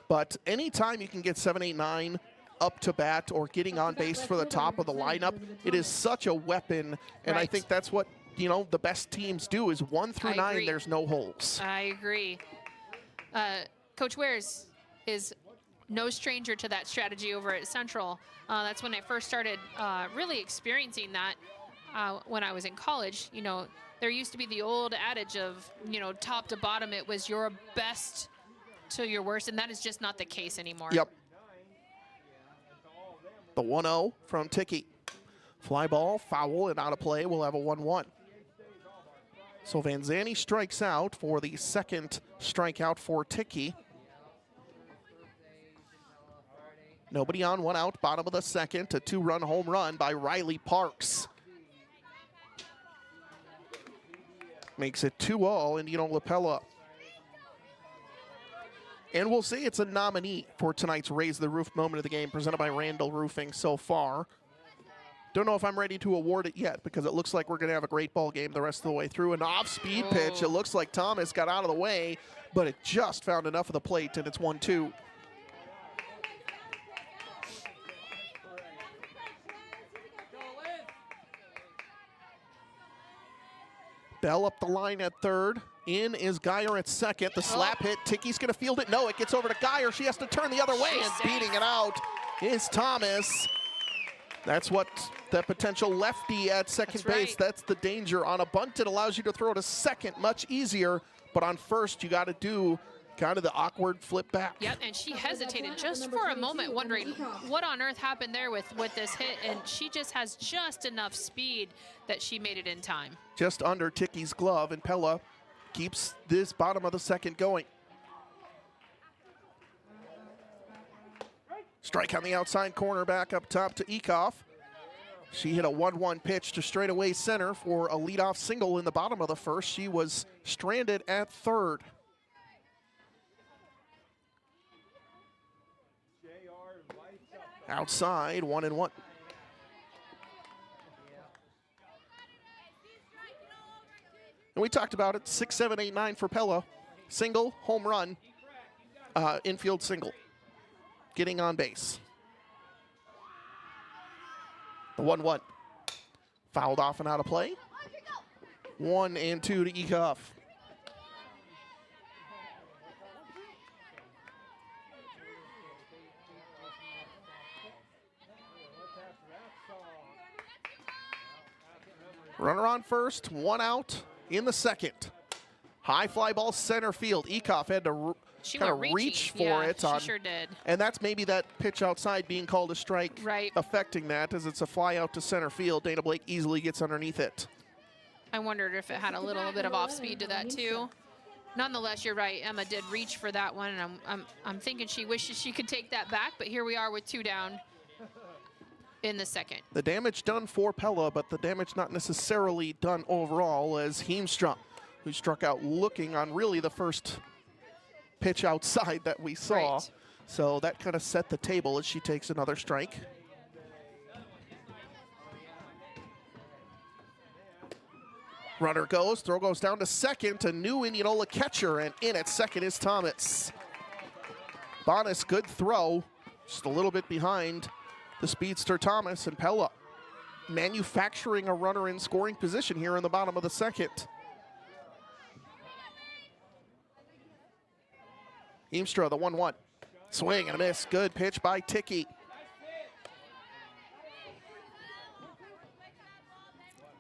But anytime you can get 7-8-9 up to bat or getting on base for the top of the lineup, it is such a weapon. And I think that's what, the best teams do is 1 through 9, there's no holes. I agree. Coach Wares is no stranger to that strategy over at Central. That's when I first started really experiencing that when I was in college. There used to be the old adage of, top to bottom, it was your best to your worst, and that is just not the case anymore. Yep. The 1-0 from Ticky. Fly ball, foul, and out of play. We'll have a 1-1. So Van Zanny strikes out for the second strikeout for Ticky. Nobody on, 1 out, bottom of the second. A 2-run home run by Riley Parks. Makes it 2-all Indianola Pella. And we'll say it's a nominee for tonight's Raise the Roof moment of the game, presented by Randall Roofing so far. Don't know if I'm ready to award it yet, because it looks like we're going to have a great ball game the rest of the way through. An off-speed pitch. It looks like Thomas got out of the way, but it just found enough of the plate, and it's 1-2. Bell up the line at third. In is Geyer at second. The slap hit. Ticky's going to field it. No, it gets over to Geyer. She has to turn the other way, and beating it out is Thomas. That's what the potential lefty at second base. That's the danger. On a bunt, it allows you to throw to second much easier, but on first, you got to do kind of the awkward flip back. Yep, and she hesitated just for a moment, wondering what on earth happened there with this hit, and she just has just enough speed that she made it in time. Just under Ticky's glove, and Pella keeps this bottom of the second going. Strike on the outside corner, back up top to Ekoff. She hit a 1-1 pitch to straightaway center for a leadoff single in the bottom of the first. She was stranded at third. Outside, 1-1. And we talked about it, 6, 7, 8, 9 for Pella. Single, home run, infield single. Getting on base. The 1-1. Fouled off and out of play. 1-2 to Ekoff. Runner on first, one out in the second. High fly ball center field. Ekoff had to kind of reach for it. She sure did. And that's maybe that pitch outside being called a strike affecting that, as it's a fly out to center field. Dana Blake easily gets underneath it. I wondered if it had a little bit of off speed to that too. Nonetheless, you're right. Emma did reach for that one, and I'm thinking she wishes she could take that back, but here we are with 2 down in the second. The damage done for Pella, but the damage not necessarily done overall, as Heemstra, who struck out looking on really the first pitch outside that we saw. So that kind of set the table as she takes another strike. Runner goes, throw goes down to second, a new Indianola catcher, and in at second is Thomas. Bonas, good throw, just a little bit behind the speedster Thomas, and Pella manufacturing a runner in scoring position here in the bottom of the second. Heemstra, the 1-1. Swing and a miss. Good pitch by Ticky.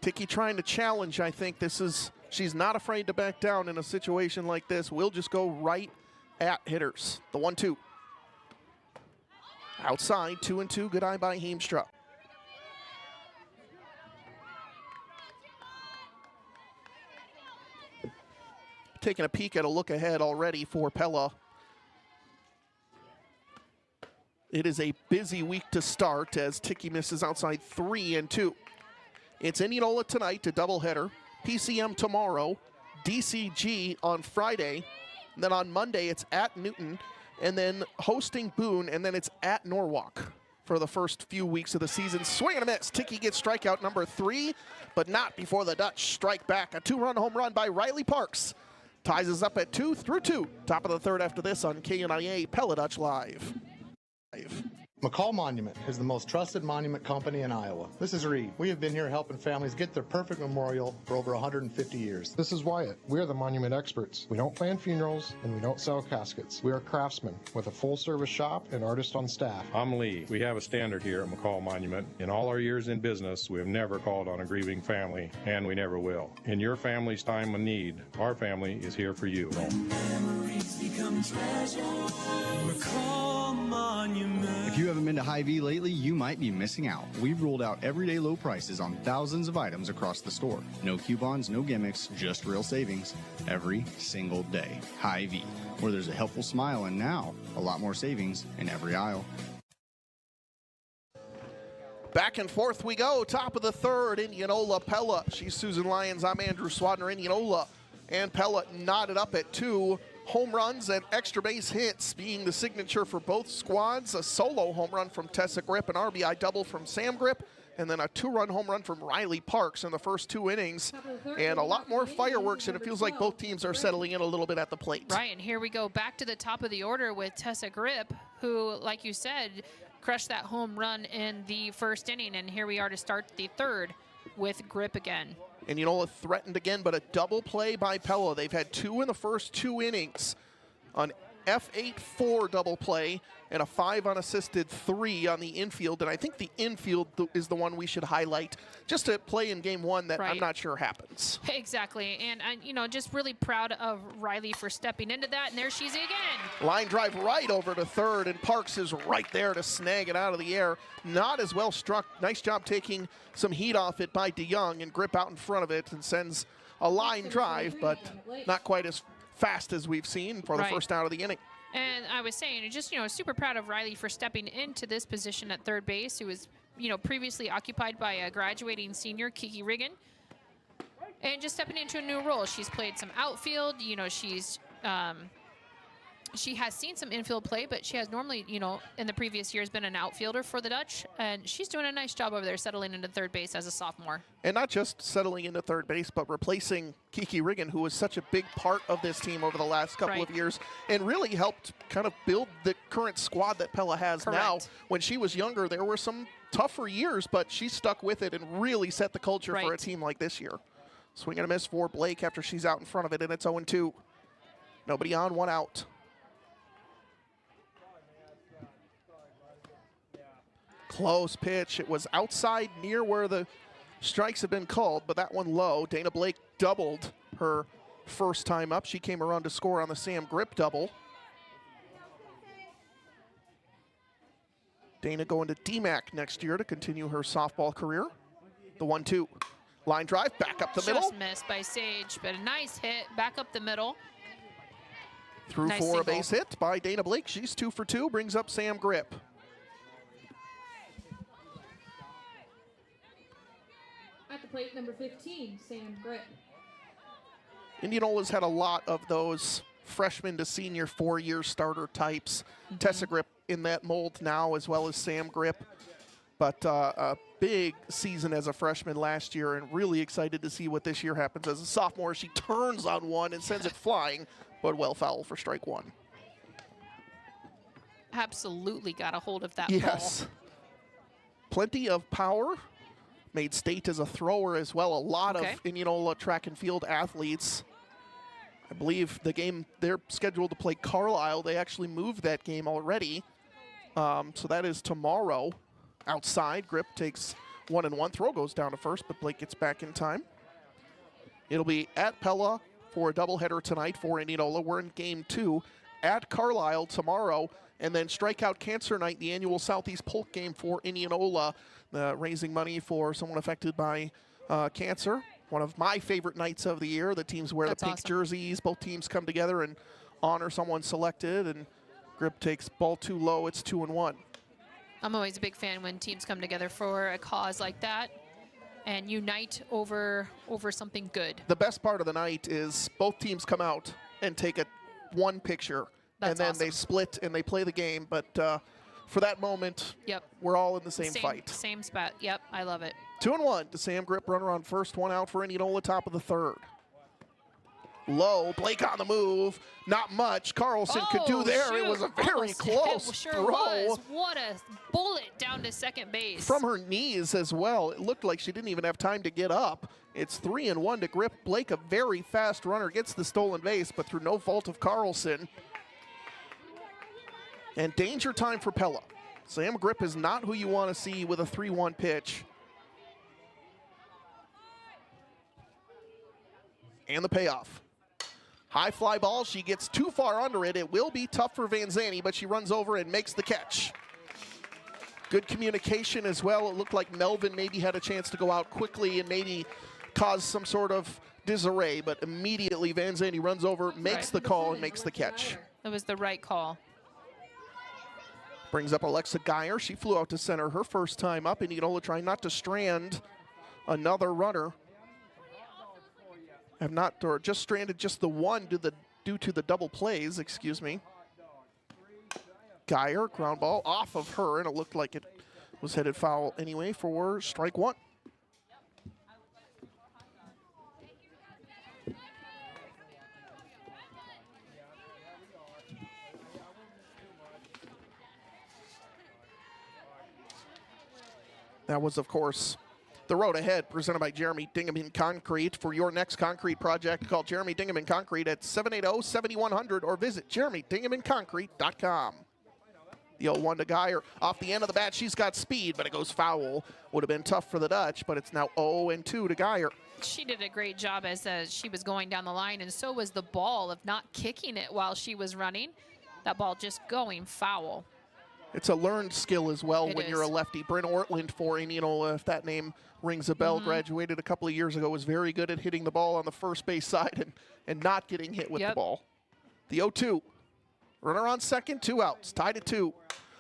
Ticky trying to challenge, I think. She's not afraid to back down in a situation like this. We'll just go right at hitters. The 1-2. Outside, 2-2. Good eye by Heemstra. Taking a peek at a look ahead already for Pella. It is a busy week to start as Ticky misses outside 3-2. It's Indianola tonight, a doubleheader. PCM tomorrow, DCG on Friday. And then on Monday, it's at Newton, and then hosting Boone, and then it's at Norwalk for the first few weeks of the season. Swing and a miss. Ticky gets strikeout number 3, but not before the Dutch strike back. A 2-run home run by Riley Parks ties us up at 2-2. Top of the third after this on KNIA Pella Dutch Live. McCall Monument is the most trusted monument company in Iowa. This is Reed. We have been here helping families get their perfect memorial for over 150 years. This is Wyatt. We are the monument experts. We don't plan funerals and we don't sell caskets. We are craftsmen with a full-service shop and artists on staff. I'm Lee. We have a standard here at McCall Monument. In all our years in business, we have never called on a grieving family, and we never will. In your family's time of need, our family is here for you. Memories become treasure. McCall Monument. If you haven't been to Hy-Vee lately, you might be missing out. We've rolled out everyday low prices on thousands of items across the store. No coupons, no gimmicks, just real savings every single day. Hy-Vee, where there's a helpful smile and now a lot more savings in every aisle. Back and forth we go. Top of the third, Indianola, Pella. She's Susan Lyons. I'm Andrew Swadner. Indianola and Pella knotted up at 2. home runs and extra base hits being the signature for both squads. A solo home run from Tessa Grip, an RBI double from Sam Grip, and then a 2-run home run from Riley Parks in the first 2 innings. And a lot more fireworks, and it feels like both teams are settling in a little bit at the plate. Right, and here we go back to the top of the order with Tessa Grip, who, like you said, crushed that home run in the first inning, and here we are to start the third with Grip again. Indianola threatened again, but a double play by Pella. They've had 2 in the first 2 innings. An F8-4 double play and a 5 unassisted 3 on the infield. And I think the infield is the one we should highlight, just to play in game 1 that I'm not sure happens. Exactly, and you know, just really proud of Riley for stepping into that, and there she's again. Line drive right over to third, and Parks is right there to snag it out of the air. Not as well struck. Nice job taking some heat off it by DeYoung, and Grip out in front of it and sends a line drive, but not quite as fast as we've seen for the first out of the inning. And I was saying, just, you know, super proud of Riley for stepping into this position at third base, who was, you know, previously occupied by a graduating senior, Kiki Riggin, and just stepping into a new role. She's played some outfield, you know, she has seen some infield play, but she has normally, you know, in the previous years been an outfielder for the Dutch, and she's doing a nice job over there settling into third base as a sophomore. And not just settling into third base, but replacing Kiki Riggin, who was such a big part of this team over the last couple of years and really helped kind of build the current squad that Pella has now. When she was younger, there were some tougher years, but she stuck with it and really set the culture for a team like this year. Swing and a miss for Blake after she's out in front of it, and it's 0-2. Nobody on, 1 out. Close pitch. It was outside near where the strikes have been called, but that one low. Dana Blake doubled her first time up. She came around to score on the Sam Grip double. Dana going to DMAC next year to continue her softball career. The 1-2. Line drive, back up the middle. Just missed by Sage, but a nice hit, back up the middle. Through nice for single. A base hit by Dana Blake. She's 2 for 2, brings up Sam Grip. At the plate, number 15, Sam Grip. Indianola's had a lot of those freshman to senior 4-year starter types. Tessa Grip in that mold now, as well as Sam Grip. But a big season as a freshman last year, and really excited to see what this year happens. As a sophomore, she turns on one and sends it flying, but well foul for strike 1. Absolutely got a hold of that Yes. ball. Plenty of power. Made state as a thrower as well. A lot of Indianola track and field athletes. I believe the game they're scheduled to play Carlisle. They actually moved that game already. So that is tomorrow. Outside, Grip takes 1-1. Throw goes down to first, but Blake gets back in time. It'll be at Pella for a doubleheader tonight for Indianola. We're in game 2 at Carlisle tomorrow. And then Strikeout Cancer Night, the annual Southeast Polk game for Indianola, raising money for someone affected by cancer. One of my favorite nights of the year. The teams wear the pink jerseys. Both teams come together and honor someone selected. And Grip takes ball too low. It's 2-1. I'm always a big fan when teams come together for a cause like that and unite over something good. The best part of the night is both teams come out and take one picture. That's and then they split and they play the game. But for that moment, we're all in the same fight. Same spot. Yep, I love it. 2-1 to Sam Grip, runner on first, 1 out for Indianola, top of the third. Low, Blake on the move. Not much Carlson could do there. Shoot. It was a very close it sure throw. Was. What a bullet down to second base. From her knees as well. It looked like she didn't even have time to get up. It's 3-1 to Grip. Blake, a very fast runner, gets the stolen base, but through no fault of Carlson. And danger time for Pella. Sam Grip is not who you want to see with a 3-1 pitch. And the payoff. High fly ball, she gets too far under it. It will be tough for Van Zandt, but she runs over and makes the catch. Good communication as well. It looked like Melvin maybe had a chance to go out quickly and maybe cause some sort of disarray, but immediately Van Zandt runs over, makes the call, and makes the catch. That was the right call. Brings up Alexa Geyer. She flew out to center her first time up. Indianola trying not to strand another runner. Have not, or just stranded just the one to the due to the double plays, excuse me. Geyer, ground ball off of her, and it looked like it was headed foul anyway for strike one. That was, of course, the road ahead presented by Jeremy Dingaman Concrete. For your next concrete project, call Jeremy Dingaman Concrete at 780-7100 or visit jeremydingamanconcrete.com. The 0-1 to Geyer. Off the end of the bat, she's got speed, but it goes foul. Would have been tough for the Dutch, but it's now 0-2 to Geyer. She did a great job as she was going down the line, and so was the ball of not kicking it while she was running. That ball just going foul. It's a learned skill as well when you're a lefty. Bryn Ortland for Indianola, if that name rings a bell, graduated a couple of years ago, was very good at hitting the ball on the first base side and not getting hit with the ball. The 0-2. Runner on second, 2 outs, tied at 2.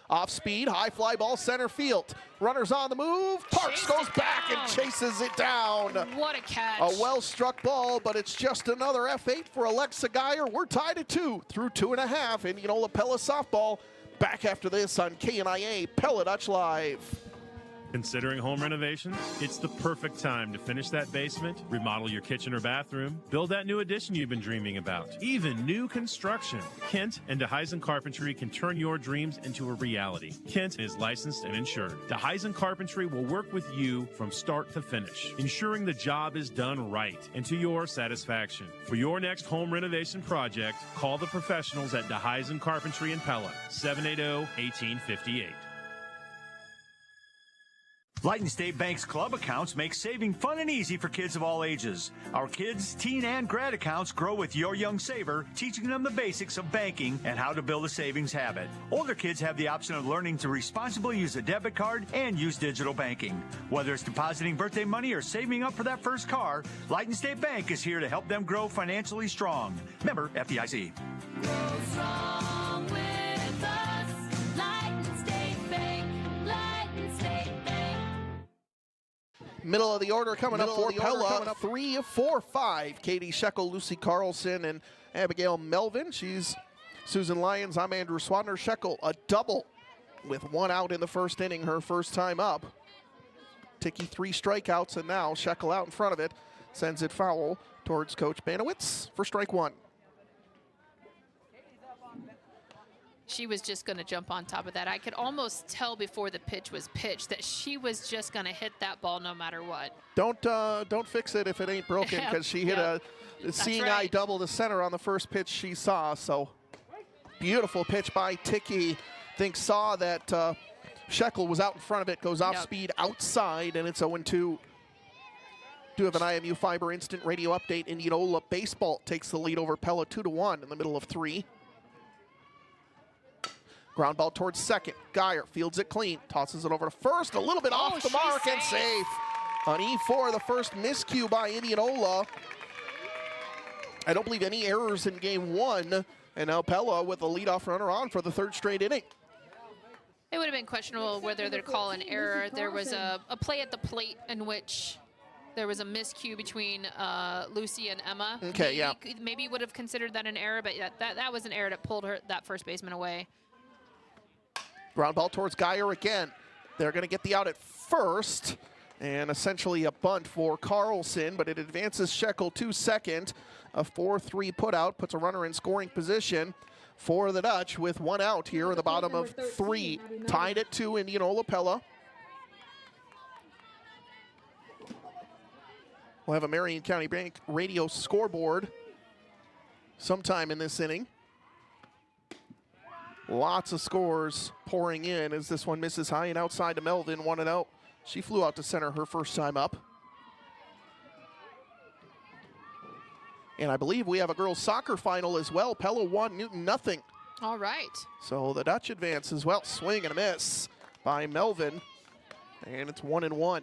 Off speed, high fly ball center field. Runners on the move. Parks goes back and chases it down. What a catch. A well-struck ball, but it's just another F8 for Alexa Geyer. We're tied at 2 through 2.5. Indianola Pella softball. Back after this on KNIA Pella Dutch Live. Considering home renovations? It's the perfect time to finish that basement, remodel your kitchen or bathroom, build that new addition you've been dreaming about, even new construction. Kent and DeHeisen Carpentry can turn your dreams into a reality. Kent is licensed and insured. DeHeisen Carpentry will work with you from start to finish, ensuring the job is done right and to your satisfaction. For your next home renovation project, call the professionals at DeHeisen Carpentry in Pella, 780-1858. Lighton State Bank's club accounts make saving fun and easy for kids of all ages. Our kids, teen, and grad accounts grow with your young saver, teaching them the basics of banking and how to build a savings habit. Older kids have the option of learning to responsibly use a debit card and use digital banking. Whether it's depositing birthday money or saving up for that first car, Lighton State Bank is here to help them grow financially strong. Member FDIC. Grow strong with us. Lighton State Bank. Lighton State Bank. Middle of the order coming up for Pella. 3 of 4, 5. Katie Shekel, Lucy Carlson, and Abigail Melvin. She's Susan Lyons. I'm Andrew Swadner. Shekel, a double with 1 out in the first inning, her first time up. Ticky 3 strikeouts, and now Shekel out in front of it. Sends it foul towards Coach Banowitz for strike 1. She was just going to jump on top of that. I could almost tell before the pitch was pitched that she was just going to hit that ball no matter what. Don't fix it if it ain't broken, because she hit a seeing eye double to center on the first pitch she saw. So beautiful pitch by Ticky. Saw that Shekel was out in front of it, goes off speed outside, and it's 0-2. Do have an IMU Fiber Instant Radio update. Indianola Baseball takes the lead over Pella 2-1 in the middle of 3. Ground ball towards second. Geyer fields it clean, tosses it over to first, a little bit off the mark and safe. On E4, the first miscue by Indianola. I don't believe any errors in game 1, and now Pella with a leadoff runner on for the 3rd straight inning. It would have been questionable whether they'd call an error. There was a play at the plate in which there was a miscue between Lucy and Emma. Okay, Maybe would have considered that an error, but that was an error that pulled that first baseman away. Ground ball towards Geyer again. They're going to get the out at first, and essentially a bunt for Carlson, but it advances Shekel to second. A 4-3 putout puts a runner in scoring position for the Dutch with 1 out here in the bottom of 3. Tied at 2, Indianola Pella. We'll have a Marion County Bank radio scoreboard sometime in this inning. Lots of scores pouring in as this one misses high and outside to Melvin, 1-0. She flew out to center her first time up. And I believe we have a girls soccer final as well. Pella 1, Newton nothing. All right. So the Dutch advance as well. Swing and a miss by Melvin. And it's 1-1.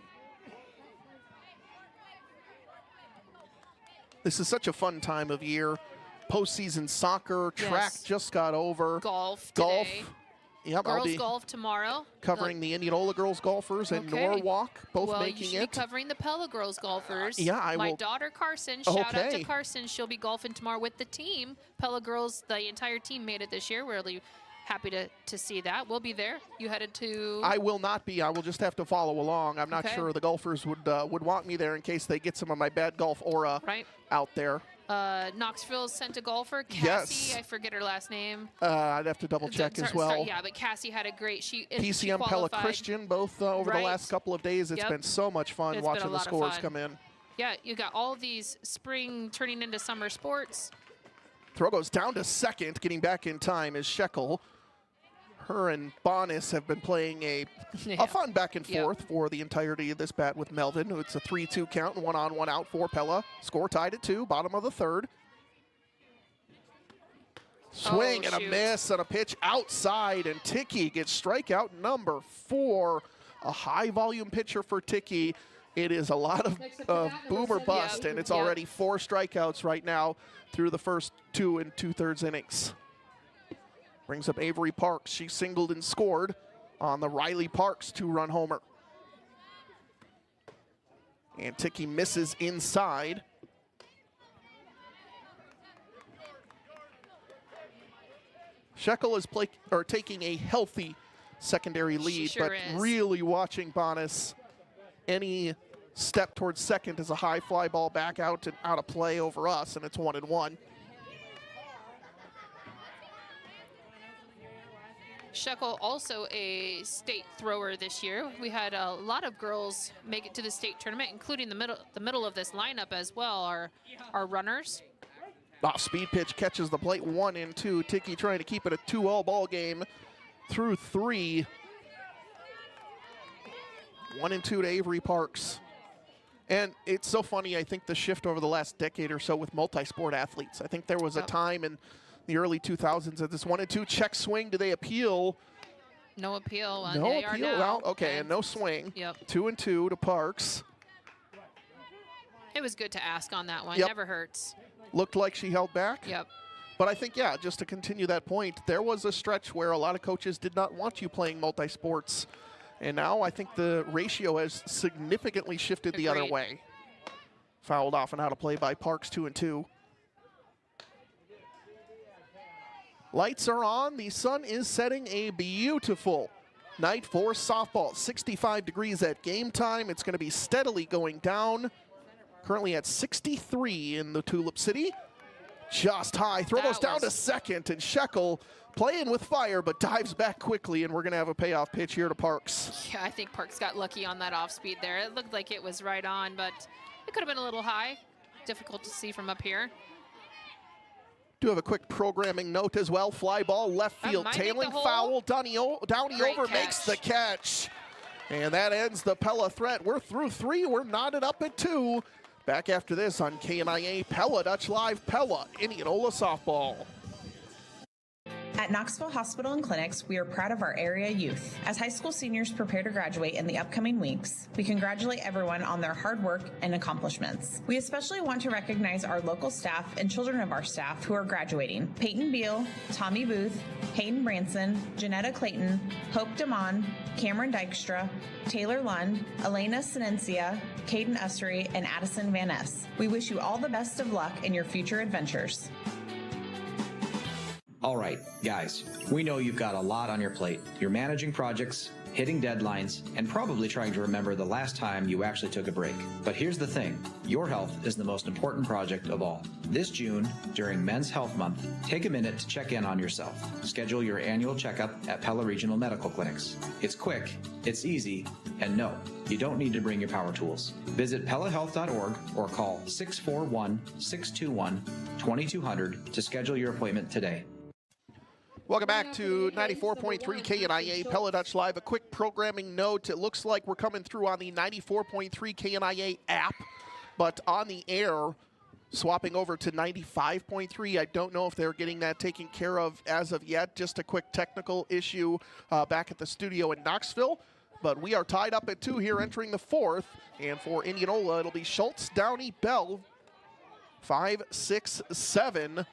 This is such a fun time of year. Postseason soccer, track just got over. Golf. Yep, I'll Girls be golf tomorrow. covering the Indianola girls golfers and Norwalk, both well, making you should it. be covering the Pella girls golfers. Yeah, I My will. daughter Carson, shout out Okay. to Carson. She'll be golfing tomorrow with the team. Pella girls, the entire team made it this year. We're really happy to see that. We'll be there. You headed to? I will not be. I will just have to follow along. I'm not Okay. sure the golfers would want me there in case they get some of my bad golf aura out there. Knoxville sent a golfer, Cassie. Yes. I forget her last name. I'd have to double check as well. Yeah, but Cassie had a great. She PCM Pella qualified. Christian, both over the last couple of days. It's Yep. been so much fun It's been watching a the lot of scores fun. come in. Yeah, you got all of these spring turning into summer sports. Throw goes down to second, getting back in time is Shekel. Her and Bonis have been playing a fun back and forth for the entirety of this bat with Melvin. It's a 3-2 count and 1-on-1 out for Pella. Score tied at 2, bottom of the third. Swing and a miss on a pitch outside, and Ticky gets strikeout number 4. A high volume pitcher for Ticky. It is a lot of boom or bust, and it's already 4 strikeouts right now through the first 2 2/3 innings. Brings up Avery Parks. She singled and scored on the Riley Parks 2-run homer. And Ticky misses inside. Shekel is taking a healthy secondary lead, sure but is. really watching Bonis. Any step towards second is a high fly ball back out and out of play over us, and it's 1-1. Shekel also a state thrower this year. We had a lot of girls make it to the state tournament, including the middle of this lineup as well. Our runners. Off speed pitch catches the plate 1-2. Ticky trying to keep it a 2-all ball game through 3. 1-2 to Avery Parks. And it's so funny, I think the shift over the last decade or so with multi-sport athletes. I think there was a time in the early 2000s at this 1-2 check swing. Do they appeal? No appeal. No they are appeal. now. Well, okay, and no swing. Yep. 2-2 to Parks. It was good to ask on that one. Yep. Never hurts. Looked like she held back. Yep. But I think, yeah, just to continue that point, there was a stretch where a lot of coaches did not want you playing multi-sports. And now I think the ratio has significantly shifted the other way. Fouled off and out of play by Parks, 2-2. Lights are on. The sun is setting. A beautiful night for softball. 65 degrees at game time. It's going to be steadily going down. Currently at 63 in the Tulip City. Just high. Throw goes down to second, and Shekel playing with fire, but dives back quickly, and we're going to have a payoff pitch here to Parks. Yeah, I think Parks got lucky on that off speed there. It looked like it was right on, but it could have been a little high. Difficult to see from up here. Do have a quick programming note as well. Fly ball left field, tailing foul. Downey over makes the catch. And that ends the Pella threat. We're through 3. We're knotted up at 2. Back after this on KNIA Pella Dutch Live. Pella, Indianola softball. At Knoxville Hospital and Clinics, we are proud of our area youth. As high school seniors prepare to graduate in the upcoming weeks, we congratulate everyone on their hard work and accomplishments. We especially want to recognize our local staff and children of our staff who are graduating. Peyton Beal, Tommy Booth, Hayden Branson, Janetta Clayton, Hope Damon, Cameron Dykstra, Taylor Lund, Elena Sinencia, Caden Ussery, and Addison Van Ness. We wish you all the best of luck in your future adventures. All right, guys, we know you've got a lot on your plate. You're managing projects, hitting deadlines, and probably trying to remember the last time you actually took a break. But here's the thing, your health is the most important project of all. This June, during Men's Health Month, take a minute to check in on yourself. Schedule your annual checkup at Pella Regional Medical Clinics. It's quick, it's easy, and no, you don't need to bring your power tools. Visit PellaHealth.org or call 641-621-2200 to schedule your appointment today. Welcome back to 94.3 KNIA Pella Dutch Live. A quick programming note. It looks like we're coming through on the 94.3 KNIA app, but on the air, swapping over to 95.3. I don't know if they're getting that taken care of as of yet. Just a quick technical issue back at the studio in Knoxville. But we are tied up at 2 here entering the 4th. And for Indianola, it'll be Schultz, Downey, Bell, 5, 6, 7.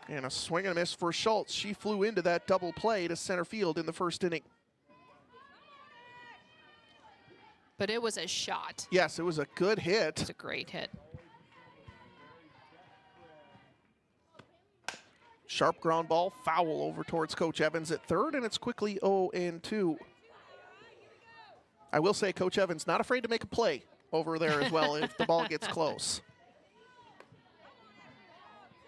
And a swing and a miss for Schultz. She flew into that double play to center field in the first inning. But it was a shot. Yes, it was a good hit. It's a great hit. Sharp ground ball, foul over towards Coach Evans at third, and it's quickly 0-2. I will say Coach Evans not afraid to make a play over there as well if the ball gets close.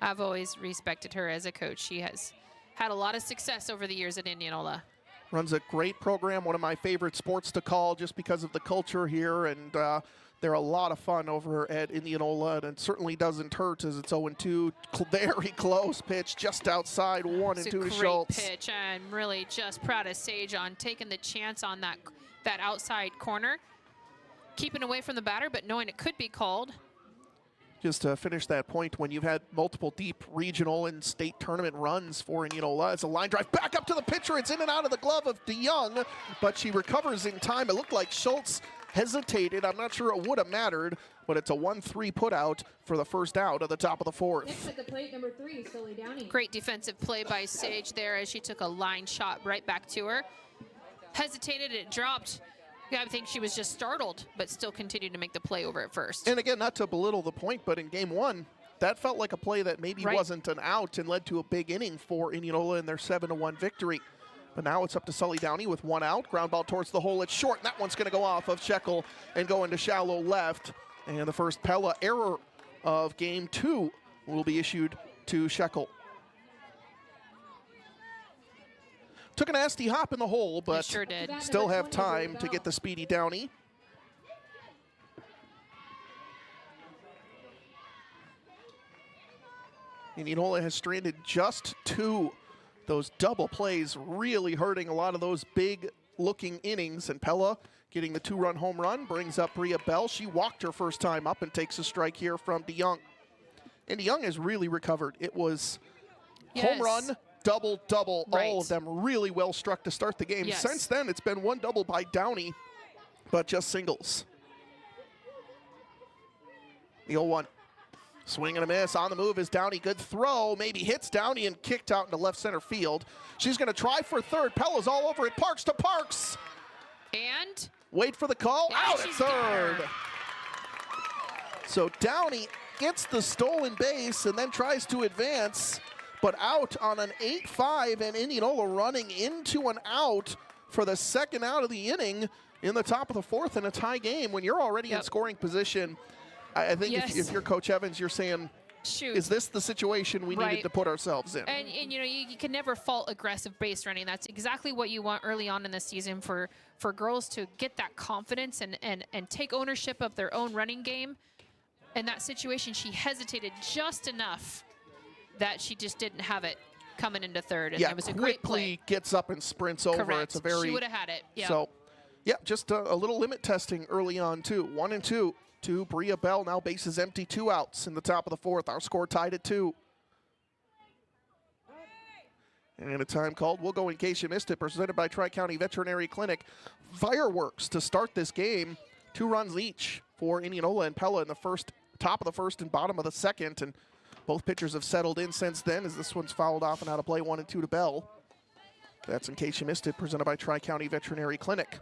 I've always respected her as a coach. She has had a lot of success over the years at Indianola. Runs a great program, one of my favorite sports to call just because of the culture here, and they're a lot of fun over at Indianola, and it certainly doesn't hurt as it's 0-2. Very close pitch just outside, 1-2 to Schultz. It's a great pitch. I'm really just proud of Sage on taking the chance on that outside corner, keeping away from the batter, but knowing it could be called. Just to finish that point, when you've had multiple deep regional and state tournament runs for Indianola, it's a line drive back up to the pitcher. It's in and out of the glove of DeYoung, but she recovers in time. It looked like Schultz hesitated. I'm not sure it would have mattered, but it's a 1-3 put out for the first out of the top of the fourth. Next at the plate, number 3, Sully Downey. Great defensive play by Sage there as she took a line shot right back to her. Hesitated, it dropped. I think she was just startled, but still continued to make the play over at first. And again, not to belittle the point, but in game one, that felt like a play that maybe wasn't an out and led to a big inning for Indianola in their 7-1 victory. But now it's up to Sully Downey with 1 out. Ground ball towards the hole. It's short, and that one's going to go off of Shekel and go into shallow left. And the first Pella error of game 2 will be issued to Shekel. Took a nasty hop in the hole, but sure did. Still have time to get the speedy Downey. Indianola has stranded just 2. Those double plays really hurting a lot of those big-looking innings. And Pella getting the 2-run home run brings up Bria Bell. She walked her first time up and takes a strike here from DeYoung. And DeYoung has really recovered. It was home run, double, all of them really well struck to start the game. Yes. Since then, it's been 1 double by Downey, but just singles. The 0-1. Swing and a miss. On the move is Downey. Good throw. Maybe hits Downey and kicked out into left center field. She's going to try for third. Pella's all over it. Parks to Parks. And? Wait for the call. Yeah, out at third. So Downey gets the stolen base and then tries to advance, but out on an 8-5, and Indianola running into an out for the second out of the inning in the top of the fourth in a tie game. When you're already in scoring position, I think if you're Coach Evans, you're saying, shoot, is this the situation we needed to put ourselves in? And you know, you can never fault aggressive base running. That's exactly what you want early on in the season for girls to get that confidence and take ownership of their own running game. In that situation, she hesitated just enough that she just didn't have it coming into third. And it was a great play. Quickly gets up and sprints over. Correct. It's a very, she would have had it. Yeah. So, yeah, just a little limit testing early on, too. 1-2 to Bria Bell. Now bases empty, 2 outs in the top of the fourth. Our score tied at 2. And a time called. We'll go in case you missed it. Presented by Tri-County Veterinary Clinic. Fireworks to start this game. 2 runs each for Indianola and Pella in the first, top of the first and bottom of the second. And both pitchers have settled in since then as this one's fouled off and out of play. 1-2 to Bell. That's in case you missed it. Presented by Tri-County Veterinary Clinic.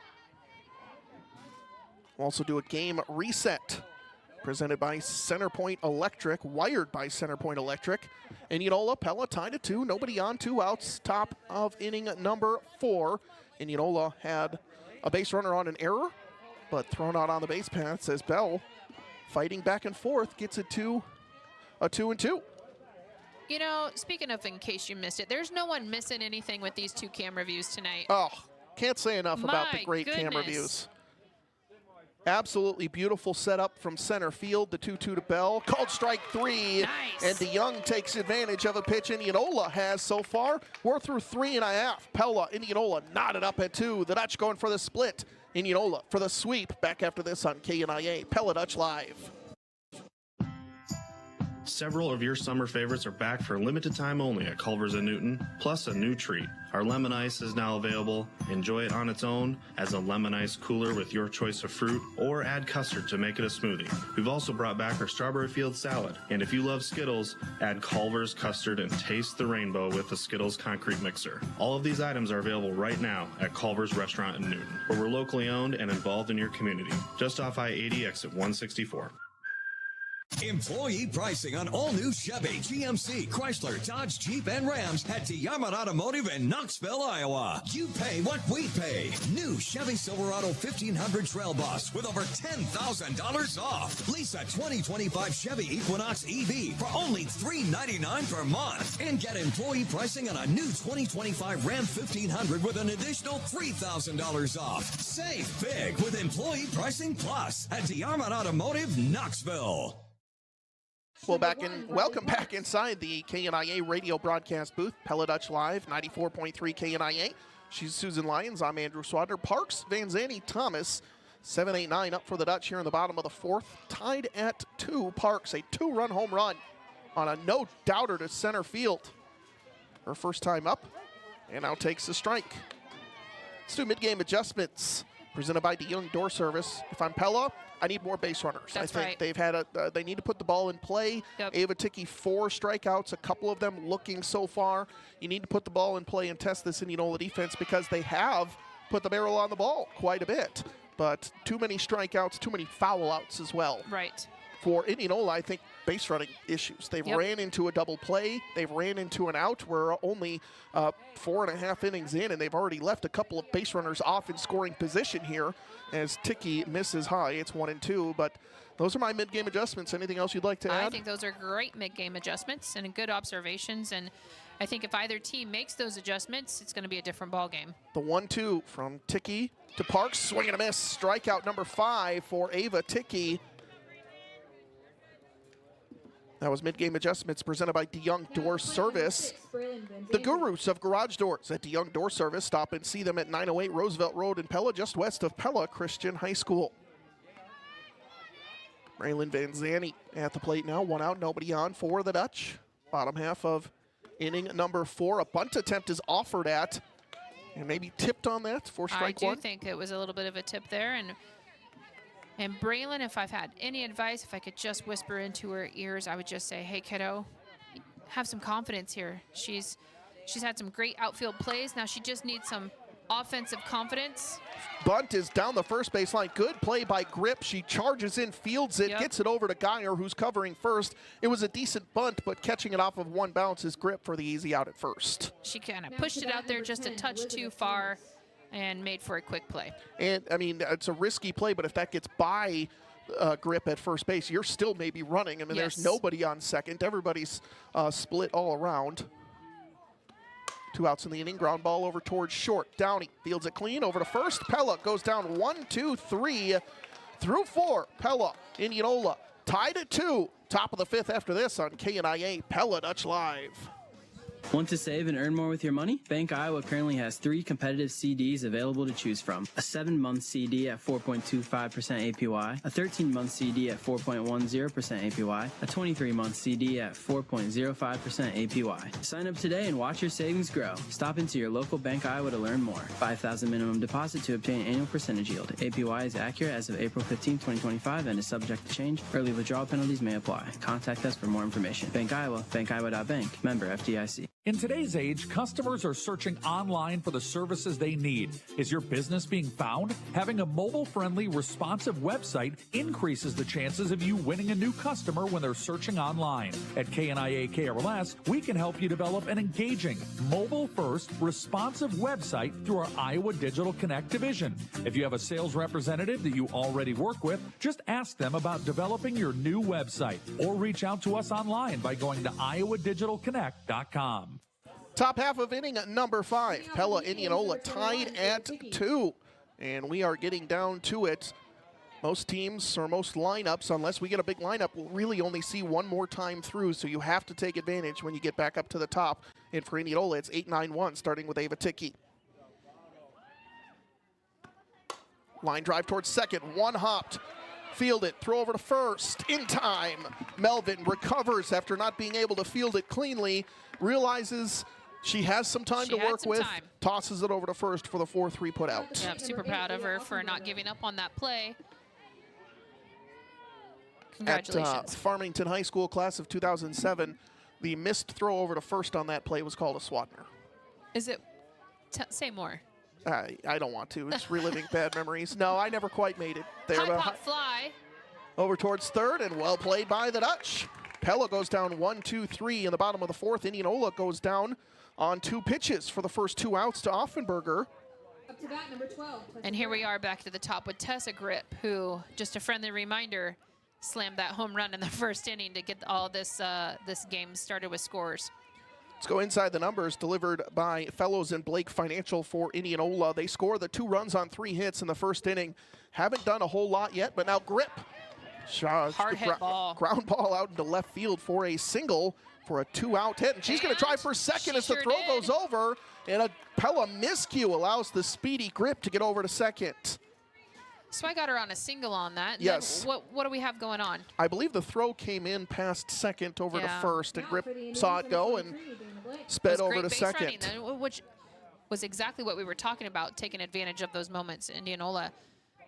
We'll also do a game reset presented by Centerpoint Electric, wired by Centerpoint Electric. Indianola, Pella tied at 2, nobody on, 2 outs, top of inning number 4. Indianola had a base runner on an error, but thrown out on the base paths as Bell, fighting back and forth, gets it to a 2-2. You know, speaking of in case you missed it, there's no one missing anything with these 2 camera views tonight. Oh, can't say enough about the great camera views. Absolutely beautiful setup from center field. The 2-2 to Bell. Called strike 3. Nice. And DeYoung takes advantage of a pitch Indianola has so far. We're through 3.5. Pella, Indianola knotted up at 2. The Dutch going for the split. Indianola for the sweep. Back after this on KNIA. Pella Dutch Live. Several of your summer favorites are back for a limited time only at Culver's and Newton, plus a new treat. Our lemon ice is now available. Enjoy it on its own as a lemon ice cooler with your choice of fruit, or add custard to make it a smoothie. We've also brought back our strawberry field salad. And if you love Skittles, add Culver's custard and taste the rainbow with the Skittles concrete mixer. All of these items are available right now at Culver's Restaurant in Newton, where we're locally owned and involved in your community. Just off I-80 exit 164. Employee pricing on all new Chevy, GMC, Chrysler, Dodge, Jeep, and Rams at DeYarmouth Automotive in Knoxville, Iowa. You pay what we pay. New Chevy Silverado 1500 Trail Bus with over $10,000 off. Lease a 2025 Chevy Equinox EV for only $399 per month. And get employee pricing on a new 2025 Ram 1500 with an additional $3,000 off. Save big with Employee Pricing Plus at DeYarmouth Automotive, Knoxville. Welcome back inside the KNIA radio broadcast booth. Pella Dutch Live, 94.3 KNIA. She's Susan Lyons. I'm Andrew Swadner. Parks, Van Zandt, Thomas, 7-8-9 up for the Dutch here in the bottom of the fourth. Tied at 2. Parks, a 2-run home run on a no-doubter to center field. Her first time up, and now takes the strike. Let's do mid-game adjustments presented by DeYoung Door Service. If I'm Pella, I need more base runners. That's I think right. they've had they need to put the ball in play. Yep. Ava Ticky, 4 strikeouts, a couple of them looking so far. You need to put the ball in play and test this Indianola defense because they have put the barrel on the ball quite a bit. But too many strikeouts, too many foul outs as well. Right. For Indianola, I think base running issues. They've ran into a double play. They've ran into an out. We're only 4.5 innings in, and they've already left a couple of base runners off in scoring position here as Ticky misses high. It's 1-2, but those are my mid-game adjustments. Anything else you'd like to add? I think those are great mid-game adjustments and good observations, and I think if either team makes those adjustments, it's going to be a different ball game. The 1-2 from Ticky to Parks, swing and a miss. Strikeout number 5 for Ava Ticky. That was mid-game adjustments presented by DeYoung Door Service. The gurus of garage doors at DeYoung Door Service. Stop and see them at 908 Roosevelt Road in Pella, just west of Pella Christian High School. Braylon Van Zandt at the plate now. 1 out, nobody on for the Dutch. Bottom half of inning number 4. A bunt attempt is offered at, and maybe tipped on that for strike 1. I do think it was a little bit of a tip there, and Braylon, if I've had any advice, if I could just whisper into her ears, I would just say, hey, kiddo, have some confidence here. She's had some great outfield plays. Now she just needs some offensive confidence. Bunt is down the first baseline. Good play by Grip. She charges in, fields it, gets it over to Geyer, who's covering first. It was a decent bunt, but catching it off of one bounce is Grip for the easy out at first. She kind of pushed it out there just a touch too far and made for a quick play. And, I mean, it's a risky play, but if that gets by Grip at first base, you're still maybe running. I mean, there's nobody on second. Everybody's split all around. 2 outs in the inning. Ground ball over towards short. Downey fields it clean over to first. Pella goes down 1, 2, 3 through 4. Pella, Indianola tied at 2. Top of the 5th after this on KNIA Pella Dutch Live. Want to save and earn more with your money? Bank Iowa currently has 3 competitive CDs available to choose from. A 7-month CD at 4.25% APY, a 13-month CD at 4.10% APY, a 23-month CD at 4.05% APY. Sign up today and watch your savings grow. Stop into your local Bank Iowa to learn more. $5,000 minimum deposit to obtain annual percentage yield. APY is accurate as of April 15, 2025 and is subject to change. Early withdrawal penalties may apply. Contact us for more information. Bank Iowa, bankiowa.bank, member FDIC. In today's age, customers are searching online for the services they need. Is your business being found? Having a mobile-friendly, responsive website increases the chances of you winning a new customer when they're searching online. At KNIA KRLS, we can help you develop an engaging, mobile-first, responsive website through our Iowa Digital Connect division. If you have a sales representative that you already work with, just ask them about developing your new website or reach out to us online by going to iowadigitalconnect.com. Top half of inning number 5. Pella, Indianola tied at 2. And we are getting down to it. Most teams or most lineups, unless we get a big lineup, will really only see one more time through. So you have to take advantage when you get back up to the top. And for Indianola, it's 8-9-1, starting with Ava Ticky. Line drive towards second. One hopped. Field it, throw over to first, in time. Melvin recovers after not being able to field it cleanly, realizes she has some time to work with, tosses it over to first for the 4-3 put out. Yeah, I'm super proud of her for not giving up on that play. Congratulations. At Farmington High School class of 2007, the missed throw over to first on that play was called a Swadner. Is it? Say more. I don't want to. It's reliving bad memories. No, I never quite made it there. High pop fly. Over towards third, and well played by the Dutch. Pella goes down 1-2-3 in the bottom of the fourth. Indianola goes down on 2 pitches for the first 2 outs to Offenberger. Up to bat, number 12. And here we are back to the top with Tessa Grip, who, just a friendly reminder, slammed that home run in the first inning to get all this this game started with scores. Let's go inside the numbers, delivered by Fellows and Blake Financial for Indianola. They score the 2 runs on 3 hits in the first inning. Haven't done a whole lot yet, but now Grip. Hard hit ball. Ground ball out into left field for a single for a 2-out hit. And she's going to try for second as the throw goes over. And a Pella miscue allows the speedy Grip to get over to second. So I got her on a single on that. Yes. Then what do we have going on? I believe the throw came in past second over to first, and Grip saw it go and sped over to second. Then, which was exactly what we were talking about, taking advantage of those moments. Indianola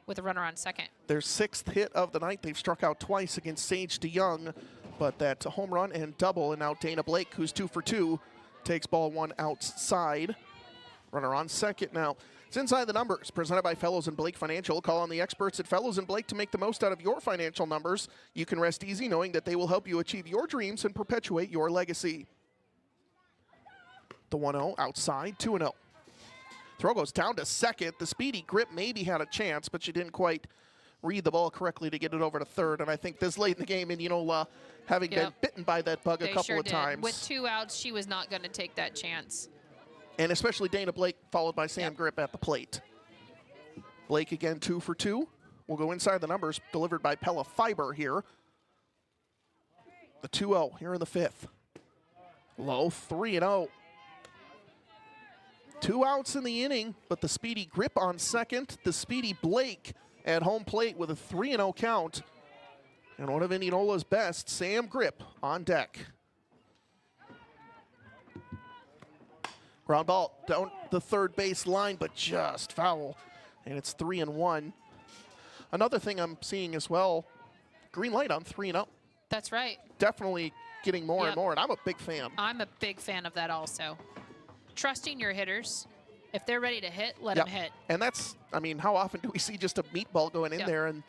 with a runner on second. Their 6th hit of the night. They've struck out twice against Sage DeYoung, but that's a home run and double. And now Dana Blake, who's 2 for 2, takes ball 1 outside. Runner on second now. It's Inside the Numbers, presented by Fellows and Blake Financial. Call on the experts at Fellows and Blake to make the most out of your financial numbers. You can rest easy knowing that they will help you achieve your dreams and perpetuate your legacy. The 1-0 outside, 2-0. Throw goes down to second. The speedy Grip maybe had a chance, but she didn't quite read the ball correctly to get it over to third. And I think this late in the game, Indianola, having been bitten by that bug a couple of times. With 2 outs, she was not going to take that chance. And especially Dana Blake, followed by Sam Grip at the plate. Blake again 2 for 2. We'll go inside the numbers, delivered by Pella Fiber here. The 2-0 here in the 5th. Low 3-0. 2 outs in the inning, but the speedy Grip on second. The speedy Blake at home plate with a 3-0 count. And one of Indianola's best, Sam Grip, on deck. Ground ball down the third base line, but just foul. And it's 3-1. Another thing I'm seeing as well, green light on 3-0. That's right. Definitely getting more and more, and I'm a big fan. I'm a big fan of that also. Trusting your hitters. If they're ready to hit, let them hit. And that's, I mean, how often do we see just a meatball going in there and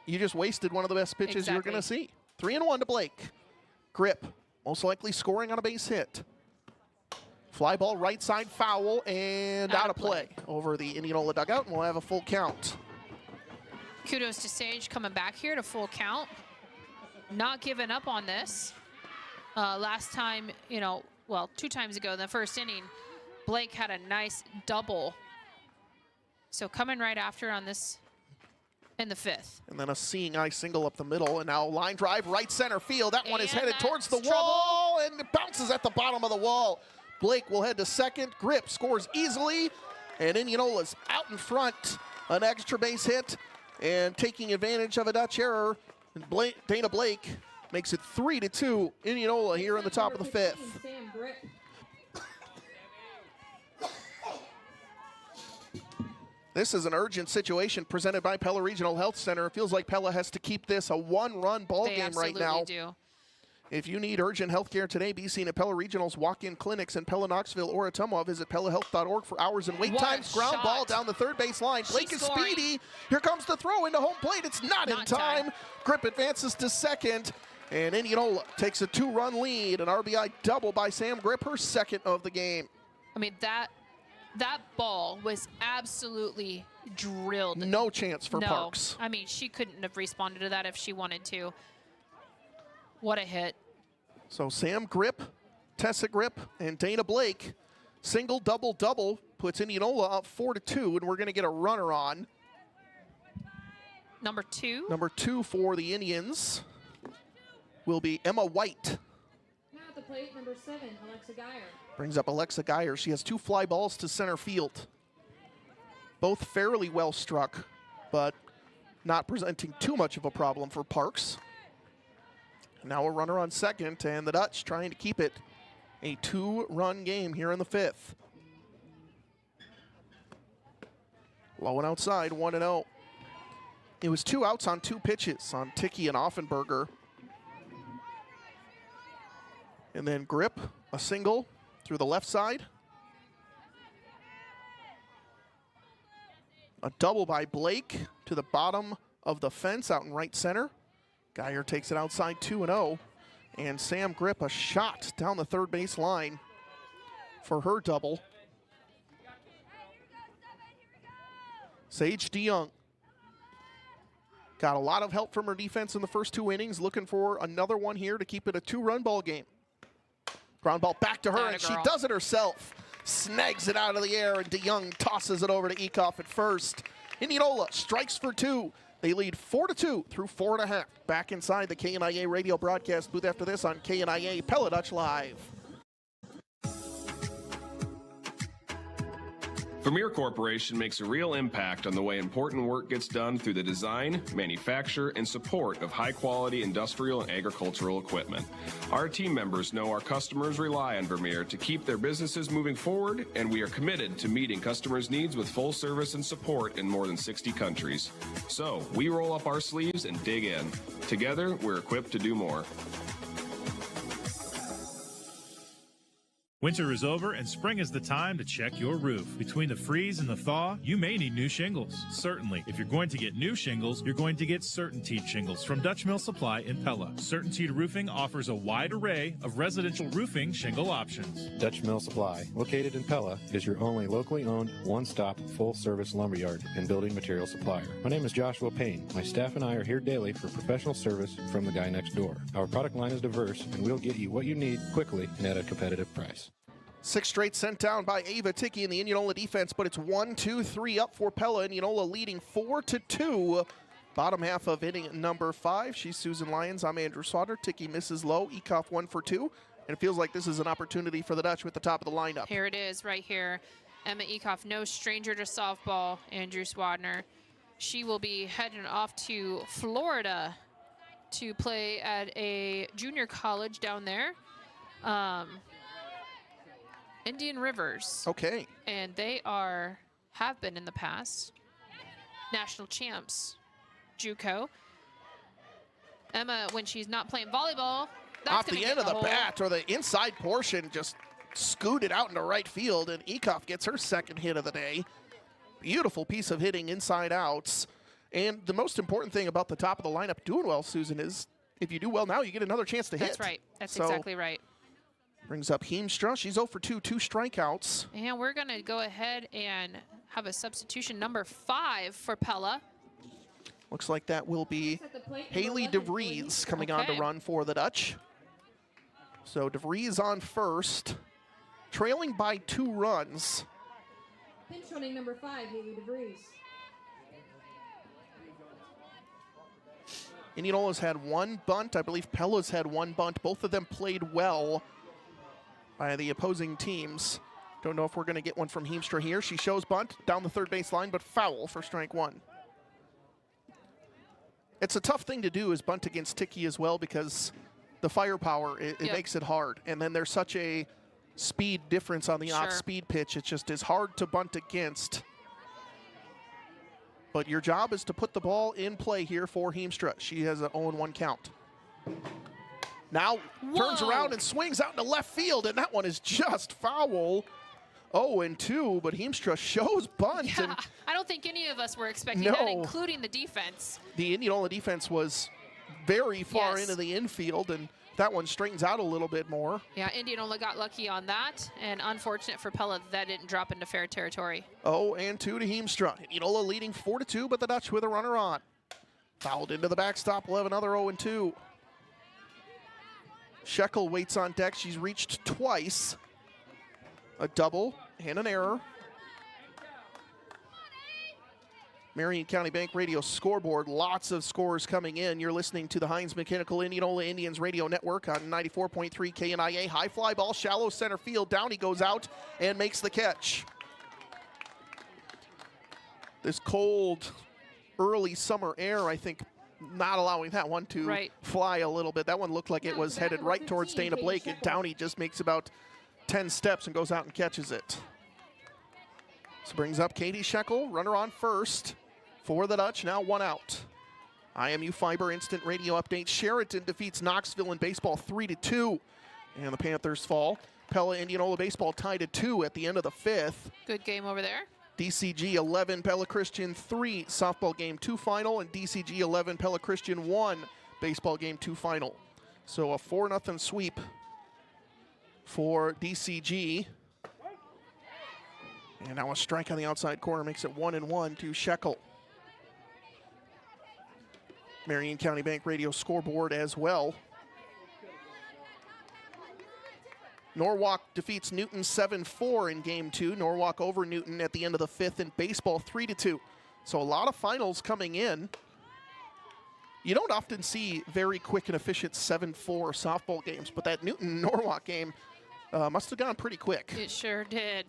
you just wasted one of the best pitches you're going to see? 3-1 to Blake. Grip, most likely scoring on a base hit. Fly ball right side foul and out of play over the Indianola dugout, and we'll have a full count. Kudos to Sage coming back here to full count. Not giving up on this. Last time, 2 times ago in the first inning, Blake had a nice double. So coming right after on this in the 5th. And then a seeing eye single up the middle, and now line drive right center field. That one is headed towards the wall, and it bounces at the bottom of the wall. Blake will head to second. Grip scores easily, and Indianola's out in front. An extra base hit, and taking advantage of a Dutch error, Dana Blake makes it 3-2. Indianola here in the top of the 5th. This is an urgent situation presented by Pella Regional Health Center. It feels like Pella has to keep this a 1-run ball game right now. Do. If you need urgent health care today, be seen at Pella Regional's walk-in clinics in Pella, Knoxville, or Ottumwa. Visit PellaHealth.org for hours and wait times. Ground ball down the third base line. Blake is speedy. Here comes the throw into home plate. It's not in time. Grip advances to second, and Indianola takes a 2-run lead. An RBI double by Sam Grip, her second of the game. I mean, that ball was absolutely drilled. No chance for Parks. I mean, she couldn't have responded to that if she wanted to. What a hit. So Sam Grip, Tessa Grip, and Dana Blake, single, double, double, puts Indianola up 4-2, and we're going to get a runner on. Number 2. Number 2 for the Indians will be Emma White. Now at the plate, number 7, Alexa Geyer. Brings up Alexa Geyer. She has 2 fly balls to center field. Both fairly well struck, but not presenting too much of a problem for Parks. Now a runner on second, and the Dutch trying to keep it a 2-run game here in the 5th. Low and outside, 1-0. It was 2 outs on 2 pitches on Ticky and Offenberger. And then Grip, a single through the left side. A double by Blake to the bottom of the fence out in right center. Geyer takes it outside 2-0. And Sam Grip, a shot down the third base line for her double. Sage DeYoung got a lot of help from her defense in the first 2 innings, looking for another one here to keep it a 2-run ball game. Ground ball back to her, and she does it herself. Snags it out of the air, and DeYoung tosses it over to Ecoff at first. Indianola strikes for 2. They lead 4-2 through 4.5. Back inside the KNIA radio broadcast booth after this on KNIA Pella Dutch Live. Vermeer Corporation makes a real impact on the way important work gets done through the design, manufacture, and support of high-quality industrial and agricultural equipment. Our team members know our customers rely on Vermeer to keep their businesses moving forward, and we are committed to meeting customers' needs with full service and support in more than 60 countries. So, we roll up our sleeves and dig in. Together, we're equipped to do more. Winter is over and spring is the time to check your roof. Between the freeze and the thaw, you may need new shingles. Certainly, if you're going to get new shingles, you're going to get CertainTeed shingles from Dutch Mill Supply in Pella. CertainTeed Roofing offers a wide array of residential roofing shingle options. Dutch Mill Supply, located in Pella, is your only locally owned, one-stop, full-service lumberyard and building material supplier. My name is Joshua Payne. My staff and I are here daily for professional service from the guy next door. Our product line is diverse, and we'll get you what you need quickly and at a competitive price. 6 straight sent down by Ava Ticky in the Indianola defense, but it's 1-2-3 up for Pella. Indianola leading 4-2. Bottom half of inning number 5. She's Susan Lyons. I'm Andrew Sauter. Ticky misses low. Ecoff 1 for 2. And it feels like this is an opportunity for the Dutch with the top of the lineup. Here it is right here. Emma Ecoff, no stranger to softball. Andrew Swadner. She will be heading off to Florida to play at a junior college down there. Indian Rivers. Okay. And they have been in the past national champs, JUCO. Emma, when she's not playing volleyball, that's off the end of the bat or the inside portion, just scooted out into right field, and Ecoff gets her second hit of the day. Beautiful piece of hitting inside outs. And the most important thing about the top of the lineup doing well, Susan, is if you do well now, you get another chance to hit. That's right. That's exactly right. Brings up Heemstra. She's 0 for 2, 2 strikeouts. And we're going to go ahead and have a substitution number 5 for Pella. Looks like that will be Haley DeVries coming on to run for the Dutch. So DeVries on first, trailing by 2 runs. Pinch running number 5, Haley DeVries. Indianola's had 1 bunt. I believe Pella's had 1 bunt. Both of them played well by the opposing teams. Don't know if we're going to get one from Heemstra here. She shows bunt down the third base line, but foul for strike 1. It's a tough thing to do is bunt against Ticky as well because the firepower, it makes it hard. And then there's such a speed difference on the off-speed pitch. It just is hard to bunt against. But your job is to put the ball in play here for Heemstra. She has an 0-1 count. Now turns around and swings out into left field, and that one is just foul. 0-2, but Heemstra shows bunt. Yeah, and I don't think any of us were expecting that, including the defense. The Indianola defense was very far into the infield, and that one straightens out a little bit more. Yeah, Indianola got lucky on that, and unfortunate for Pella that didn't drop into fair territory. 0-2 to Heemstra. Indianola leading 4-2, but the Dutch with a runner on. Fouled into the backstop, we'll have another 0-2. Shekel waits on deck. She's reached twice. A double and an error. Marion County Bank Radio scoreboard. Lots of scores coming in. You're listening to the Heinz Mechanical Indianola Indians radio network on 94.3 KNIA. High fly ball, shallow center field. Downey goes out and makes the catch. This cold early summer air, I think, not allowing that one to fly a little bit. That one looked like it was headed right towards Dana Blake, and Downey just makes about 10 steps and goes out and catches it. So brings up Katie Shekel, runner on first for the Dutch, now 1 out. IMU Fiber Instant Radio Update. Sheraton defeats Knoxville in baseball 3-2, and the Panthers fall. Pella Indianola baseball tied at 2 at the end of the 5th. Good game over there. DCG 11, Pella Christian 3, softball game 2 final, and DCG 11, Pella Christian 1, baseball game 2 final. So a 4-0 sweep for DCG. And now a strike on the outside corner makes it 1-1 to Shekel. Marion County Bank Radio scoreboard as well. Norwalk defeats Newton 7-4 in game 2. Norwalk over Newton at the end of the 5th in baseball 3-2. So a lot of finals coming in. You don't often see very quick and efficient 7-4 softball games, but that Newton-Norwalk game must have gone pretty quick. It sure did.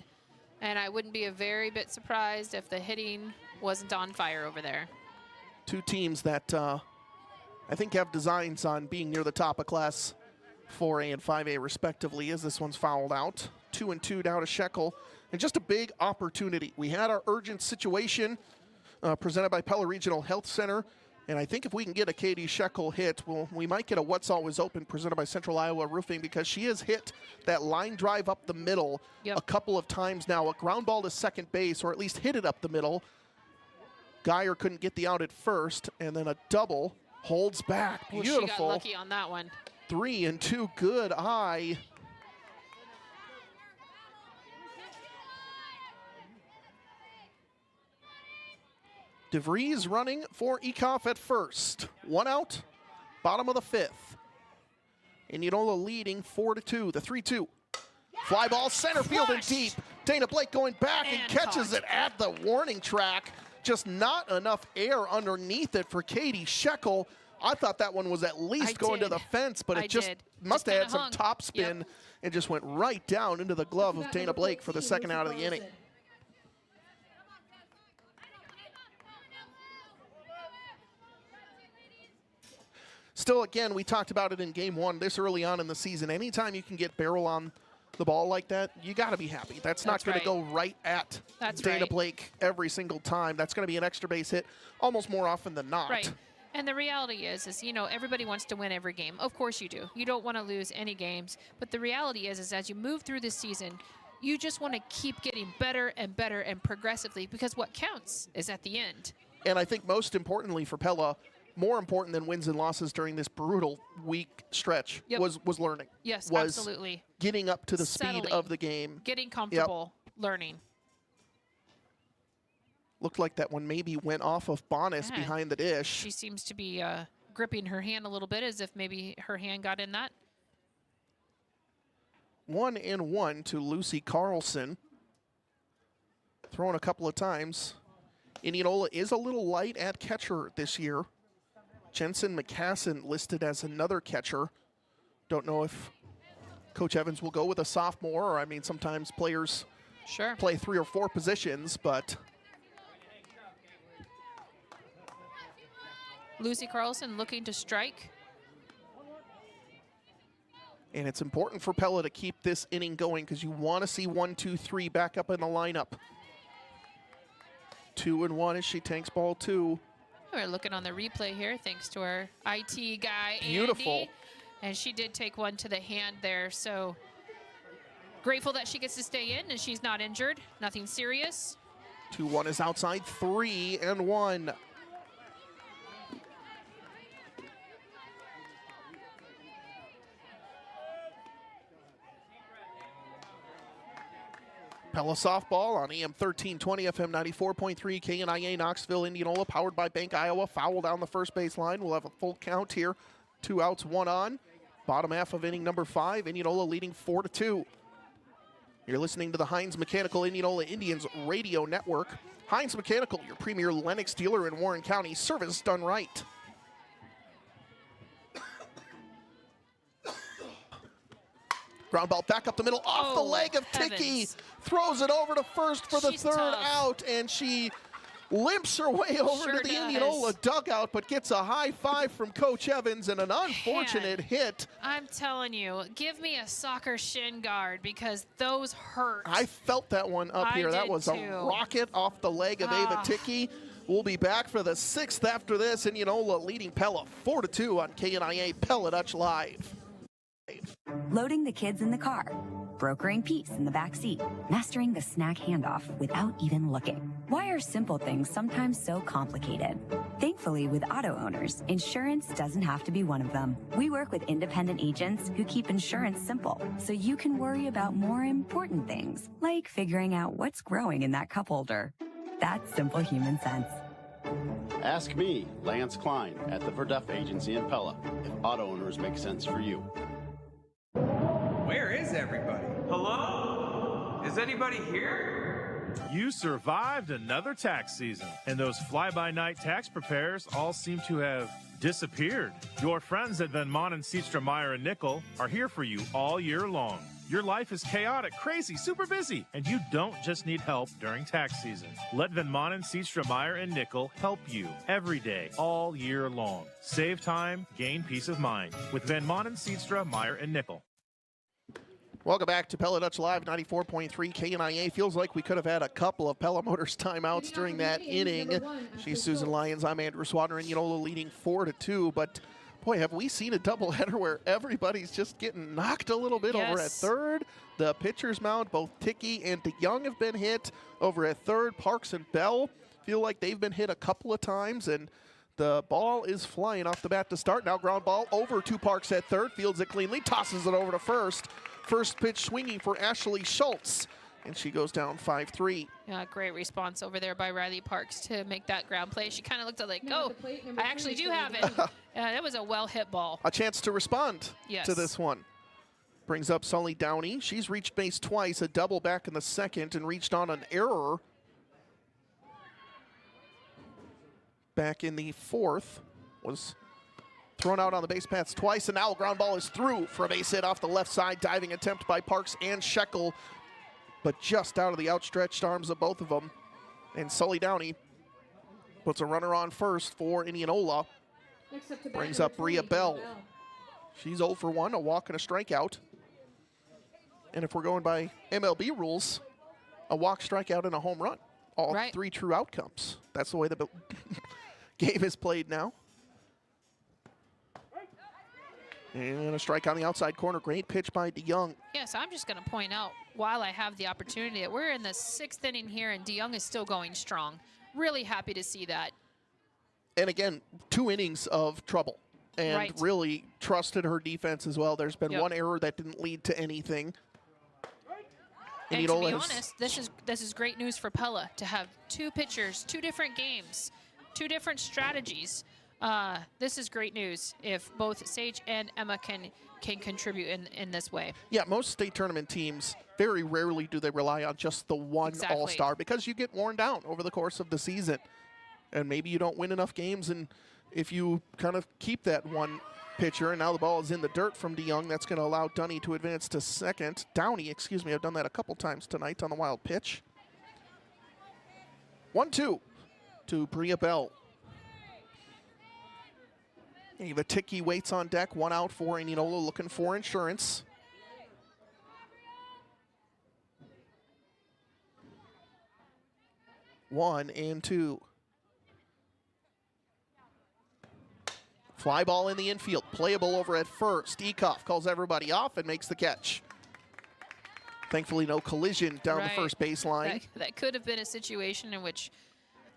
And I wouldn't be a very bit surprised if the hitting wasn't on fire over there. Two teams that I think have designs on being near the top of Class 4A and 5A respectively, as this one's fouled out. 2-2 down to Shekel, and just a big opportunity. We had our urgent situation presented by Pella Regional Health Center, and I think if we can get a Katie Shekel hit, we might get a What's Always Open presented by Central Iowa Roofing, because she has hit that line drive up the middle a couple of times now. A ground ball to second base, or at least hit it up the middle. Geyer couldn't get the out at first, and then a double holds back. Beautiful. She got lucky on that one. 3-2, good eye. DeVries running for Ekoff at first. 1 out, bottom of the 5th. Indianola leading 4-2, the 3-2. Fly ball center field and deep. Dana Blake going back and catches it at the warning track. Just not enough air underneath it for Katie Shekel. I thought that one was at least going to the fence, but it just must have had some top spin and just went right down into the glove of Dana Blake for the second out of the inning. Still, again, we talked about it in game 1 this early on in the season. Anytime you can get barrel on the ball like that, you got to be happy. That's not going to go right at Dana Blake every single time. That's going to be an extra base hit almost more often than not. Right. And the reality is, you know, everybody wants to win every game. Of course you do. You don't want to lose any games. But the reality is as you move through this season, you just want to keep getting better and better and progressively, because what counts is at the end. And I think most importantly for Pella, more important than wins and losses during this brutal week stretch was learning. Yes, was absolutely. Getting up to the speed of the game. Getting comfortable, learning. Looked like that one maybe went off of Bonis behind the dish. She seems to be gripping her hand a little bit, as if maybe her hand got in that. 1-1 to Lucy Carlson. Thrown a couple of times. Indianola is a little light at catcher this year. Jensen McCassin listed as another catcher. Don't know if Coach Evans will go with a sophomore, or I mean, sometimes players play 3 or 4 positions, but Lucy Carlson looking to strike. And it's important for Pella to keep this inning going, because you want to see 1, 2, 3 back up in the lineup. 2-1 as she tanks ball 2. We're looking on the replay here, thanks to our IT guy, Beautiful. Andy. And she did take one to the hand there, so grateful that she gets to stay in and she's not injured. Nothing serious. 2-1 is outside, 3-1. Pella softball on AM 1320, FM 94.3, KNIA, Knoxville, Indianola, powered by Bank Iowa. Foul down the first baseline. We'll have a full count here. 2 outs, 1 on. Bottom half of inning number 5. Indianola leading 4-2. You're listening to the Heinz Mechanical Indianola Indians radio network. Heinz Mechanical, your premier Lennox dealer in Warren County. Service done right. Ground ball back up the middle, off the leg of Ticky. Throws it over to first for the third out, and she limps her way over to the Indianola dugout, but gets a high five from Coach Evans and an unfortunate hit. I'm telling you, give me a soccer shin guard because those hurt. I felt that one up here. That was a rocket off the leg of Ava Ticky. We'll be back for the 6th after this. Indianola leading Pella 4-2 on KNIA Pella Dutch Live. Loading the kids in the car, brokering peace in the back seat, mastering the snack handoff without even looking. Why are simple things sometimes so complicated? Thankfully, with auto owners, insurance doesn't have to be one of them. We work with independent agents who keep insurance simple, so you can worry about more important things, like figuring out what's growing in that cup holder. That's simple human sense. Ask me, Lance Klein, at the Verduff Agency in Pella, if auto owners make sense for you. Where is everybody? Hello? Is anybody here? You survived another tax season, and those fly-by-night tax preparers all seem to have disappeared. Your friends at Van Manen, Seatstra, Meyer, and Nickel are here for you all year long. Your life is chaotic, crazy, super busy, and you don't just need help during tax season. Let Van Manen, Seatstra, Meyer, and Nickel help you every day, all year long. Save time, gain peace of mind with Van Manen, Seatstra, Meyer, and Nickel. Welcome back to Pella Dutch Live 94.3 KNIA. Feels like we could have had a couple of Pella Motors timeouts during that inning. She's Susan Lyons. I'm Andrew Swadner. Indianola leading 4-2. But boy, have we seen a doubleheader where everybody's just getting knocked a little bit over at third. The pitcher's mound, both Ticky and DeYoung have been hit over at third. Parks and Bell feel like they've been hit a couple of times, and the ball is flying off the bat to start. Now ground ball over to Parks at third. Fields it cleanly, tosses it over to first. First pitch swinging for Ashley Schultz, and she goes down 5-3. Yeah, great response over there by Riley Parks to make that ground play. She kind of looked like, oh, I actually do have it. That was a well-hit ball. A chance to respond to this one. Brings up Sully Downey. She's reached base twice, a double back in the second, and reached on an error back in the fourth. Was thrown out on the base paths twice, and now a ground ball is through for a base hit off the left side. Diving attempt by Parks and Shekel, but just out of the outstretched arms of both of them. And Sully Downey puts a runner on first for Indianola. Brings up Bria Bell. She's 0 for 1, a walk and a strikeout. And if we're going by MLB rules, a walk, strikeout, and a home run. All three true outcomes. That's the way the game is played now. And a strike on the outside corner. Great pitch by DeYoung. Yes, I'm just going to point out, while I have the opportunity, that we're in the 6th inning here, and DeYoung is still going strong. Really happy to see that. And again, 2 innings of trouble. And really trusted her defense as well. There's been one error that didn't lead to anything. And to be honest, this is great news for Pella to have 2 pitchers, 2 different games, 2 different strategies. This is great news if both Sage and Emma can contribute in this way. Yeah, most state tournament teams, very rarely do they rely on just the one all-star because you get worn down over the course of the season. And maybe you don't win enough games, and if you kind of keep that one pitcher, and now the ball is in the dirt from DeYoung, that's going to allow Downey to advance to second. Downey, excuse me, I've done that a couple times tonight on the wild pitch. 1-2 to Bria Bell. Ava Ticky waits on deck, 1 out for Indianola, looking for insurance. One and 2. Fly ball in the infield, playable over at first. Ekoff calls everybody off and makes the catch. Thankfully, no collision down the first baseline. That could have been a situation in which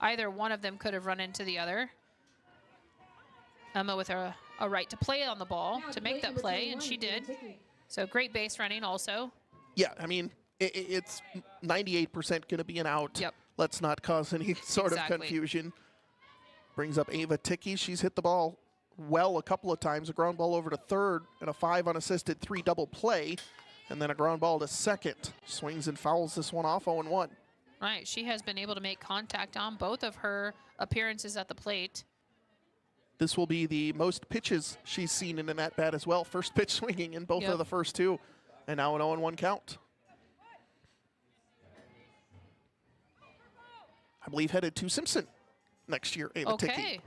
either one of them could have run into the other. Emma with a right to play on the ball, to make that play, and she did. So great base running also. Yeah, I mean, it's 98% going to be an out. Yep. Let's not cause any sort of confusion. Brings up Ava Ticky. She's hit the ball well a couple of times. A ground ball over to third and a 5 unassisted 3 double play. And then a ground ball to second. Swings and fouls this one off 0-1. Right, she has been able to make contact on both of her appearances at the plate. This will be the most pitches she's seen in an at-bat as well. First pitch swinging in both of the first 2. And now an 0-1 count. I believe, headed to Simpson next year, Ava Ticky. Okay.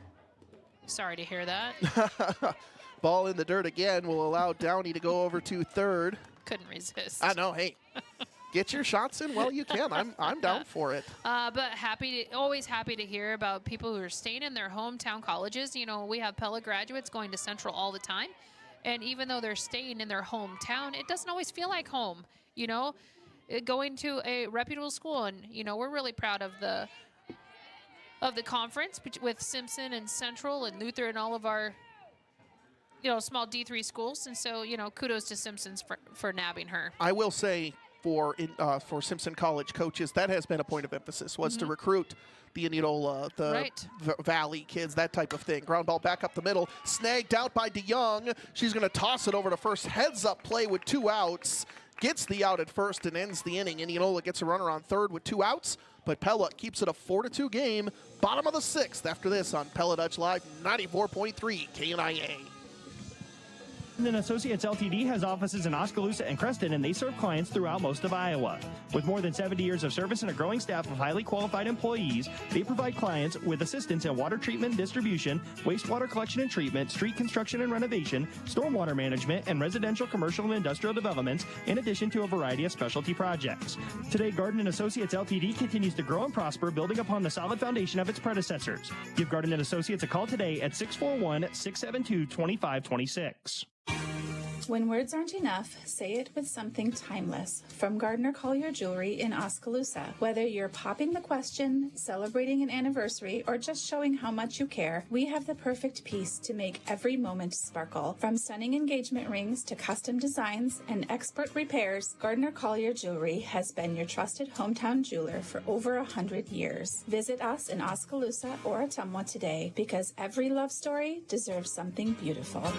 Sorry to hear that. Ball in the dirt again will allow Downey to go over to third. Couldn't resist. I know, hey. Get your shots in while you can. I'm down for it. But always happy to hear about people who are staying in their hometown colleges. You know, we have Pella graduates going to Central all the time. And even though they're staying in their hometown, it doesn't always feel like home, you know, going to a reputable school. And, you know, we're really proud of the conference with Simpson and Central and Luther and all of our, you know, small D3 schools. And so, you know, kudos to Simpsons for nabbing her. I will say for Simpson College coaches, that has been a point of emphasis, was to recruit the Indianola, the Valley kids, that type of thing. Ground ball back up the middle, snagged out by DeYoung. She's going to toss it over to first. Heads up play with 2 outs. Gets the out at first and ends the inning. Indianola gets a runner on third with 2 outs, but Pella keeps it a 4-2 game. Bottom of the 6th after this on Pella Dutch Live, 94.3 KNIA. Associates Ltd. has offices in Oskaloosa and Creston, and they serve clients throughout most of Iowa. With more than 70 years of service and a growing staff of highly qualified employees, they provide clients with assistance in water treatment, distribution, wastewater collection and treatment, street construction and renovation, stormwater management, and residential, commercial, and industrial developments, in addition to a variety of specialty projects. Today, Garden & Associates Ltd. continues to grow and prosper, building upon the solid foundation of its predecessors. Give Garden & Associates a call today at 641-672-2526. When words aren't enough, say it with something timeless. From Gardner Collier Jewelry in Oskaloosa. Whether you're popping the question, celebrating an anniversary, or just showing how much you care, we have the perfect piece to make every moment sparkle. From stunning engagement rings to custom designs and expert repairs, Gardner Collier Jewelry has been your trusted hometown jeweler for over 100 years. Visit us in Oskaloosa or Ottumwa today, because every love story deserves something beautiful.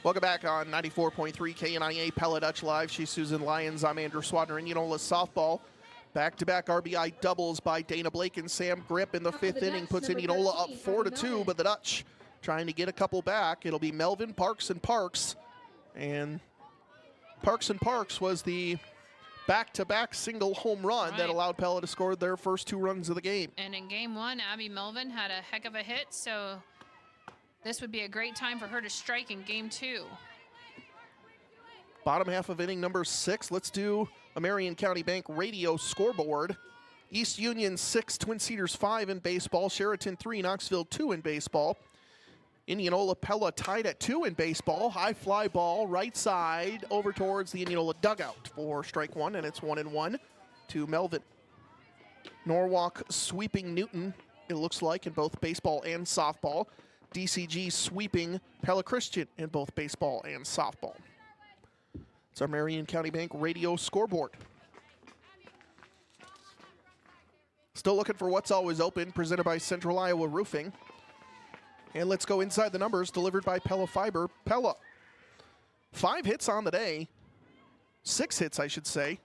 Welcome back on 94.3 KNIA Pella Dutch Live. She's Susan Lyons. I'm Andrew Swadner. Indianola softball. Back-to-back RBI doubles by Dana Blake and Sam Grip in the 5th inning. Puts Indianola up 4-2, but the Dutch trying to get a couple back. It'll be Melvin, Parks, and Parks. And Parks was the back-to-back single home run that allowed Pella to score their first 2 runs of the game. And in game 1, Abby Melvin had a heck of a hit, so this would be a great time for her to strike in game 2. Bottom half of inning number 6. Let's do a Marion County Bank radio scoreboard. East Union 6, Twin Cedars 5 in baseball. Sheraton 3, Knoxville 2 in baseball. Indianola Pella tied at 2 in baseball. High fly ball right side over towards the Indianola dugout for strike 1, and it's 1-1 to Melvin. Norwalk sweeping Newton, it looks like, in both baseball and softball. DCG sweeping Pella Christian in both baseball and softball. It's our Marion County Bank radio scoreboard. Still looking for what's always open, presented by Central Iowa Roofing. And let's go inside the numbers, delivered by Pella Fiber. Pella, 5 hits on the day. 6 hits, I should say.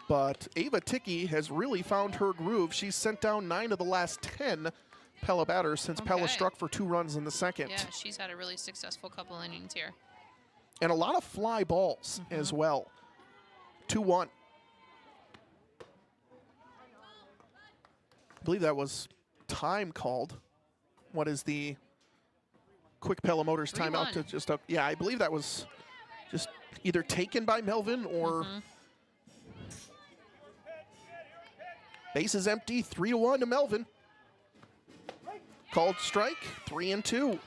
But Ava Ticky has really found her groove. She's sent down 9 of the last 10 Pella batters since Pella struck for 2 runs in the second. Yeah, she's had a really successful couple innings here. And a lot of fly balls as well. 2-1. I believe that was time called. What is the quick Pella Motors timeout to just up? Yeah, I believe that was just either taken by Melvin or base is empty. 3-1 to Melvin. Called strike, 3-2.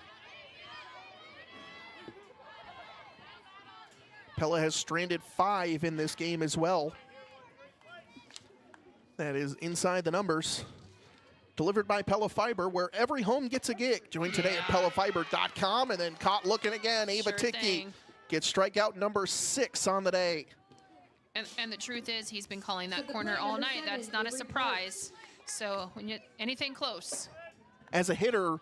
Pella has stranded 5 in this game as well. That is inside the numbers. Delivered by Pella Fiber, where every home gets a gig. Join today at PellaFiber.com, and then caught looking again. Ava Ticky gets strikeout number 6 on the day. And the truth is, he's been calling that corner all night. That's not a surprise. So when you anything close. As a hitter,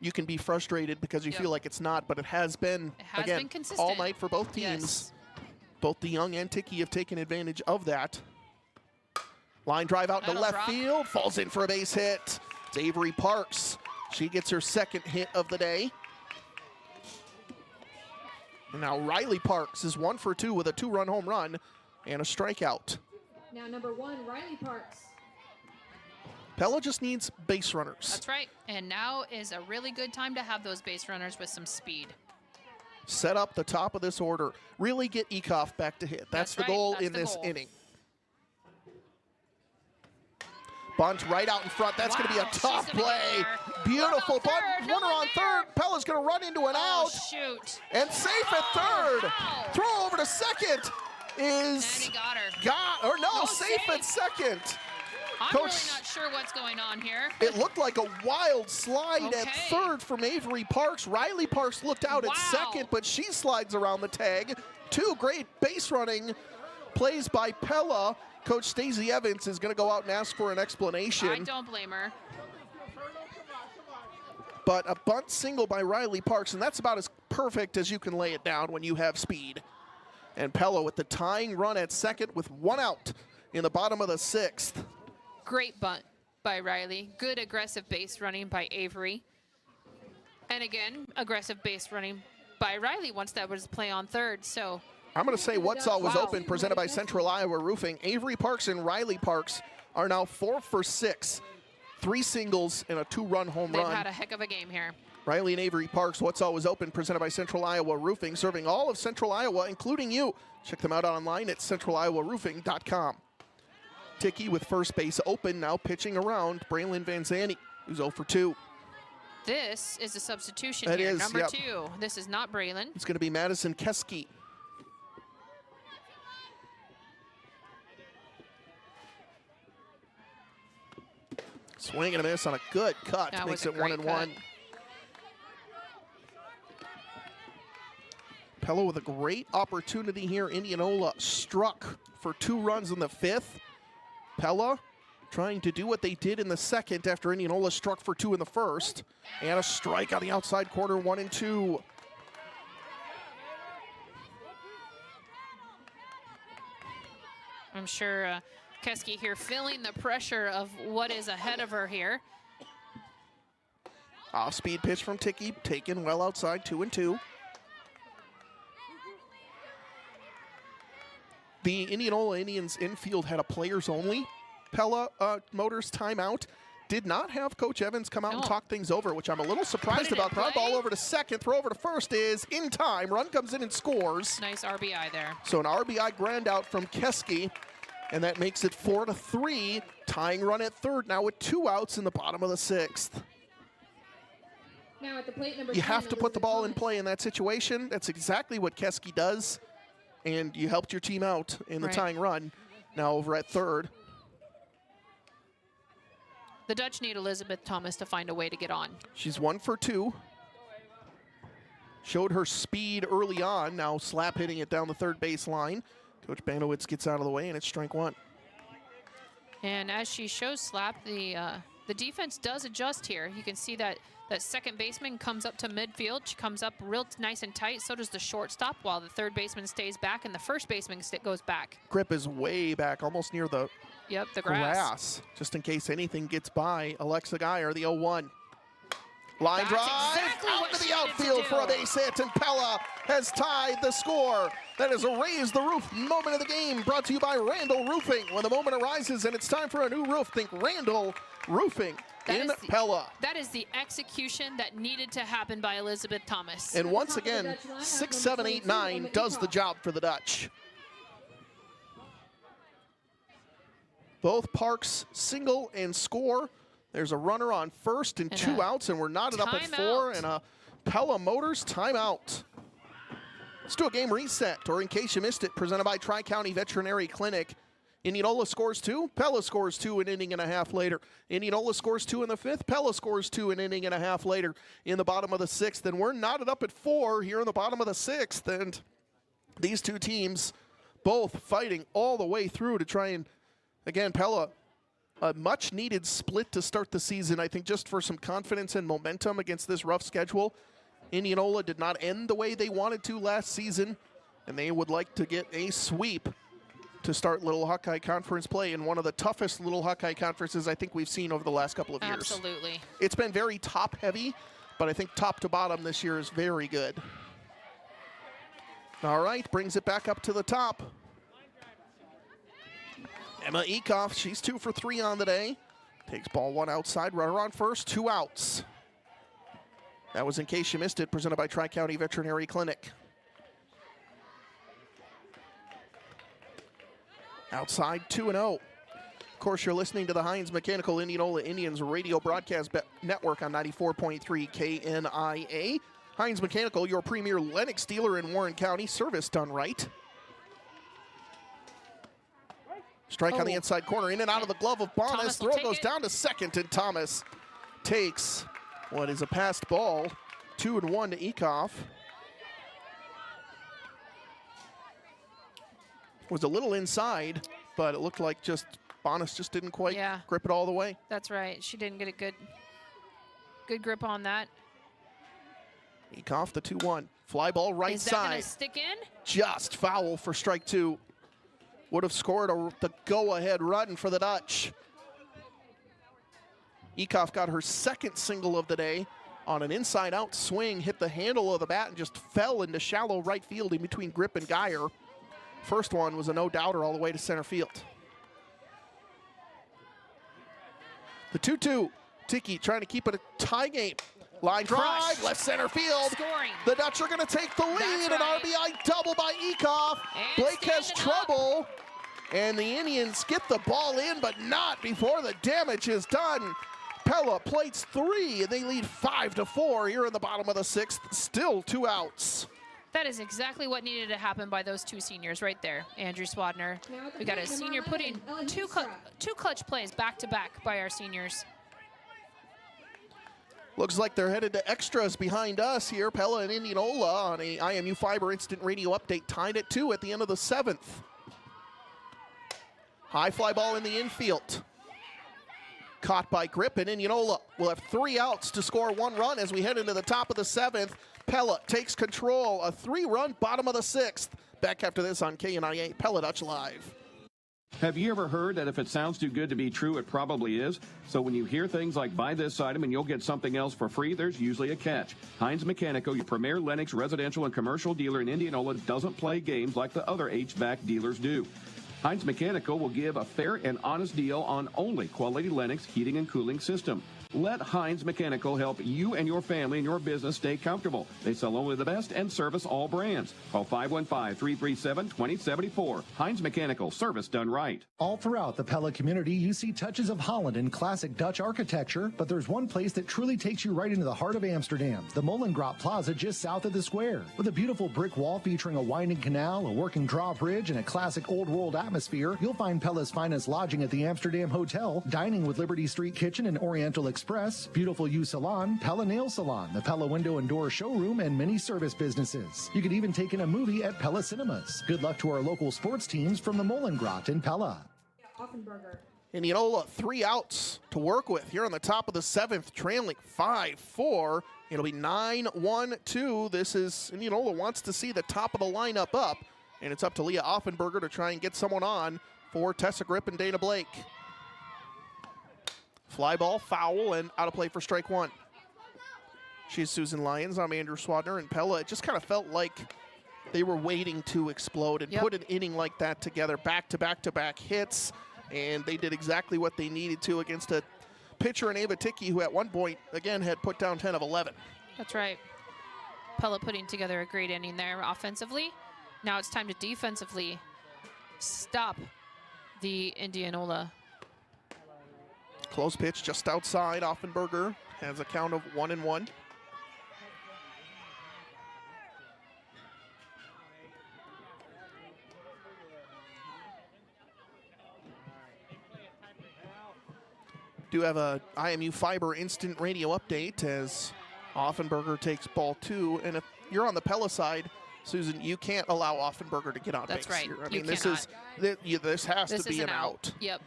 you can be frustrated because you feel like it's not, but it has been, again, all night for both teams. Both DeYoung and Ticky have taken advantage of that. Line drive out into left field, falls in for a base hit. It's Avery Parks. She gets her 2nd hit of the day. And now Riley Parks is 1 for 2 with a 2-run home run and a strikeout. Now number 1, Riley Parks. Pella just needs base runners. That's right. And now is a really good time to have those base runners with some speed. Set up the top of this order. Really get Ekoff back to hit. That's the right. goal That's in the this goal. inning. Bunt right out in front. That's going to be a tough play. Beautiful bunt. Runner on third. Pella's going to run into an out. Shoot. And safe at third. Wow. Throw over to second is. And he got her. Safe at second. I'm Coach, really not sure what's going on here. it looked like a wild slide at Okay. third from Avery Parks. Riley Parks looked out at second, but she slides around the tag. 2 great base running plays by Pella. Coach Stacey Evans is going to go out and ask for an explanation. I don't blame her. But a bunt single by Riley Parks, and that's about as perfect as you can lay it down when you have speed. And Pella with the tying run at second with 1 out in the bottom of the 6th. Great bunt by Riley. Good aggressive base running by Avery. And again, aggressive base running by Riley once that was play on third. So I'm going to say what's always Wow. open, presented by Central Iowa Roofing. Avery Parks and Riley Parks are now 4 for 6. 3 singles and a 2-run home they've run. had a heck of a game here. Riley and Avery Parks, what's always open, presented by Central Iowa Roofing, serving all of Central Iowa, including you. Check them out online at centraliowaroofing.com. Ticky with first base open, now pitching around Braylon Van Zandt, who's 0 for 2. This is a substitution It here. is, Number yep. 2. This is not Braylon. It's going to be Madison Keski. Swing and a miss on a good cut. That Makes was a it 1 great and cut. 1. Pella with a great opportunity here. Indianola struck for 2 runs in the 5th. Pella trying to do what they did in the 2nd after Indianola struck for 2 in the 1st. And a strike on the outside corner, 1 and 2. I'm sure Keski here feeling the pressure of what is ahead of her here. Off-speed pitch from Ticky, taken well outside, 2 and 2. The Indianola Indians infield had a players only Pella Motors timeout. Did not have Coach Evans come out and talk things over, which I'm a little surprised about. Ground ball over to second, throw over to first is in time. Run comes in and scores. Nice RBI there. So an RBI ground out from Keski, and that makes it 4-3. Tying run at third now with 2 outs in the bottom of the 6th. Now at the plate, number You 10, have to put the ball in Elizabeth play in that situation. That's exactly what Keski does. And you helped your team out in the Right. tying run. Now over at third. The Dutch need Elizabeth Thomas to find a way to get on. She's 1 for 2. Showed her speed early on. Now slap hitting it down the third base line. Coach Banowitz gets out of the way, and it's strike 1. And as she shows slap, the defense does adjust here. You can see that second baseman comes up to midfield. She comes up real nice and tight. So does the shortstop, while the third baseman stays back and the first baseman goes back. Grip is way back, almost near the the grass. just in case anything gets by Alexa Geyer, the 0-1. Line drive out to the outfield for a base hit, and Pella has tied the score. That is a raise the roof moment of the game, brought to you by Randall Roofing. When the moment arises and it's time for a new roof, think Randall Roofing in Pella. That is the execution that needed to happen by Elizabeth Thomas. And once again, 6, 7, 8, 9 does the job for the Dutch. Both Parks single and score. There's a runner on first and 2 outs, and we're knotted up at 4, and a Pella Motors timeout. Let's do a game reset, or in case you missed it, presented by Tri-County Veterinary Clinic. Indianola scores 2, Pella scores 2 an inning and a half later. Indianola scores 2 in the 5th, Pella scores 2 an inning and a half later in the bottom of the 6th. And we're knotted up at 4 here in the bottom of the 6th. And these two teams both fighting all the way through to try and, again, Pella, a much-needed split to start the season, I think, just for some confidence and momentum against this rough schedule. Indianola did not end the way they wanted to last season, and they would like to get a sweep to start Little Hawkeye Conference play in one of the toughest Little Hawkeye Conferences I think we've seen over the last couple of years. Absolutely. It's been very top-heavy, but I think top to bottom this year is very good. All right, brings it back up to the top. Emma Ekoff, she's 2 for 3 on the day. Takes ball 1 outside, runner on first, 2 outs. That was In Case You Missed It, presented by Tri-County Veterinary Clinic. Outside, 2-0. Of course, you're listening to the Heinz Mechanical Indianola Indians radio broadcast network on 94.3 KNIA. Heinz Mechanical, your premier Lennox dealer in Warren County. Service done right. Strike on the inside corner, in and out of the glove of Bonas. Throw goes down to second, and Thomas takes what is a passed ball. 2-1 to Ekoff. Was a little inside, but it looked like just Bonas just didn't quite grip it all the way. That's right. She didn't get a good grip on that. Ekoff, the 2-1. Fly ball right Is that side. gonna stick in? Just foul for strike 2. Would have scored the go-ahead run for the Dutch. Ekoff got her second single of the day on an inside-out swing, hit the handle of the bat, and just fell into shallow right field in between Grip and Geyer. First one was a no-doubter all the way to center field. The 2-2. Tiki trying to keep it a tie game. Line drive, left center field. Scoring. The Dutch are going to take the lead. An RBI double by Ekoff. Blake has trouble. And the Indians get the ball in, but not before the damage is done. Pella plates 3, and they lead 5-4 here in the bottom of the 6th. Still 2 outs. That is exactly what needed to happen by those 2 seniors right there. Andrew Swadner. We got a senior putting two clutch plays back-to-back by our seniors. Looks like they're headed to extras behind us here. Pella and Indianola on a IMU Fiber Instant Radio update, tied at 2 at the end of the 7th. High fly ball in the infield. Caught by Grip, and Indianola will have 3 outs to score 1 run as we head into the top of the 7th. Pella takes control, a 3-run bottom of the 6th. Back after this on KNIA, Pella Dutch Live. Have you ever heard that if it sounds too good to be true, it probably is? So when you hear things like buy this item and you'll get something else for free, there's usually a catch. Heinz Mechanical, your premier Lennox residential and commercial dealer in Indianola, doesn't play games like the other HVAC dealers do. Heinz Mechanical will give a fair and honest deal on only quality Lennox heating and cooling system. Let Heinz Mechanical help you and your family and your business stay comfortable. They sell only the best and service all brands. Call 515-337-2074. Heinz Mechanical, service done right. All throughout the Pella community, you see touches of Holland and classic Dutch architecture, but there's one place that truly takes you right into the heart of Amsterdam, the Molengraat Plaza just south of the square. With a beautiful brick wall featuring a winding canal, a working drawbridge, and a classic old world atmosphere, you'll find Pella's finest lodging at the Amsterdam Hotel, dining with Liberty Street Kitchen and Oriental Express, beautiful U Salon, Pella Nail Salon, the Pella Window and Door Showroom, and many service businesses. You could even take in a movie at Pella Cinemas. Good luck to our local sports teams from the Molengraat in Pella. Indianola, 3 outs to work with here on the top of the 7th, trailing 5-4. It'll be 9-1-2. This is Indianola wants to see the top of the lineup up, and it's up to Leah Offenberger to try and get someone on for Tessa Grip and Dana Blake. Fly ball, foul, and out of play for strike 1. She's Susan Lyons. I'm Andrew Swadner, and Pella. It just kind of felt like they were waiting to explode and put an inning like that together, back-to-back-to-back hits, and they did exactly what they needed to against a pitcher in Ava Ticky, who at one point, again, had put down 10 of 11. That's right. Pella putting together a great inning there offensively. Now it's time to defensively stop the Indianola. Close pitch just outside. Offenberger has a count of 1-1. Do have a IMU Fiber instant radio update as Offenberger takes ball 2. And if you're on the Pella side, Susan, you can't allow Offenberger to get on base. That's right. I mean, this has to be an out. Yep.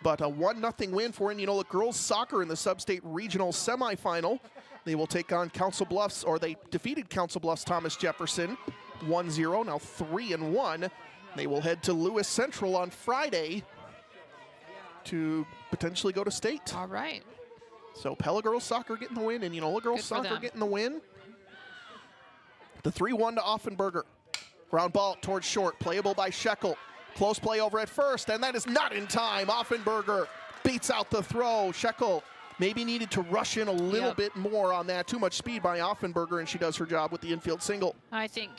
But a 1-0 win for Indianola girls soccer in the Sub-State Regional Semifinal. They will take on Council Bluffs, or they defeated Council Bluffs Thomas Jefferson 1-0, now 3-1. They will head to Lewis Central on Friday to potentially go to state. All right. So Pella girls soccer getting the win, and Indianola girls soccer getting the win. The 3-1 to Offenberger. Ground ball towards short, playable by Shekel. Close play over at first, and that is not in time. Offenberger beats out the throw. Shekel maybe needed to rush in a little bit more on that. Too much speed by Offenberger, and she does her job with the infield single. I think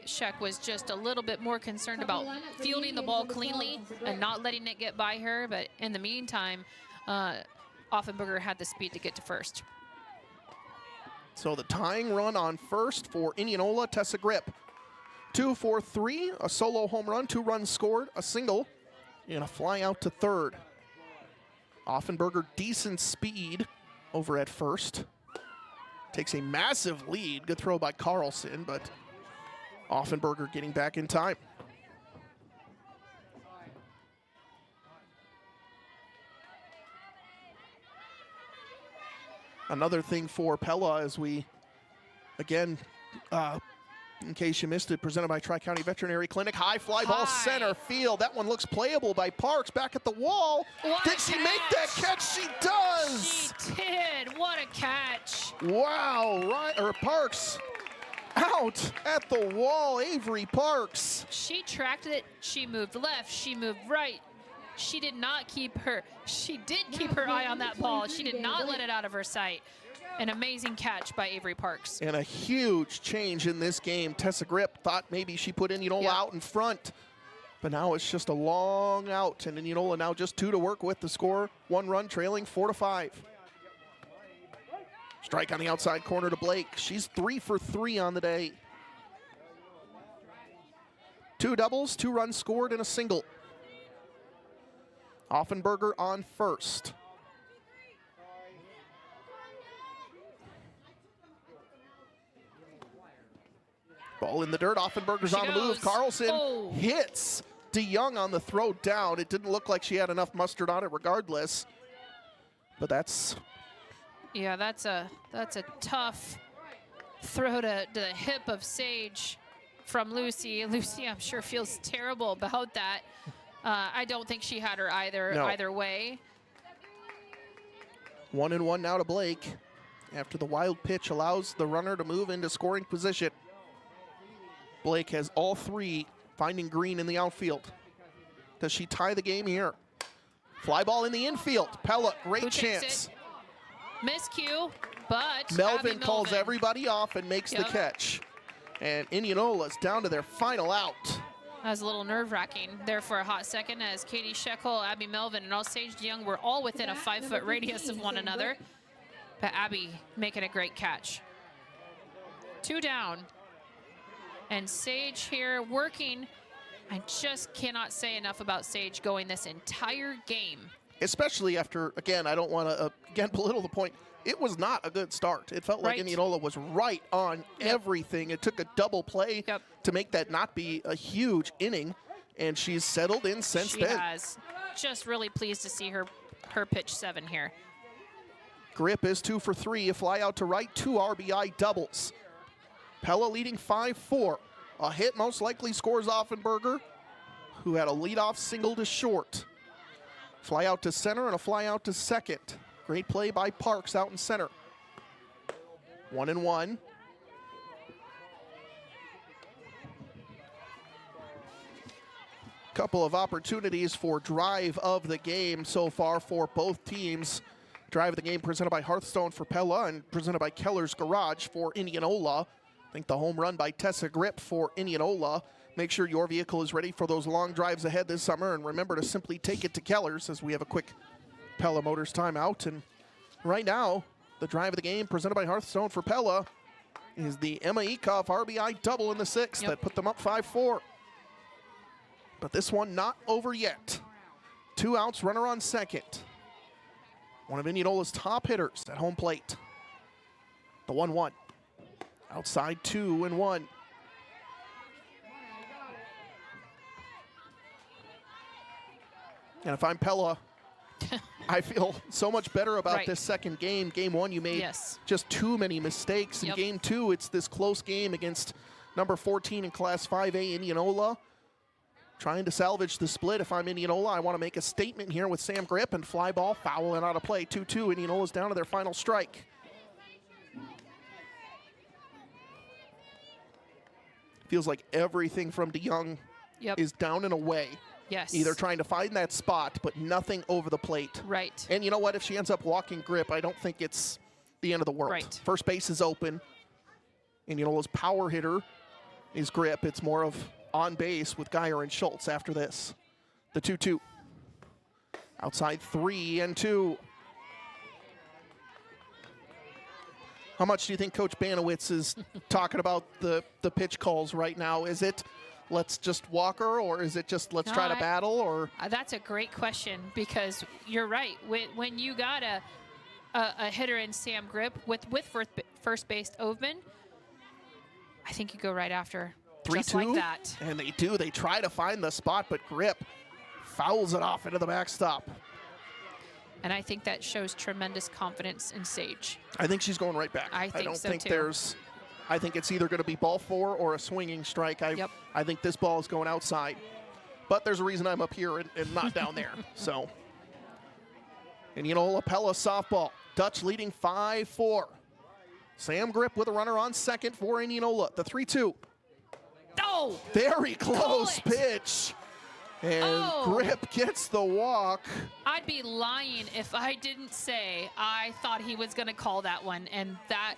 Sheck was just a little bit more concerned about fielding the ball cleanly and not letting it get by her. But in the meantime, Offenberger had the speed to get to first. So the tying run on first for Indianola, Tessa Grip. 2 for 3, a solo home run, 2 runs scored, a single, and a fly out to third. Offenberger, decent speed over at first. Takes a massive lead. Good throw by Carlson, but Offenberger getting back in time. Another thing for Pella as we, again, in case you missed it, presented by Tri-County Veterinary Clinic. High fly ball center field. That one looks playable by Parks. Back at the wall. Did she make that catch? She does. She did. What a catch. Wow. Parks out at the wall. Avery Parks. She tracked it. She moved left. She moved right. She did not keep her. She did keep her eye on that ball. She did not let it out of her sight. An amazing catch by Avery Parks. And a huge change in this game. Tessa Grip thought maybe she put Indianola out in front, but now it's just a long out, and Indianola now just 2 to work with. The score, 1 run trailing 4-5. Strike on the outside corner to Blake. She's 3 for 3 on the day. 2 doubles, 2 runs scored, and a single. Offenberger on first. Ball in the dirt. Offenberger's on the move. Carlson hits DeYoung on the throw down. It didn't look like she had enough mustard on it regardless. But that's... Yeah, that's a tough throw to the hip of Sage from Lucy. Lucy, I'm sure, feels terrible about that. I don't think she had her either way. 1-1 now to Blake. After the wild pitch allows the runner to move into scoring position. Blake has all 3 finding green in the outfield. Does she tie the game here? Fly ball in the infield. Pella, great chance. Miscue, but Melvin calls everybody off and makes the catch. And Indianola's down to their final out. That was a little nerve-wracking there for a hot second as Katie Shekel, Abby Melvin, and Sage DeYoung were all within a 5-foot radius of one another. But Abby making a great catch. 2 down. And Sage here working. I just cannot say enough about Sage going this entire game. Especially after, again, I don't want to, again, belittle the point. It was not a good start. It felt like Indianola was right on everything. It took a double play to make that not be a huge inning, and she's settled in since then. She has. Just really pleased to see her pitch 7 here. Grip is 2 for 3. A fly out to right, 2 RBI doubles. Pella leading 5-4. A hit most likely scores Offenberger, who had a leadoff single to short. Fly out to center and a fly out to second. Great play by Parks out in center. 1-1. Couple of opportunities for drive of the game so far for both teams. Drive of the game presented by Hearthstone for Pella and presented by Keller's Garage for Indianola. I think the home run by Tessa Grip for Indianola. Make sure your vehicle is ready for those long drives ahead this summer, and remember to simply take it to Keller's as we have a quick Pella Motors timeout. And right now, the drive of the game presented by Hearthstone for Pella is the Emma Ekoff RBI double in the 6th that put them up 5-4. But this one not over yet. 2 outs, runner on second. One of Indianola's top hitters at home plate. The 1-1. Outside 2-1. And if I'm Pella, I feel so much better about this second game. Game 1, you made just too many mistakes. In Game 2, it's this close game against number 14 in Class 5A, Indianola. Trying to salvage the split. If I'm Indianola, I want to make a statement here with Sam Grip and fly ball, foul and out of play. 2-2, Indianola's down to their final strike. Feels like everything from DeYoung is down and away. Yes. Either trying to find that spot, but nothing over the plate. Right. And you know what? If she ends up walking grip, I don't think it's the end of the world. Right. First base is open. Indianola's power hitter is grip. It's more of on base with Geyer and Schultz after this. The 2-2. Outside 3-2. How much do you think Coach Banowitz is talking about the pitch calls right now? Is it let's just walk her, or is it just let's try to battle? Or that's a great question, because you're right. When you got a hitter in Sam Grip with first base Ovman, I think you go right after. 3-2, just like that. And they do. They try to find the spot, but Grip fouls it off into the backstop. And I think that shows tremendous confidence in Sage. I think she's going right back. I don't so think too. there's. I think it's either going to be ball 4 or a swinging strike. I think this ball is going outside. But there's a reason I'm up here and not down there. So, Indianola Pella softball. Dutch leading 5-4. Sam Grip with a runner on second for Indianola. The 3-2. Oh! Very close pitch. And Grip gets the walk. I'd be lying if I didn't say I thought he was going to call that one, and that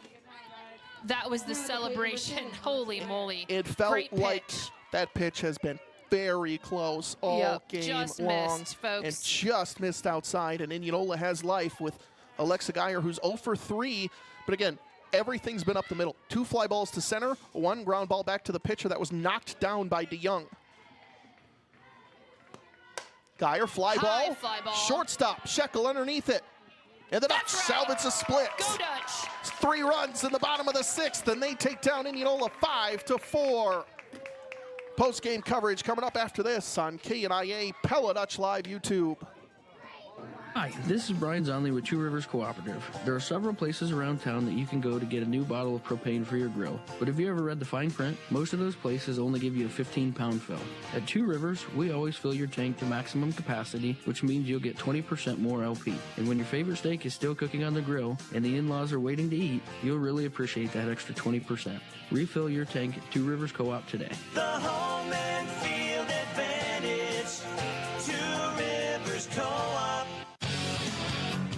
was the celebration. Holy moly. It felt Great like pitch. that pitch has been very close all game just long. missed, folks. And just missed outside. And Indianola has life with Alexa Geyer, who's 0 for 3. But again, everything's been up the middle. 2 fly balls to center, 1 ground ball back to the pitcher that was knocked down by DeYoung. Geyer, fly ball. Shortstop, Shekel underneath it. And the Dutch salvage a split. Go Dutch. 3 runs in the bottom of the 6th, and they take down Indianola 5-4. Post-game coverage coming up after this on KNIA Pella Dutch Live YouTube. Hi, this is Brian Zonley with Two Rivers Cooperative. There are several places around town that you can go to get a new bottle of propane for your grill. But have you ever read the fine print? Most of those places only give you a 15-pound fill. At Two Rivers, we always fill your tank to maximum capacity, which means you'll get 20% more LP. And when your favorite steak is still cooking on the grill and the in-laws are waiting to eat, you'll really appreciate that extra 20%. Refill your tank at Two Rivers Co-op today. The home and field advantage. Two Rivers Co-op.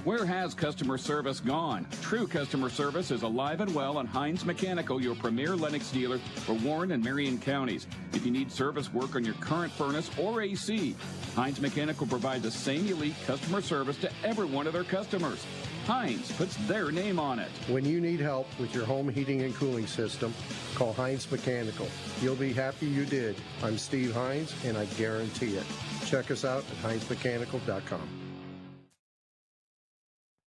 Where has customer service gone? True customer service is alive and well on Hines Mechanical, your premier Lennox dealer for Warren and Marion counties. If you need service work on your current furnace or AC, Hines Mechanical provides the same elite customer service to every one of their customers. Hines puts their name on it. When you need help with your home heating and cooling system, call Hines Mechanical. You'll be happy you did. I'm Steve Hines, and I guarantee it. Check us out at hinesmechanical.com.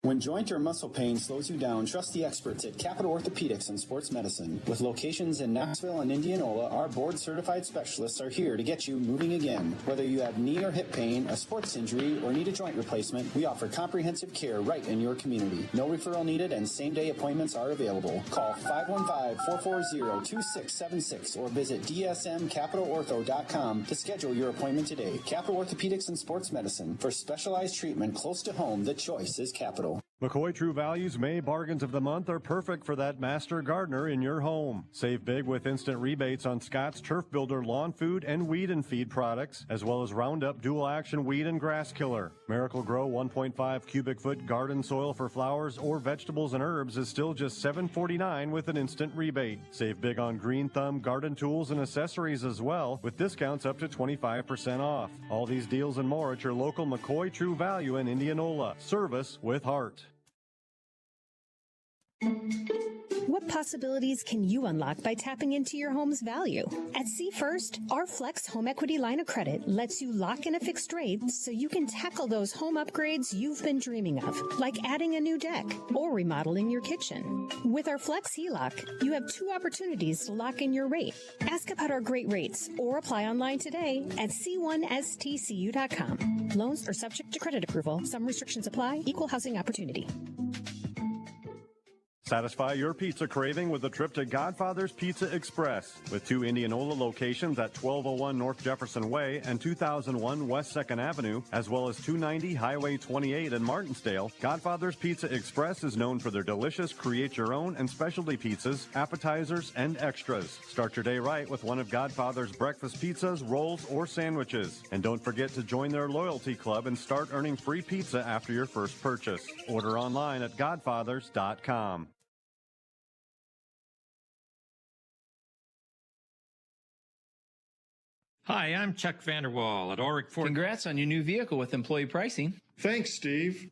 When joint or muscle pain slows you down, trust the experts at Capital Orthopedics and Sports Medicine. With locations in Knoxville and Indianola, our board-certified specialists are here to get you moving again. Whether you have knee or hip pain, a sports injury, or need a joint replacement, we offer comprehensive care right in your community. No referral needed and same-day appointments are available. Call 515-440-2676 or visit dsmcapitalortho.com to schedule your appointment today. Capital Orthopedics and Sports Medicine. For specialized treatment close to home, the choice is Capital. McCoy True Value's May bargains of the month are perfect for that master gardener in your home. Save big with instant rebates on Scott's Turf Builder lawn food and weed and feed products, as well as Roundup dual action weed and grass killer. Miracle Grow 1.5 cubic foot garden soil for flowers or vegetables and herbs is still just $7.49 with an instant rebate. Save big on Green Thumb garden tools and accessories as well, with discounts up to 25% off. All these deals and more at your local McCoy True Value in Indianola. Service with heart. What possibilities can you unlock by tapping into your home's value? At See First, our Flex Home Equity line of credit lets you lock in a fixed rate so you can tackle those home upgrades you've been dreaming of, like adding a new deck or remodeling your kitchen. With our Flex HELOC, you have 2 opportunities to lock in your rate. Ask about our great rates or apply online today at c1stcu.com. Loans are subject to credit approval. Some restrictions apply. Equal housing opportunity. Satisfy your pizza craving with a trip to Godfather's Pizza Express. With 2 Indianola locations at 1201 North Jefferson Way and 2001 West 2nd Avenue, as well as 290 Highway 28 in Martinsdale, Godfather's Pizza Express is known for their delicious create-your-own and specialty pizzas, appetizers, and extras. Start your day right with one of Godfather's breakfast pizzas, rolls, or sandwiches. And don't forget to join their loyalty club and start earning free pizza after your first purchase. Order online at godfathers.com. Hi, I'm Chuck Vanderwall at Ulrich Ford. Congrats on your new vehicle with employee pricing. Thanks, Steve.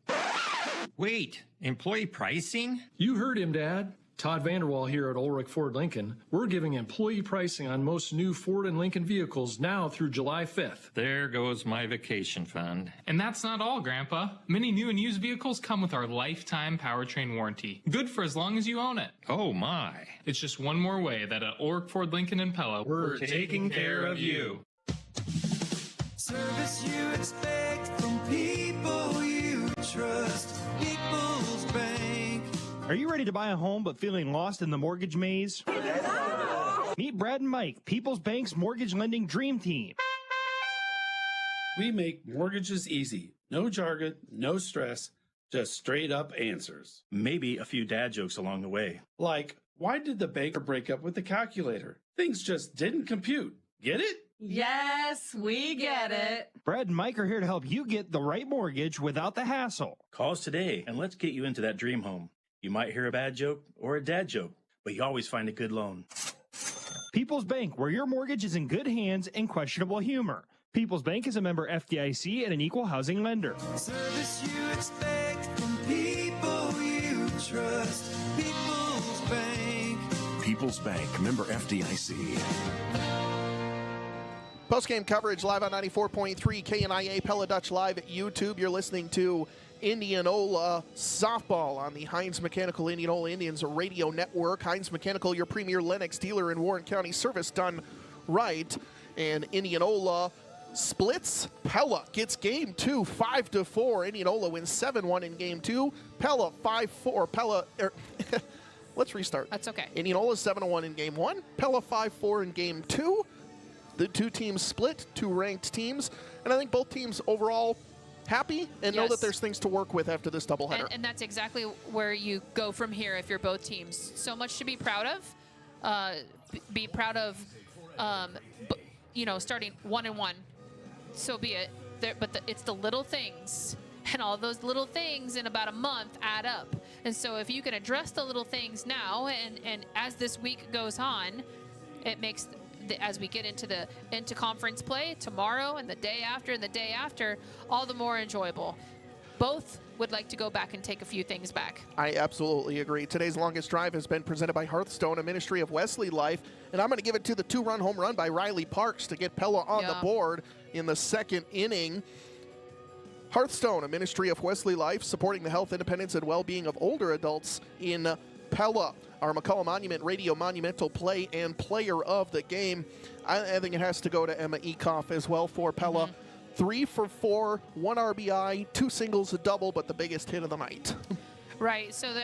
Wait, employee pricing? You heard him, Dad. Todd Vanderwall here at Ulrich Ford Lincoln. We're giving employee pricing on most new Ford and Lincoln vehicles now through July 5th. There goes my vacation fund. And that's not all, Grandpa. Many new and used vehicles come with our lifetime powertrain warranty. Good for as long as you own it. Oh, my. It's just one more way that at Ulrich Ford Lincoln in Pella, we're taking care of you. Service you expect from people you trust. People's Bank. Are you ready to buy a home but feeling lost in the mortgage maze? Meet Brad and Mike, People's Bank's mortgage lending dream team. We make mortgages easy. No jargon, no stress, just straight up answers. Maybe a few dad jokes along the way. Like, why did the banker break up with the calculator? Things just didn't compute. Get it? Yes, we get it. Brad and Mike are here to help you get the right mortgage without the hassle. Call us today and let's get you into that dream home. You might hear a bad joke or a dad joke, but you always find a good loan. People's Bank, where your mortgage is in good hands and questionable humor. People's Bank is a member FDIC and an equal housing lender. Service you expect from people you trust. People's Bank. People's Bank, member FDIC. Post-game coverage live on 94.3 KNIA, Pella Dutch Live at YouTube. You're listening to Indianola softball on the Heinz Mechanical Indianola Indians radio network. Heinz Mechanical, your premier Lennox dealer in Warren County, service done right. And Indianola splits. Pella gets game 2, 5-4. Indianola wins 7-1 in game 2. Pella 5-4. Pella, let's restart. That's okay. Indianola 7-1 in game 1. Pella 5-4 in game 2. The two teams split, 2 ranked teams, and I think both teams overall happy and know that there's things to work with after this doubleheader. And that's exactly where you go from here if you're both teams. So much to be proud of. Be proud of, starting 1-1. So be it. But it's the little things, and all those little things in about a month add up. And so if you can address the little things now, and as this week goes on, it makes as we get into conference play tomorrow and the day after, all the more enjoyable. Both would like to go back and take a few things back. I absolutely agree. Today's longest drive has been presented by Hearthstone, a ministry of Wesley Life, and I'm going to give it to the 2-run home run by Riley Parks to get Pella on the board in the 2nd inning. Hearthstone, a ministry of Wesley Life, supporting the health, independence, and well-being of older adults in Pella. Our McCullough Monument Radio Monumental Play and Player of the Game. I think it has to go to Emma Ekoff as well for Pella. Mm-hmm. 3 for 4, 1 RBI, 2 singles, a double, but the biggest hit of the night. Right. So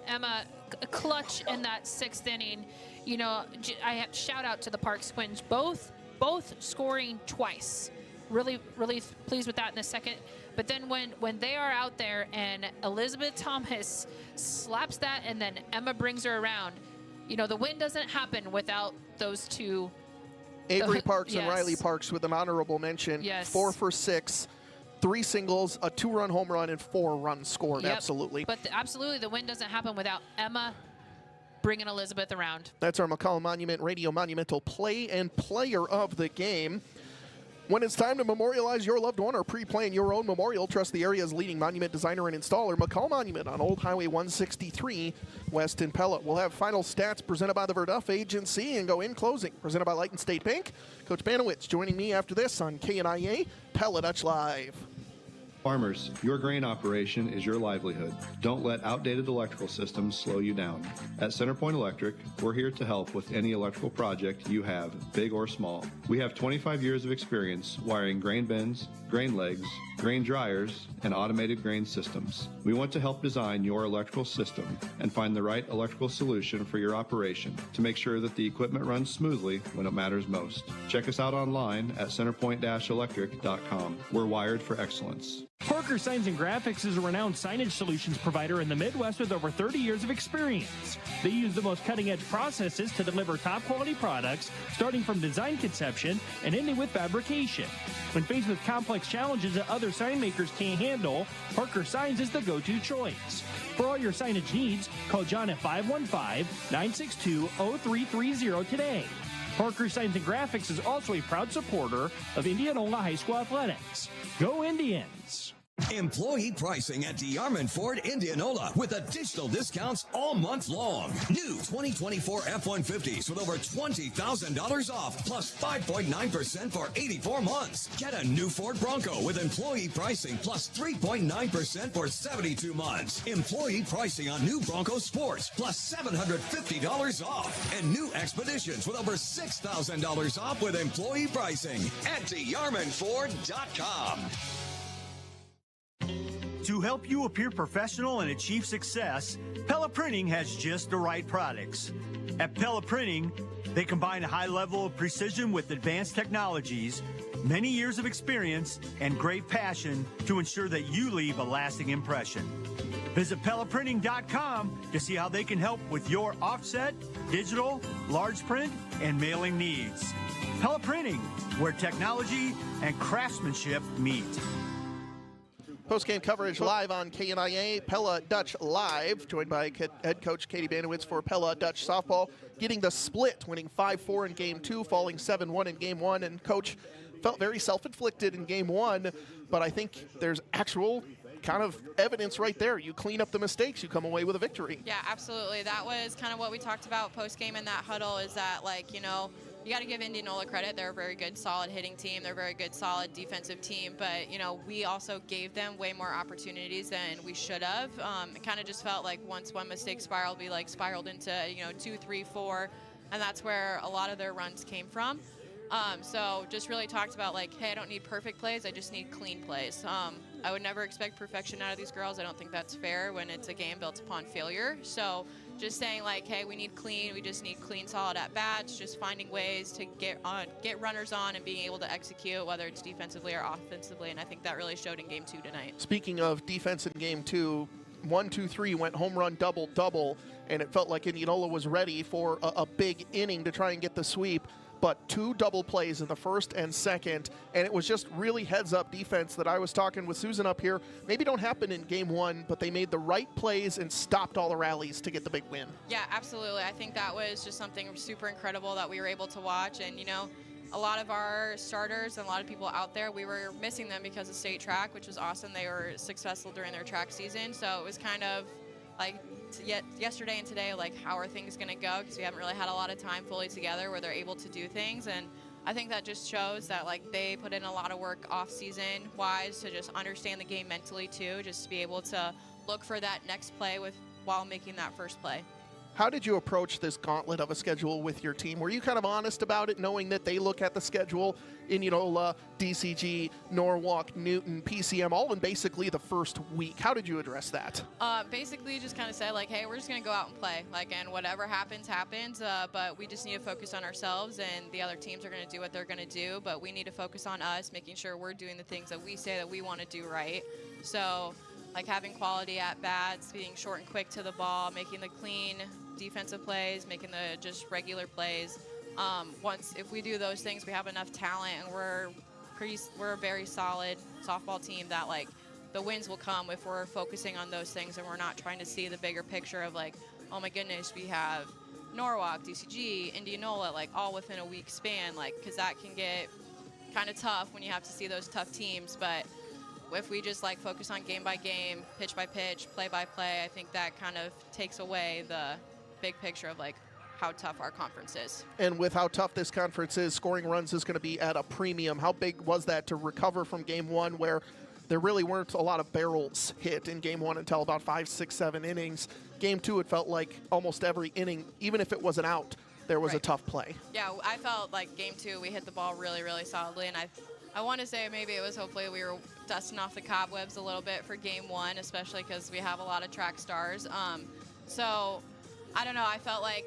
Emma clutch in that 6th inning. I have shout out to the Parks twins, both scoring twice. Really, really pleased with that in the second. But then when they are out there and Elizabeth Thomas slaps that and then Emma brings her around, the win doesn't happen without those two. Avery Parks and Riley Parks with an honorable mention. Yes. 4 for 6, 3 singles, a 2-run home run, and 4 runs scored. Yep. Absolutely. But absolutely, the win doesn't happen without Emma bringing Elizabeth around. That's our McCullough Monument Radio Monumental Play and Player of the Game. When it's time to memorialize your loved one or pre-plan your own memorial, trust the area's leading monument designer and installer, McCall Monument on Old Highway 163 West in Pella. We'll have final stats presented by the Verduff Agency and go in closing, presented by Light and State Bank. Coach Banowitz joining me after this on KNIA Pella Dutch Live. Farmers, your grain operation is your livelihood. Don't let outdated electrical systems slow you down. At Centerpoint Electric, we're here to help with any electrical project you have, big or small. We have 25 years of experience wiring grain bins, grain legs, grain dryers, and automated grain systems. We want to help design your electrical system and find the right electrical solution for your operation to make sure that the equipment runs smoothly when it matters most. Check us out online at centerpoint-electric.com. We're wired for excellence. Parker Signs and Graphics is a renowned signage solutions provider in the Midwest with over 30 years of experience. They use the most cutting-edge processes to deliver top-quality products, starting from design conception and ending with fabrication. When faced with complex challenges that other sign makers can't handle, Parker Signs is the go-to choice. For all your signage needs, call John at 515-962-0330 today. Parker Signs and Graphics is also a proud supporter of Indianola High School Athletics. Go Indians! Employee pricing at DeArmond Ford Indianola with additional discounts all month long. New 2024 F-150s with over $20,000 off plus 5.9% for 84 months. Get a new Ford Bronco with employee pricing plus 3.9% for 72 months. Employee pricing on new Bronco Sports plus $750 off. And new Expeditions with over $6,000 off with employee pricing at DeArmondFord.com. To help you appear professional and achieve success, Pella Printing has just the right products. At Pella Printing, they combine a high level of precision with advanced technologies, many years of experience, and great passion to ensure that you leave a lasting impression. Visit PellaPrinting.com to see how they can help with your offset, digital, large print, and mailing needs. Pella Printing, where technology and craftsmanship meet. Post-game coverage live on KNIA, Pella Dutch Live, joined by head coach Katie Banowitz for Pella Dutch Softball, getting the split, winning 5-4 in Game 2, falling 7-1 in Game 1, and coach felt very self-inflicted in Game 1, but I think there's actual kind of evidence right there. You clean up the mistakes, you come away with a victory. Yeah, absolutely. That was kind of what we talked about post-game in that huddle, is that, like, you know, you got to give Indianola credit. They're a very good, solid hitting team. They're a very good, solid defensive team. But, you know, we also gave them way more opportunities than we should have. It kind of just felt like once one mistake spiraled, we, like, spiraled into, you know, 2, 3, 4. And that's where a lot of their runs came from. So just really talked about, like, hey, I don't need perfect plays. I just need clean plays. I would never expect perfection out of these girls. I don't think that's fair when it's a game built upon failure. So just saying, like, hey, we need clean. We just need clean, solid at-bats, just finding ways to get runners on and being able to execute, whether it's defensively or offensively, and I think that really showed in Game 2 tonight. Speaking of defense in Game 2, 1, 2, 3 went home run, double, double, and it felt like Indianola was ready for a big inning to try and get the sweep. But 2 double plays in the first and second, and it was just really heads-up defense that I was talking with Susan up here. Maybe don't happen in Game 1, but they made the right plays and stopped all the rallies to get the big win. Yeah, absolutely. I think that was just something super incredible that we were able to watch. And, you know, a lot of our starters and a lot of people out there, we were missing them because of state track, which was awesome. They were successful during their track season, so it was kind of like yesterday and today, like, how are things going to go, because we haven't really had a lot of time fully together where they're able to do things. And I think that just shows that, like, they put in a lot of work off-season wise to just understand the game mentally too, just to be able to look for that next play while making that first play. How did you approach this gauntlet of a schedule with your team? Were you kind of honest about it, knowing that they look at the schedule, Indianola, DCG, Norwalk, Newton, PCM, all in basically the first week? How did you address that? Basically just kind of say, like, hey, we're just going to go out and play. Like, and whatever happens, happens. But we just need to focus on ourselves, and the other teams are going to do what they're going to do. But we need to focus on us, making sure we're doing the things that we say that we want to do right. So, like, having quality at-bats, being short and quick to the ball, making the clean defensive plays, making the just regular plays. If we do those things, we have enough talent, and we're a very solid softball team that, like, the wins will come if we're focusing on those things and we're not trying to see the bigger picture of, like, oh my goodness, we have Norwalk, DCG, Indianola, like, all within a week span, like, because that can get kind of tough when you have to see those tough teams. But if we just, like, focus on game by game, pitch by pitch, play by play, I think that kind of takes away the big picture of, like, how tough our conference is. And with how tough this conference is, scoring runs is going to be at a premium. How big was that to recover from Game 1 where there really weren't a lot of barrels hit in game 1 until about 5, 6, 7 innings. Game 2, it felt like almost every inning, even if it was an out, there was a tough play. Yeah, I felt like game 2, we hit the ball really, really solidly, and I want to say maybe it was hopefully we were dusting off the cobwebs a little bit for game 1, especially because we have a lot of track stars. So I don't know, I felt like,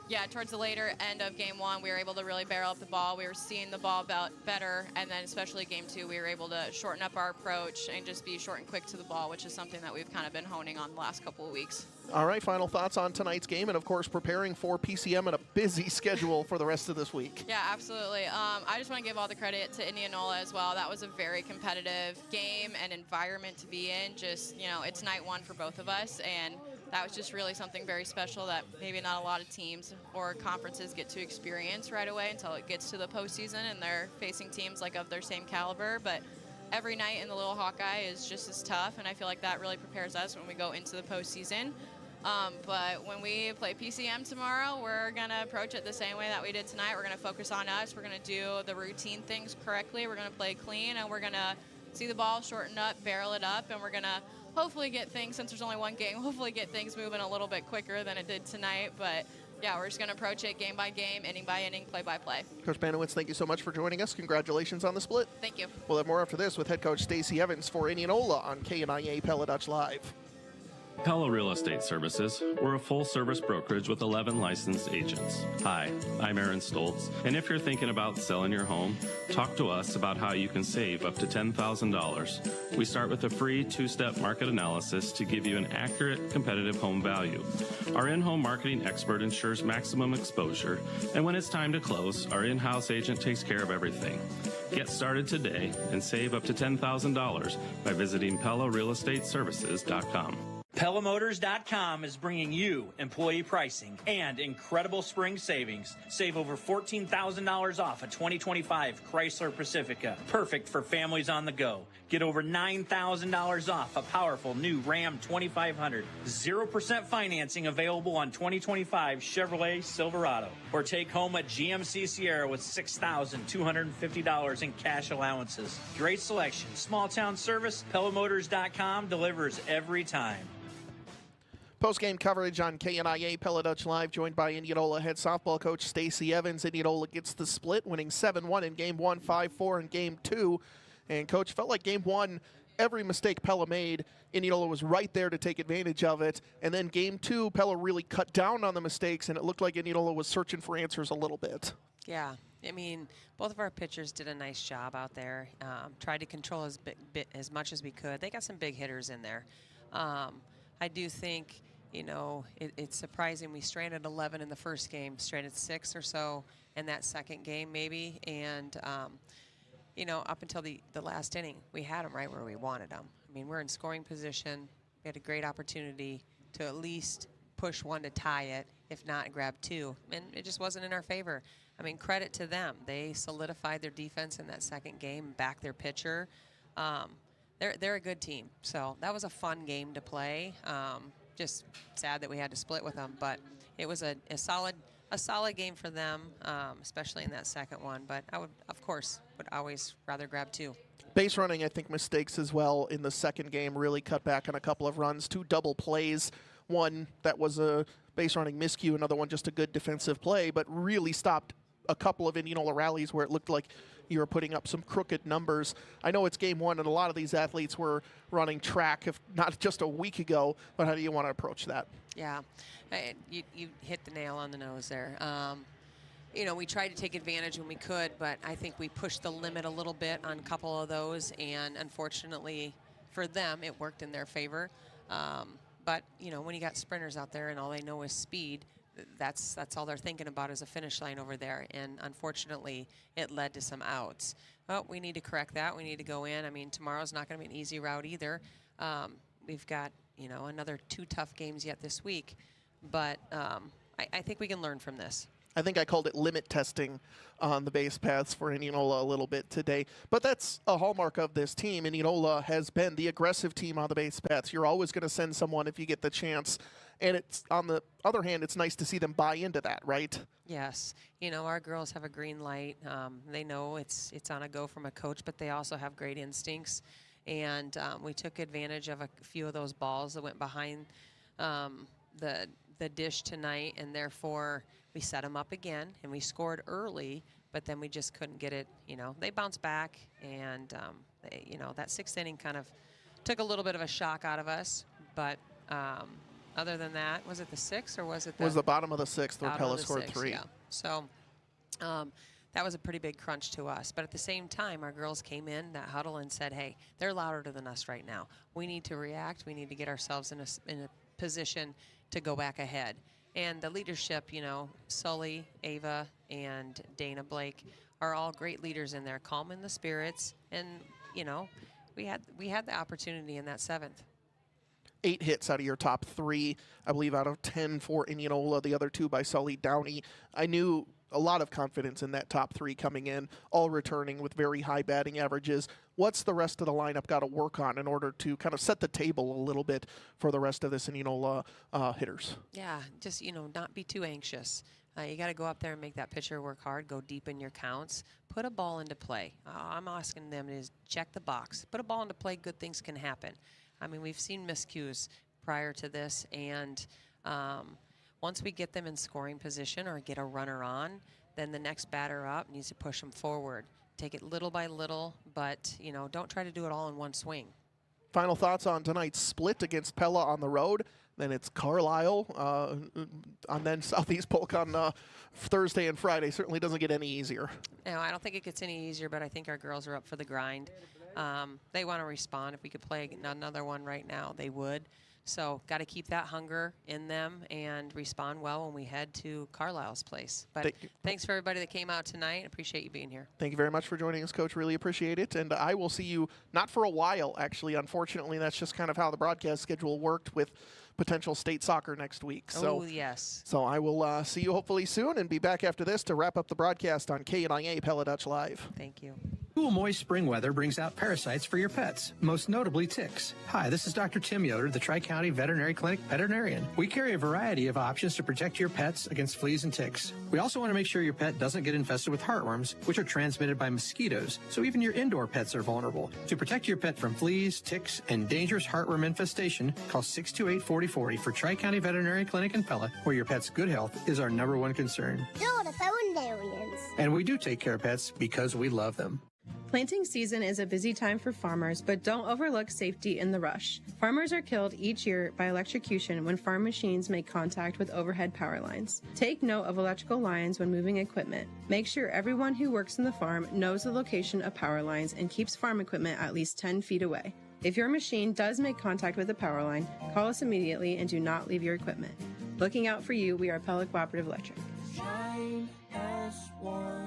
yeah, towards the later end of game 1, we were able to really barrel up the ball. We were seeing the ball better, and then especially game 2, we were able to shorten up our approach and just be short and quick to the ball, which is something that we've kind of been honing on the last couple of weeks. All right, final thoughts on tonight's game, and of course preparing for PCM and a busy schedule for the rest of this week. Yeah, absolutely. I just want to give all the credit to Indianola as well. That was a very competitive game and environment to be in. Just, you know, it's night 1 for both of us, and that was just really something very special that maybe not a lot of teams or conferences get to experience right away until it gets to the postseason and they're facing teams like of their same caliber. But every night in the Little Hawkeye is just as tough, and I feel like that really prepares us when we go into the postseason. But when we play PCM tomorrow, we're going to approach it the same way that we did tonight. We're going to focus on us. We're going to do the routine things correctly. We're going to play clean, and we're going to see the ball shorten up, barrel it up, and we're going to hopefully get things, since there's only one game, hopefully get things moving a little bit quicker than it did tonight. But yeah, we're just going to approach it game by game, inning by inning, play by play. Coach Banowitz, thank you so much for joining us. Congratulations on the split. Thank you. We'll have more after this with head coach Stacey Evans for Indianola on KNIA Pella Dutch Live. Pella Real Estate Services. We're a full-service brokerage with 11 licensed agents. Hi, I'm Aaron Stoltz, and if you're thinking about selling your home, talk to us about how you can save up to $10,000. We start with a free 2-step market analysis to give you an accurate, competitive home value. Our in-home marketing expert ensures maximum exposure, and when it's time to close, our in-house agent takes care of everything. Get started today and save up to $10,000 by visiting PellaRealEstateServices.com. PellaMotors.com is bringing you employee pricing and incredible spring savings. Save over $14,000 off a 2025 Chrysler Pacifica, perfect for families on the go. Get over $9,000 off a powerful new Ram 2500. 0% financing available on 2025 Chevrolet Silverado. Or take home a GMC Sierra with $6,250 in cash allowances. Great selection, small town service. PellaMotors.com delivers every time. Post-game coverage on KNIA Pella Dutch Live, joined by Indianola head softball coach Stacey Evans. Indianola gets the split, winning 7-1 in game 1, 5-4 in game 2. And coach, felt like game 1, every mistake Pella made, Indianola was right there to take advantage of it. And then game 2, Pella really cut down on the mistakes, and it looked like Indianola was searching for answers a little bit. Yeah, I mean, both of our pitchers did a nice job out there. Tried to control as much as we could. They got some big hitters in there. I do think, you know, it's surprising. We stranded 11 in the first game, stranded 6 or so in that second game maybe. And, you know, up until the last inning, we had them right where we wanted them. I mean, we're in scoring position. We had a great opportunity to at least push 1 to tie it, if not grab 2. And it just wasn't in our favor. I mean, credit to them. They solidified their defense in that second game, backed their pitcher. They're a good team. So that was a fun game to play. Just sad that we had to split with them, but it was a solid game for them, especially in that second one. But I would, of course, always rather grab 2. Base running, I think, mistakes as well in the second game really cut back on a couple of runs. 2 double plays, one that was a base running miscue, another one just a good defensive play, but really stopped a couple of Indianola rallies where it looked like you were putting up some crooked numbers. I know it's game 1, and a lot of these athletes were running track, if not just a week ago, but how do you want to approach that? Yeah, you hit the nail on the nose there. You know, we tried to take advantage when we could, but I think we pushed the limit a little bit on a couple of those, and unfortunately for them, it worked in their favor. But, you know, when you got sprinters out there and all they know is speed, that's all they're thinking about is a finish line over there, and unfortunately it led to some outs. Well, we need to correct that. We need to go in. I mean, tomorrow's not going to be an easy route either. We've got, you know, another 2 tough games yet this week, but I think we can learn from this. I think I called it limit testing on the base paths for Indianola a little bit today. But that's a hallmark of this team. Indianola has been the aggressive team on the base paths. You're always going to send someone if you get the chance. And it's, on the other hand, it's nice to see them buy into that, right? Yes. You know, our girls have a green light. They know it's on a go from a coach, but they also have great instincts. And we took advantage of a few of those balls that went behind the dish tonight, and therefore we set them up again, and we scored early, but then we just couldn't get it. They bounced back, and that 6th inning kind of took a little bit of a shock out of us. But other than that, was it the 6th or was it the? It was the bottom of the 6th where Pella scored 3. Yeah. So that was a pretty big crunch to us. But at the same time, our girls came in that huddle and said, hey, they're louder than us right now. We need to react. We need to get ourselves in a position to go back ahead. And the leadership, Sully, Ava, and Dana Blake are all great leaders in there, calming the spirits. And, we had the opportunity in that 7th. 8 hits out of your top 3, I believe out of 10 for Indianola, the other 2 by Sully Downey. I knew a lot of confidence in that top 3 coming in, all returning with very high batting averages. What's the rest of the lineup got to work on in order to kind of set the table a little bit for the rest of this Indianola hitters? Yeah, just, not be too anxious. You got to go up there and make that pitcher work hard, go deep in your counts, put a ball into play. I'm asking them is check the box. Put a ball into play, good things can happen. I mean, we've seen miscues prior to this, and once we get them in scoring position or get a runner on, then the next batter up needs to push them forward. Take it little by little, but, don't try to do it all in one swing. Final thoughts on tonight's split against Pella on the road. Then it's Carlisle, and then Southeast Polk on Thursday and Friday. Certainly doesn't get any easier. No, I don't think it gets any easier, but I think our girls are up for the grind. They want to respond. If we could play another one right now, they would. So got to keep that hunger in them and respond well when we head to Carlisle's place. But thanks for everybody that came out tonight. Appreciate you being here. Thank you very much for joining us, Coach. Really appreciate it. And I will see you not for a while, actually. Unfortunately, that's just kind of how the broadcast schedule worked with potential state soccer next week. So, yes. So I will see you hopefully soon and be back after this to wrap up the broadcast on KNIA Pella Dutch Live. Thank you. Cool, moist spring weather brings out parasites for your pets, most notably ticks. Hi, this is Dr. Tim Yoder, the Tri-County Veterinary Clinic veterinarian. We carry a variety of options to protect your pets against fleas and ticks. We also want to make sure your pet doesn't get infested with heartworms, which are transmitted by mosquitoes, so even your indoor pets are vulnerable. To protect your pet from fleas, ticks, and dangerous heartworm infestation, call 628-4040 for Tri-County Veterinary Clinic in Pella, where your pet's good health is our #1 concern. You're the veterinarians. And we do take care of pets because we love them. Planting season is a busy time for farmers, but don't overlook safety in the rush. Farmers are killed each year by electrocution when farm machines make contact with overhead power lines. Take note of electrical lines when moving equipment. Make sure everyone who works in the farm knows the location of power lines and keeps farm equipment at least 10 feet away. If your machine does make contact with a power line, call us immediately and do not leave your equipment. Looking out for you, we are Pella Cooperative Electric. Shine as one.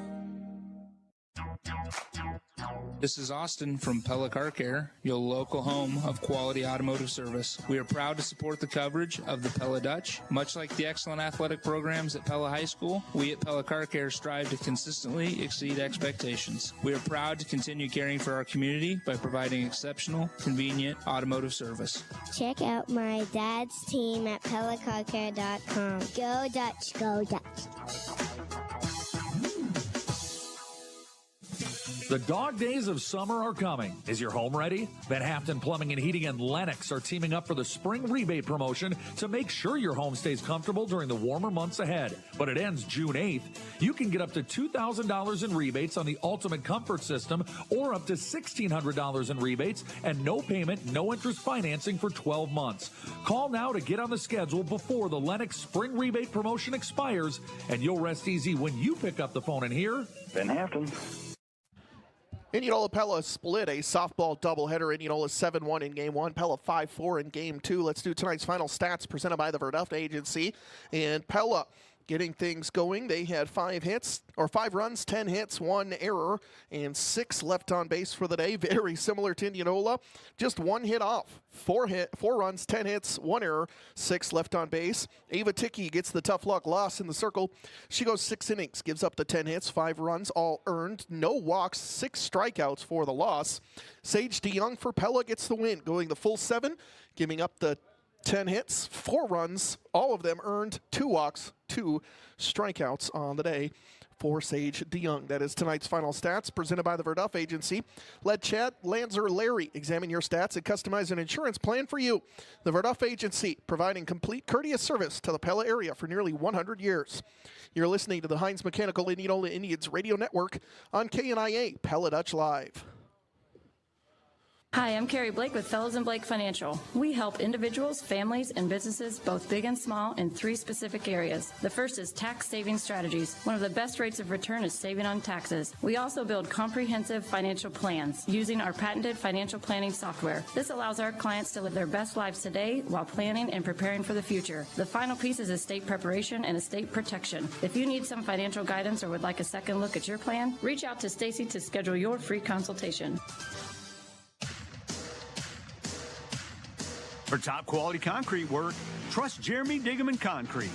This is Austin from Pella Car Care, your local home of quality automotive service. We are proud to support the coverage of the Pella Dutch. Much like the excellent athletic programs at Pella High School, we at Pella Car Care strive to consistently exceed expectations. We are proud to continue caring for our community by providing exceptional, convenient automotive service. Check out my dad's team at PellaCarCare.com. Go Dutch, go Dutch. The dog days of summer are coming. Is your home ready? Van Haften Plumbing and Heating and Lennox are teaming up for the spring rebate promotion to make sure your home stays comfortable during the warmer months ahead. But it ends June 8th. You can get up to $2,000 in rebates on the Ultimate Comfort System or up to $1,600 in rebates and no payment, no interest financing for 12 months. Call now to get on the schedule before the Lennox spring rebate promotion expires, and you'll rest easy when you pick up the phone and hear Van Haften. Indianola Pella split a softball doubleheader. Indianola 7-1 in Game 1, Pella 5-4 in Game 2. Let's do tonight's final stats presented by the Verduft Agency. And Pella getting things going. They had 5 runs, 10 hits, 1 error, and 6 left on base for the day. Very similar to Indianola. Just 1 hit off. 4 runs, 10 hits, 1 error, 6 left on base. Ava Ticky gets the tough luck loss in the circle. She goes 6 innings, gives up the 10 hits, 5 runs, all earned, no walks, 6 strikeouts for the loss. Sage DeYoung for Pella gets the win, going the full 7, giving up the 10 hits, 4 runs, all of them earned, 2 walks, 2 strikeouts on the day for Sage DeYoung. That is tonight's final stats presented by the Verduff Agency. Let Chad, Lance, or Larry examine your stats and customize an insurance plan for you. The Verduff Agency, providing complete courteous service to the Pella area for nearly 100 years. You're listening to the Heinz Mechanical Indianola Indians Radio Network on KNIA Pella Dutch Live. Hi, I'm Carrie Blake with Fellows and Blake Financial. We help individuals, families, and businesses, both big and small, in 3 specific areas. The first is tax saving strategies. One of the best rates of return is saving on taxes. We also build comprehensive financial plans using our patented financial planning software. This allows our clients to live their best lives today while planning and preparing for the future. The final piece is estate preparation and estate protection. If you need some financial guidance or would like a second look at your plan, reach out to Stacy to schedule your free consultation. For top quality concrete work, trust Jeremy Diggum & Concrete.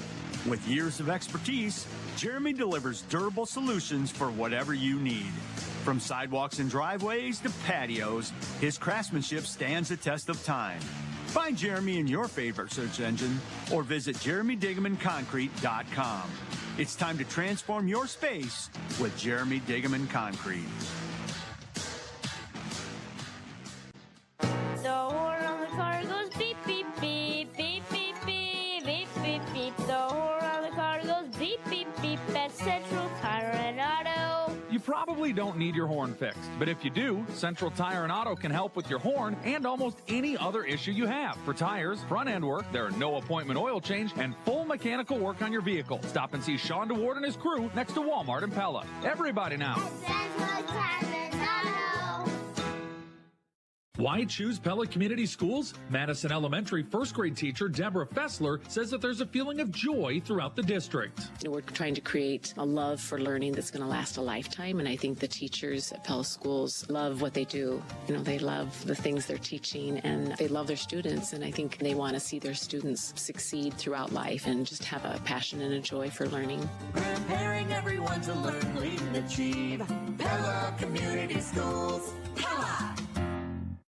With years of expertise, Jeremy delivers durable solutions for whatever you need. From sidewalks and driveways to patios, his craftsmanship stands the test of time. Find Jeremy in your favorite search engine or visit JeremyDiggumandConcrete.com. It's time to transform your space with Jeremy Diggum & Concrete. The horn on the car goes beep, beep, beep, beep, beep, beep, beep, beep, beep. The horn on the car goes beep, beep, beep at Central Tire and Auto. You probably don't need your horn fixed, but if you do, Central Tire and Auto can help with your horn and almost any other issue you have. For tires, front-end work, there are no appointment oil change, and full mechanical work on your vehicle. Stop and see Sean DeWard and his crew next to Walmart in Pella. Everybody now. Central Tire and Auto. Why choose Pella Community Schools? Madison Elementary first grade teacher Deborah Fessler says that there's a feeling of joy throughout the district. We're trying to create a love for learning that's going to last a lifetime, and I think the teachers at Pella Schools love what they do. You know, they love the things they're teaching, and they love their students, and I think they want to see their students succeed throughout life and just have a passion and a joy for learning. Preparing everyone to learn, lead, and achieve. Pella Community Schools. Pella!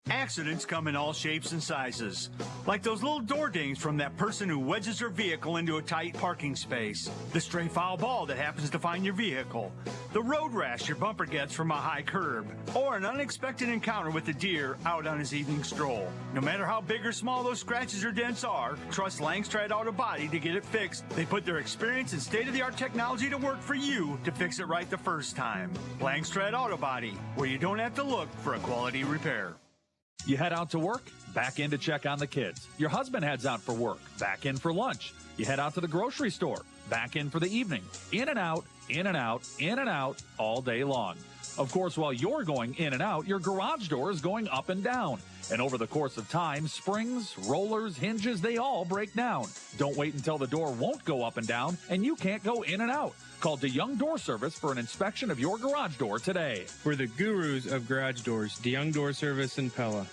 Accidents come in all shapes and sizes, like those little door dings from that person who wedges their vehicle into a tight parking space, the stray foul ball that happens to find your vehicle, the road rash your bumper gets from a high curb, or an unexpected encounter with a deer out on his evening stroll. No matter how big or small those scratches or dents are, trust Langstrad Auto Body to get it fixed. They put their experience and state-of-the-art technology to work for you to fix it right the first time. Langstrad Auto Body, where you don't have to look for a quality repair. You head out to work, back in to check on the kids. Your husband heads out for work, back in for lunch. You head out to the grocery store, back in for the evening. In and out, in and out, in and out, all day long. Of course, while you're going in and out, your garage door is going up and down. And over the course of time, springs, rollers, hinges, they all break down. Don't wait until the door won't go up and down and you can't go in and out. Call DeYoung Door Service for an inspection of your garage door today. We're the gurus of garage doors, DeYoung Door Service in Pella.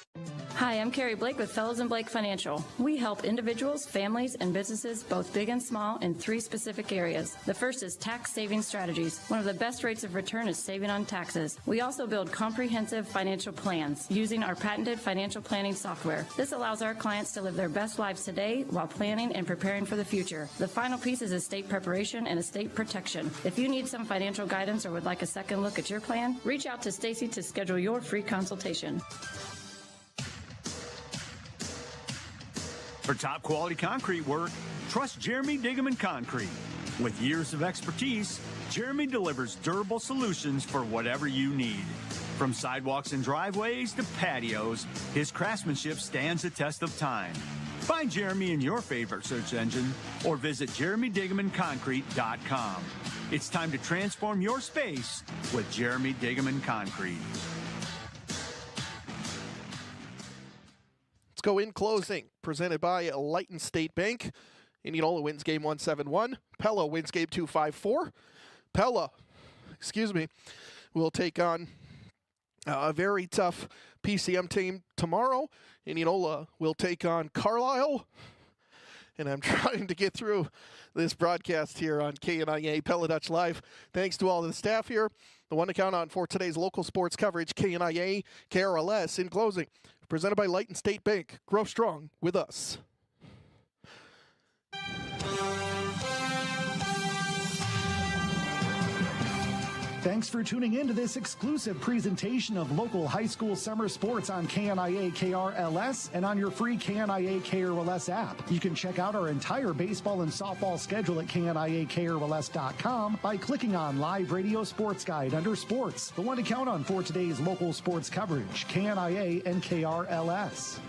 Hi, I'm Carrie Blake with Fellows and Blake Financial. We help individuals, families, and businesses, both big and small, in 3 specific areas. The first is tax saving strategies. One of the best rates of return is saving on taxes. We also build comprehensive financial plans using our patented financial planning software. This allows our clients to live their best lives today while planning and preparing for the future. The final piece is estate preparation and estate protection. If you need some financial guidance or would like a second look at your plan, reach out to Stacy to schedule your free consultation. For top quality concrete work, trust Jeremy Diggum & Concrete. With years of expertise, Jeremy delivers durable solutions for whatever you need. From sidewalks and driveways to patios, his craftsmanship stands the test of time. Find Jeremy in your favorite search engine or visit JeremyDiggumandConcrete.com. It's time to transform your space with Jeremy Diggum & Concrete. Let's go in closing, presented by Lighton State Bank. Indianola wins game 1-7-1. Pella wins game 2-5-4. Pella, will take on a very tough PCM team tomorrow. Indianola will take on Carlisle. And I'm trying to get through this broadcast here on KNIA Pella Dutch Live. Thanks to all of the staff here. The one to count on for today's local sports coverage, KNIA, KRLS. In closing, presented by Lighton State Bank. Grow strong with us. Thanks for tuning in to this exclusive presentation of local high school summer sports on KNIA KRLS and on your free KNIA KRLS app. You can check out our entire baseball and softball schedule at KNIAKRLS.com by clicking on Live Radio Sports Guide under Sports, the one to count on for today's local sports coverage, KNIA and KRLS.